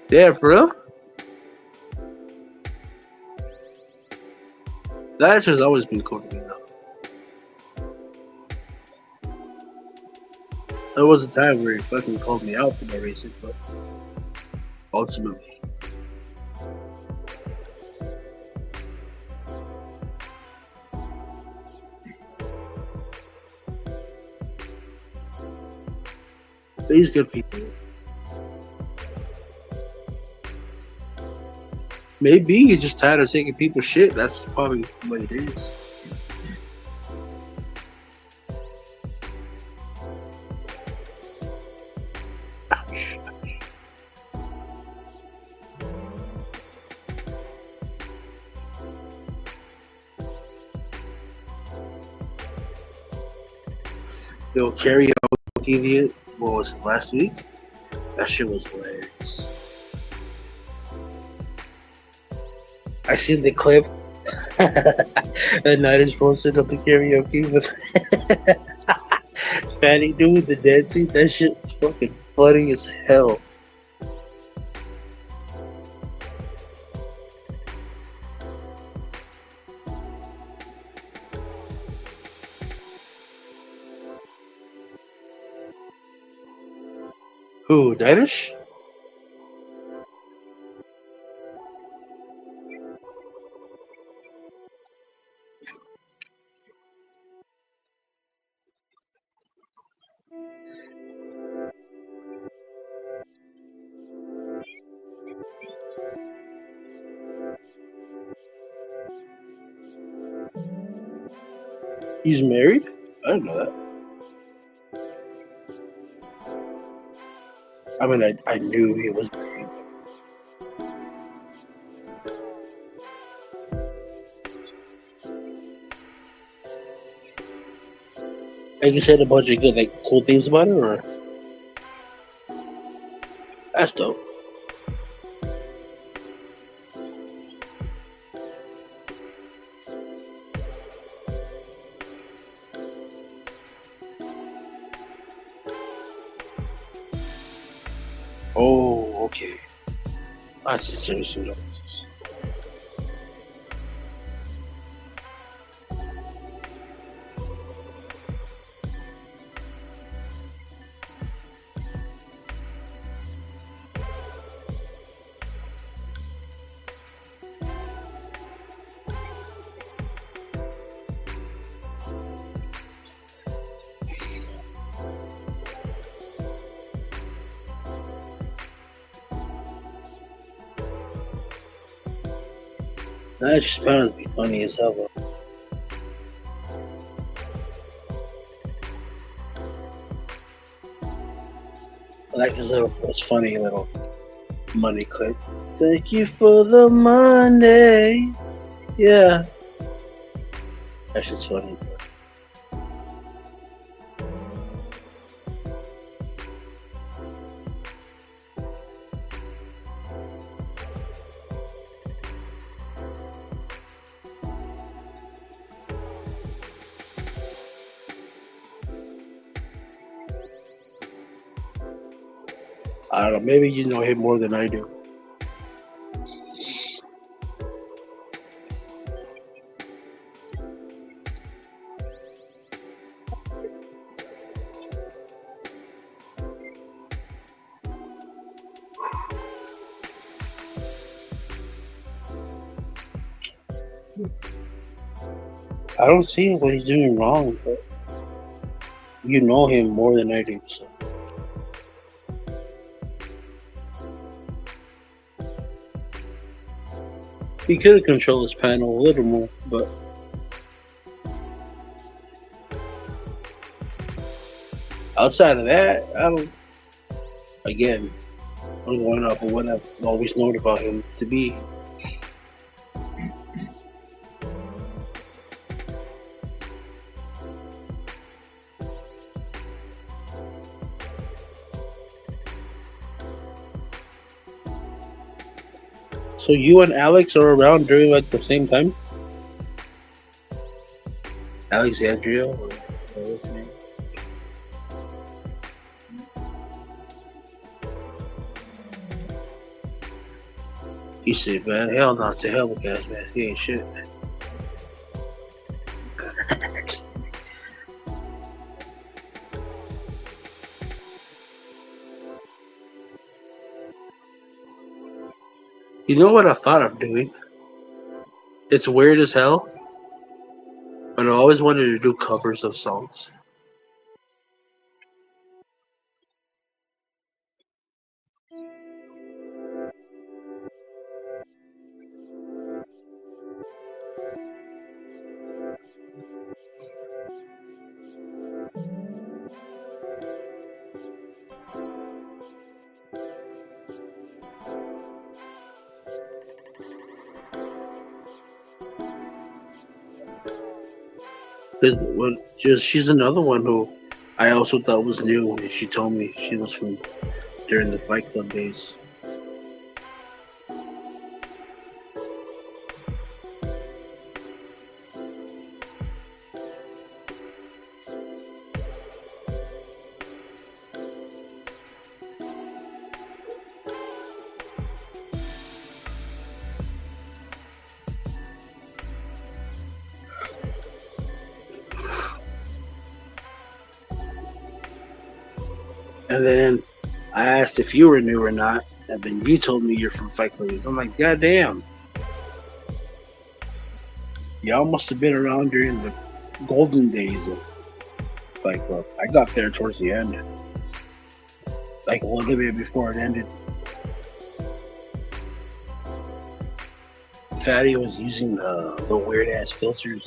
Yeah, for real? That has always been cool to me, though. There was a time where he fucking called me out for no reason, but ultimately. These good people. Maybe you're just tired of taking people's shit. That's probably what it is. Ouch. Yo, karaoke idiot. What was it, last week? That shit was hilarious. I seen the clip and I just posted up the karaoke with Fanny doing the dancing. That shit was fucking funny as hell. Who, Danish? He's married? I didn't know that. I mean, I knew he was married. Like you said, a bunch of good, like, cool things about it, or? That's dope. Oh, okay. I seriously don't. That just sounds be funny as hell, though. I like this little, it's funny little money clip. Thank you for the money. Yeah. That shit's funny. I don't know, maybe you know him more than I do. I don't see what he's doing wrong, but you know him more than I do, so. He could have controlled his panel a little more, but outside of that, I don't. Again, I'm going off of what I've always known about him to be. So you and Alex are around during like the same time? Alexandria? Or what's his name? He said, man, hell no, to hell with guys, man. He ain't shit. You know what I thought of doing? It's weird as hell, but I always wanted to do covers of songs. Because she's another one who I also thought was new, and she told me she was from during the Fight Club days. And then I asked if you were new or not, and then you told me you're from Fight Club. I'm like, God damn. Y'all must have been around during the golden days of Fight Club. I got there towards the end. Like a little bit before it ended. Fatty was using the weird ass filters.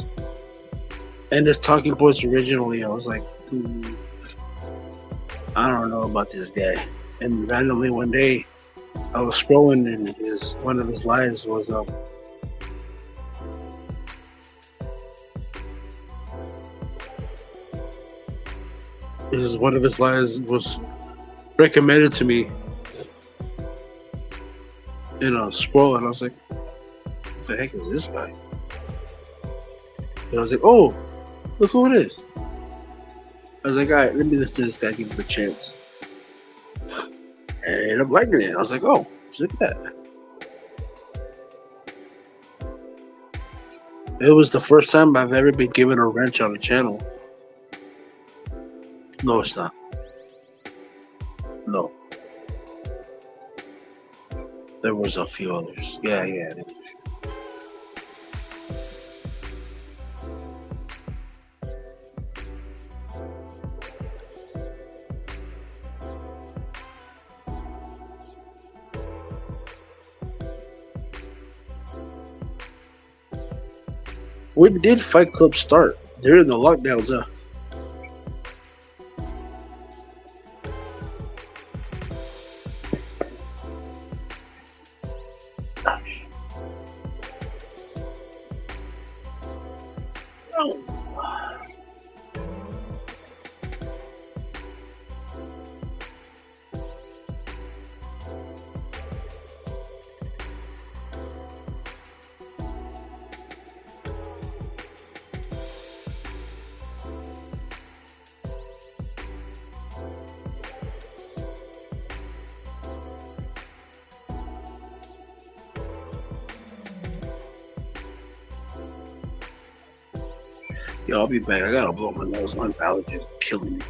And his talking points originally, I was like, I don't know about this guy. And randomly one day, I was scrolling and one of his lives was one of his lives was recommended to me in a scroll, and I was like, what the heck is this guy? And I was like, oh, look who it is. I was like, all right, let me listen to this guy, give him a chance. And I ended up liking it. I was like, oh, look at that. It was the first time I've ever been given a wrench on a channel. No, it's not. No. There was a few others. Yeah. When did Fight Club start? During the lockdowns, huh? Yo, I'll be back. I gotta blow my nose. My allergies are killing me.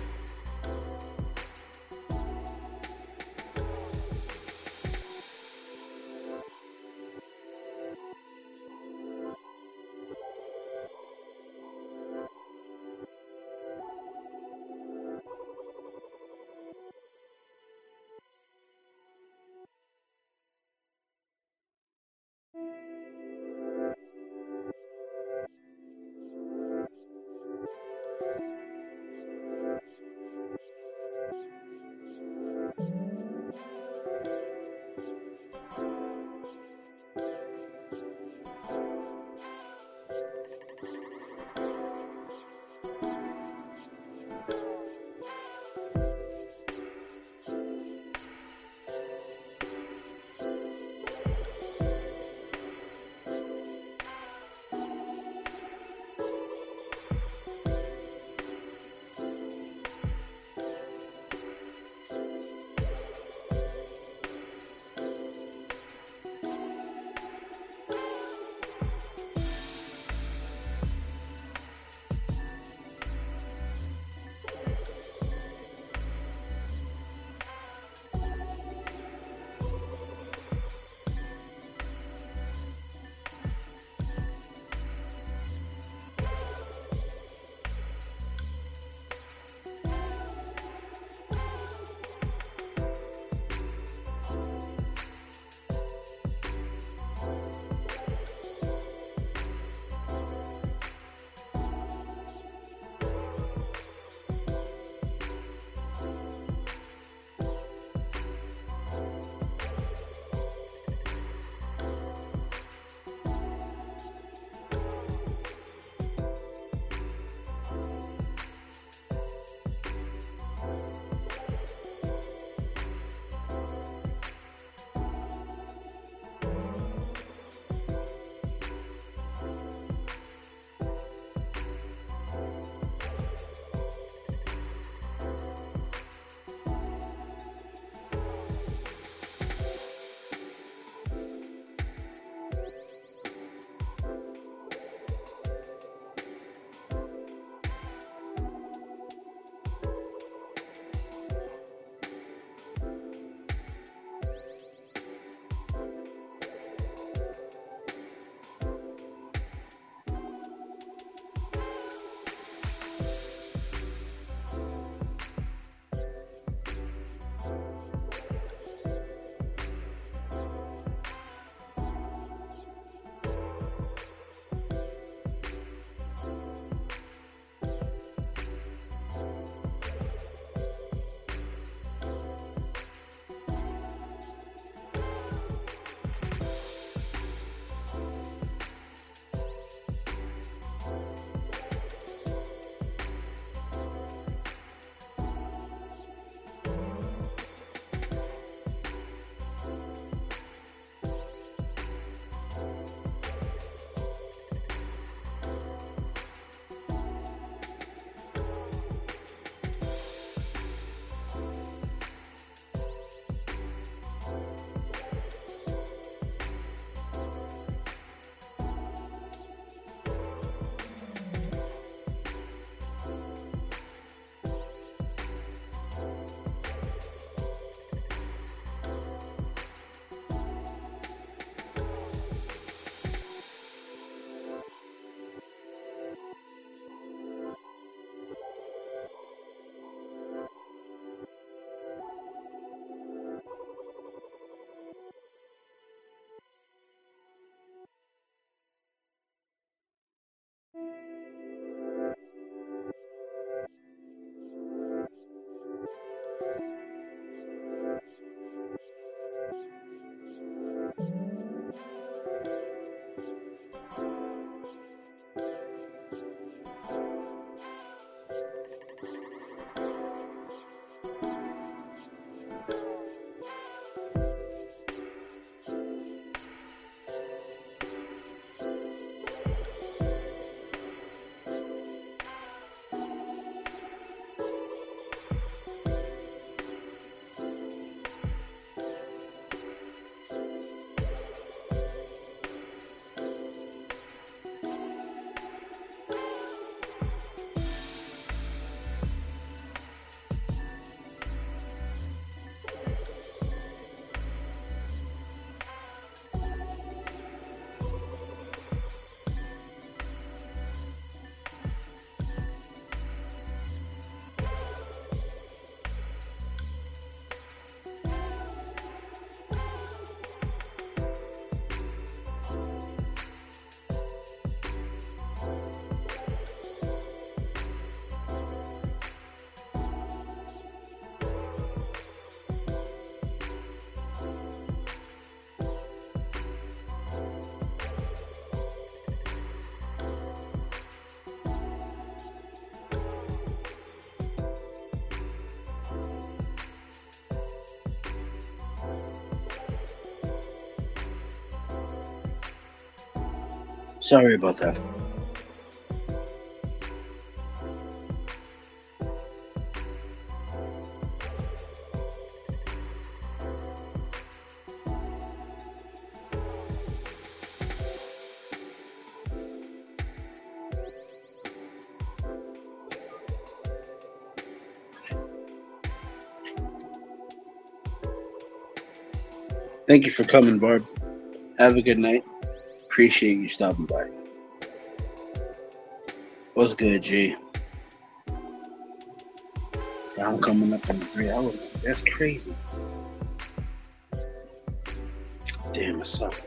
Sorry about that. Thank you for coming, Barb. Have a good night. Appreciate you stopping by. What's good, G? I'm coming up in 3 hours. That's crazy. Damn, it sucks.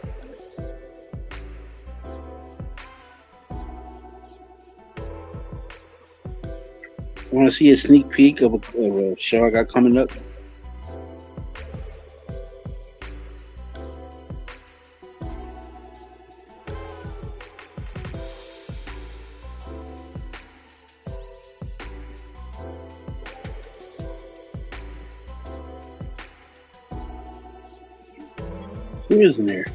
Want to see a sneak peek of a show I got coming up? Who is in there?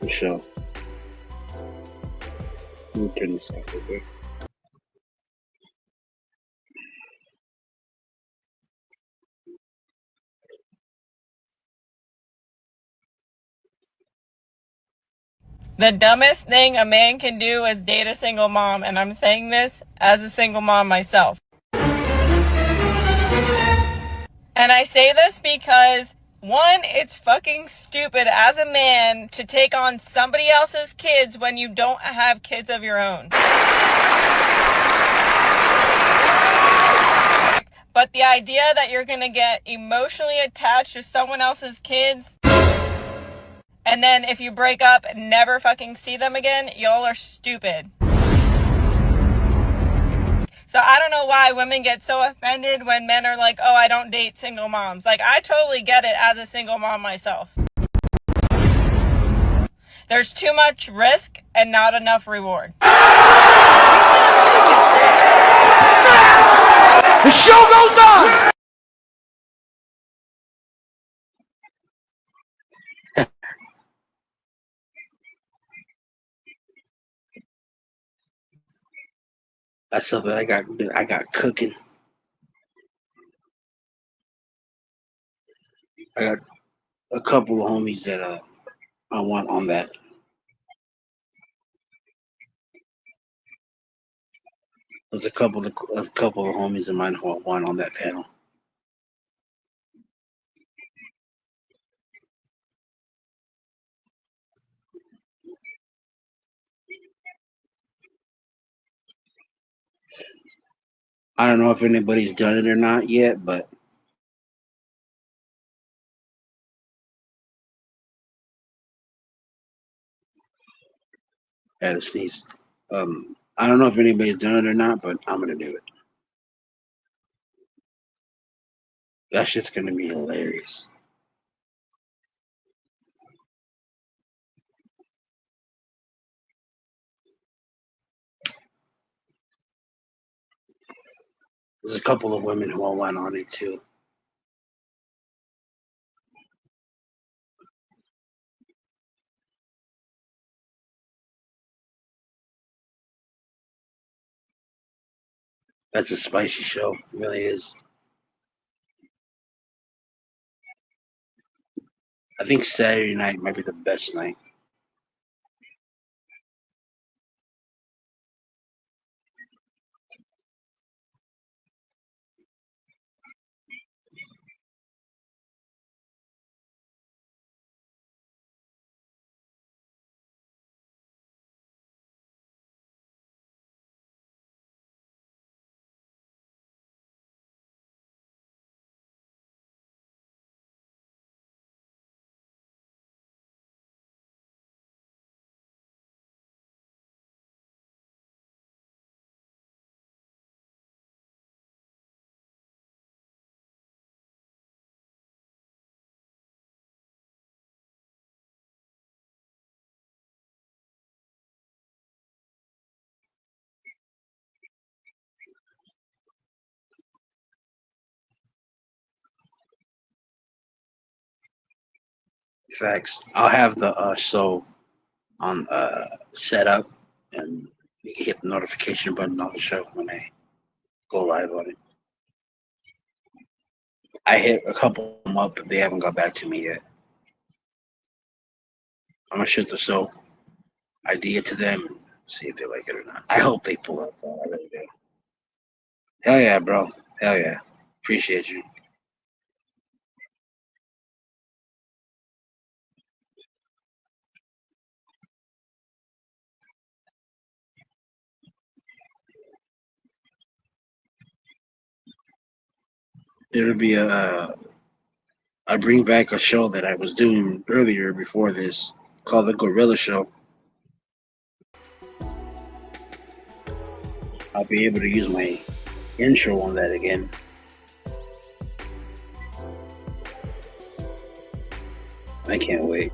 Michelle. Let me turn this off real quick. The dumbest thing a man can do is date a single mom, and I'm saying this as a single mom myself. And I say this because, one, it's fucking stupid as a man to take on somebody else's kids when you don't have kids of your own. But the idea that you're gonna get emotionally attached to someone else's kids, and then if you break up, never fucking see them again, y'all are stupid. So I don't know why women get so offended when men are like, oh, I don't date single moms. Like, I totally get it as a single mom myself. There's too much risk and not enough reward. The show goes on! That's something I got cooking. I got a couple of homies that I want on that. There's a couple of homies of mine who I want on that panel. I don't know if anybody's done it or not yet, but I had to sneeze. I don't know if anybody's done it or not, but I'm gonna do it. That shit's gonna be hilarious. There's a couple of women who I want on it too. That's a spicy show. It really is. I think Saturday night might be the best night. Facts. I'll have the so on setup, and you can hit the notification button on the show when I go live on it. I hit a couple of them up, but they haven't got back to me yet. I'm gonna shoot the show idea to them and see if they like it or not. I hope they pull up. I really do. Hell yeah, bro. Hell yeah. Appreciate you. It'll be I bring back a show that I was doing earlier before this called The Gorilla Show. I'll be able to use my intro on that again. I can't wait.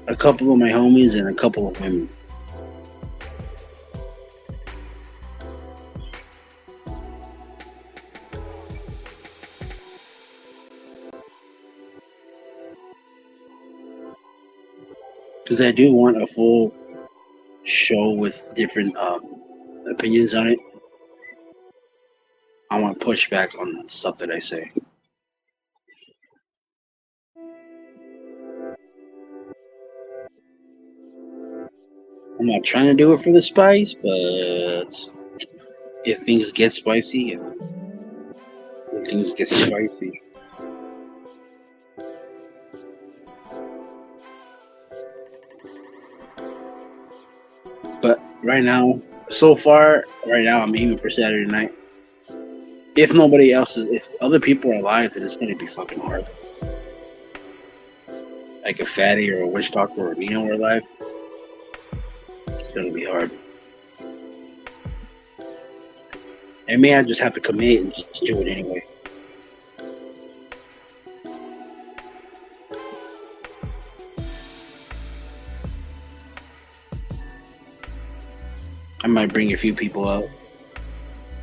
A couple of my homies and a couple of women. Because I do want a full show with different opinions on it. I want pushback on stuff that I say. I'm not trying to do it for the spice, but if things get spicy, But right now, I'm aiming for Saturday night. If nobody else is, if other people are alive, then it's going to be fucking hard. Like if Fatty or a Witch Doctor or Nino were alive, it's going to be hard. I may just have to commit and just do it anyway. I might bring a few people out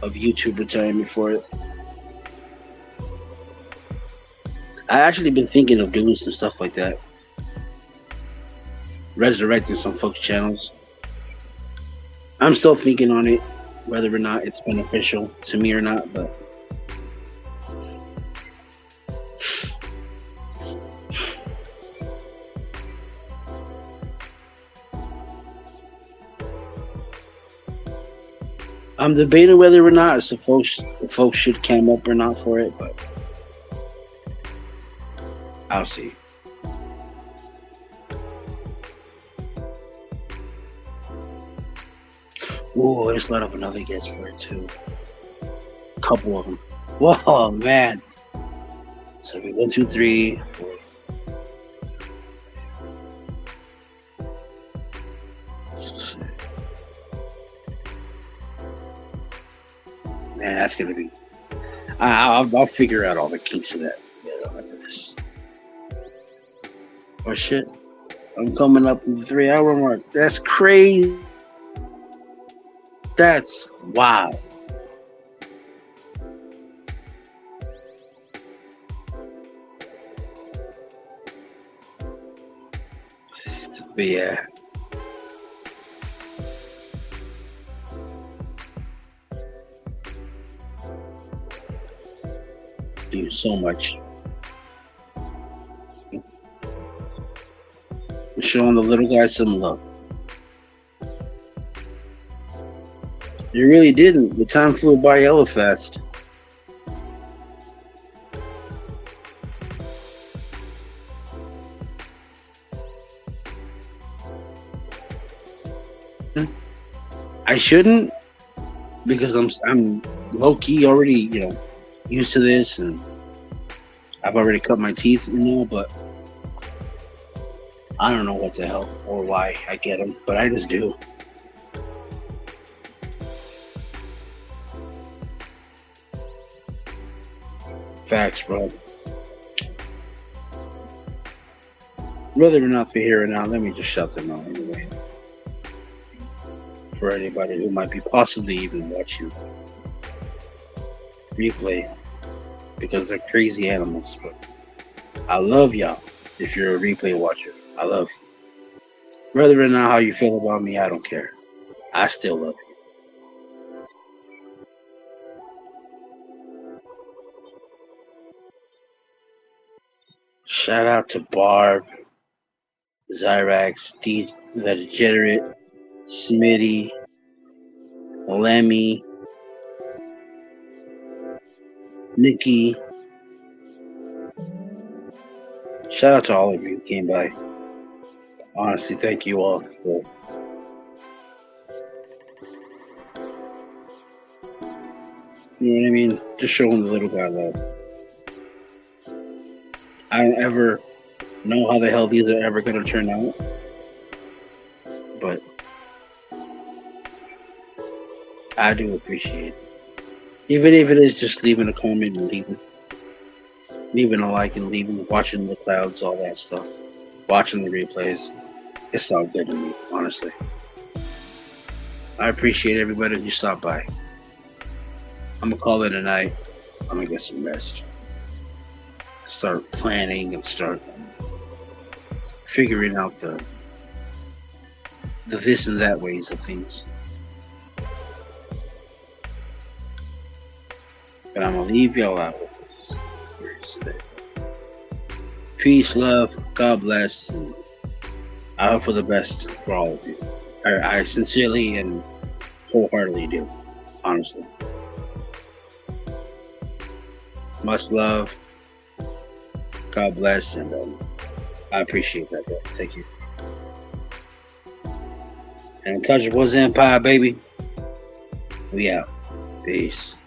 of YouTube retirement for it. I actually been thinking of doing some stuff like that. Resurrecting some folks' channels. I'm still thinking on it, whether or not it's beneficial to me or not, but I'm debating whether or not some folks should cam up or not for it, but I'll see. Whoa, I just let up another guess for it too. A couple of them. Whoa, man. So 1, 2, 3, 4. Man, that's gonna be. I'll figure out all the kinks of that after this. Oh shit! I'm coming up with the 3-hour mark. That's crazy. That's wild. But yeah. Do so much. Showing the little guy some love. You really didn't. The time flew by hella fast. I shouldn't, because I'm low key already, used to this, and I've already cut my teeth, but I don't know what the hell or why I get them, but I just do. Facts, bro. Whether or not they're here or not, let me just shut them out anyway. For anybody who might be possibly even watching replay, because they're crazy animals. But I love y'all. If you're a replay watcher, I love you. Whether or not how you feel about me, I don't care. I still love you. Shout out to Barb, Zyrax, The Degenerate, Smitty, Lemmy, Nikki. Shout out to all of you who came by. Honestly, thank you all for you know what I mean? Just showing the little guy love. I don't ever know how the hell these are ever going to turn out. But I do appreciate it. Even if it is just leaving a comment and leaving a like and leaving, watching the clouds, all that stuff, watching the replays. It's all good to me, honestly. I appreciate everybody who stopped by. I'm going to call it a night. I'm going to get some rest. Start planning and start figuring out the this and that ways of things. But I'm going to leave y'all out with this. Peace, love, God bless, and I hope for the best for all of you. I sincerely and wholeheartedly do, honestly. Much love, God bless, and I appreciate that, bro. Thank you. And Untouchables Empire, baby. We out. Peace.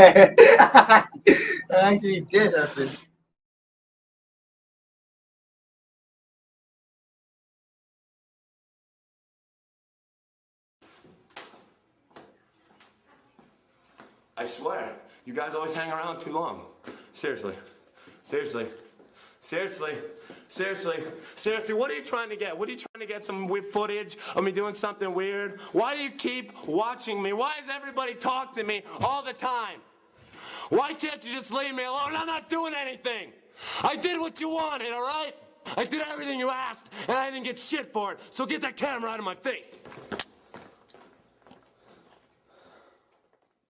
That actually did happen. I swear, you guys always hang around too long. Seriously. Seriously. Seriously. Seriously. Seriously, what are you trying to get? What are you trying to get? Some weird footage of me doing something weird? Why do you keep watching me? Why does everybody talk to me all the time? Why can't you just leave me alone? I'm not doing anything. I did what you wanted, all right? I did everything you asked, and I didn't get shit for it. So get that camera out of my face.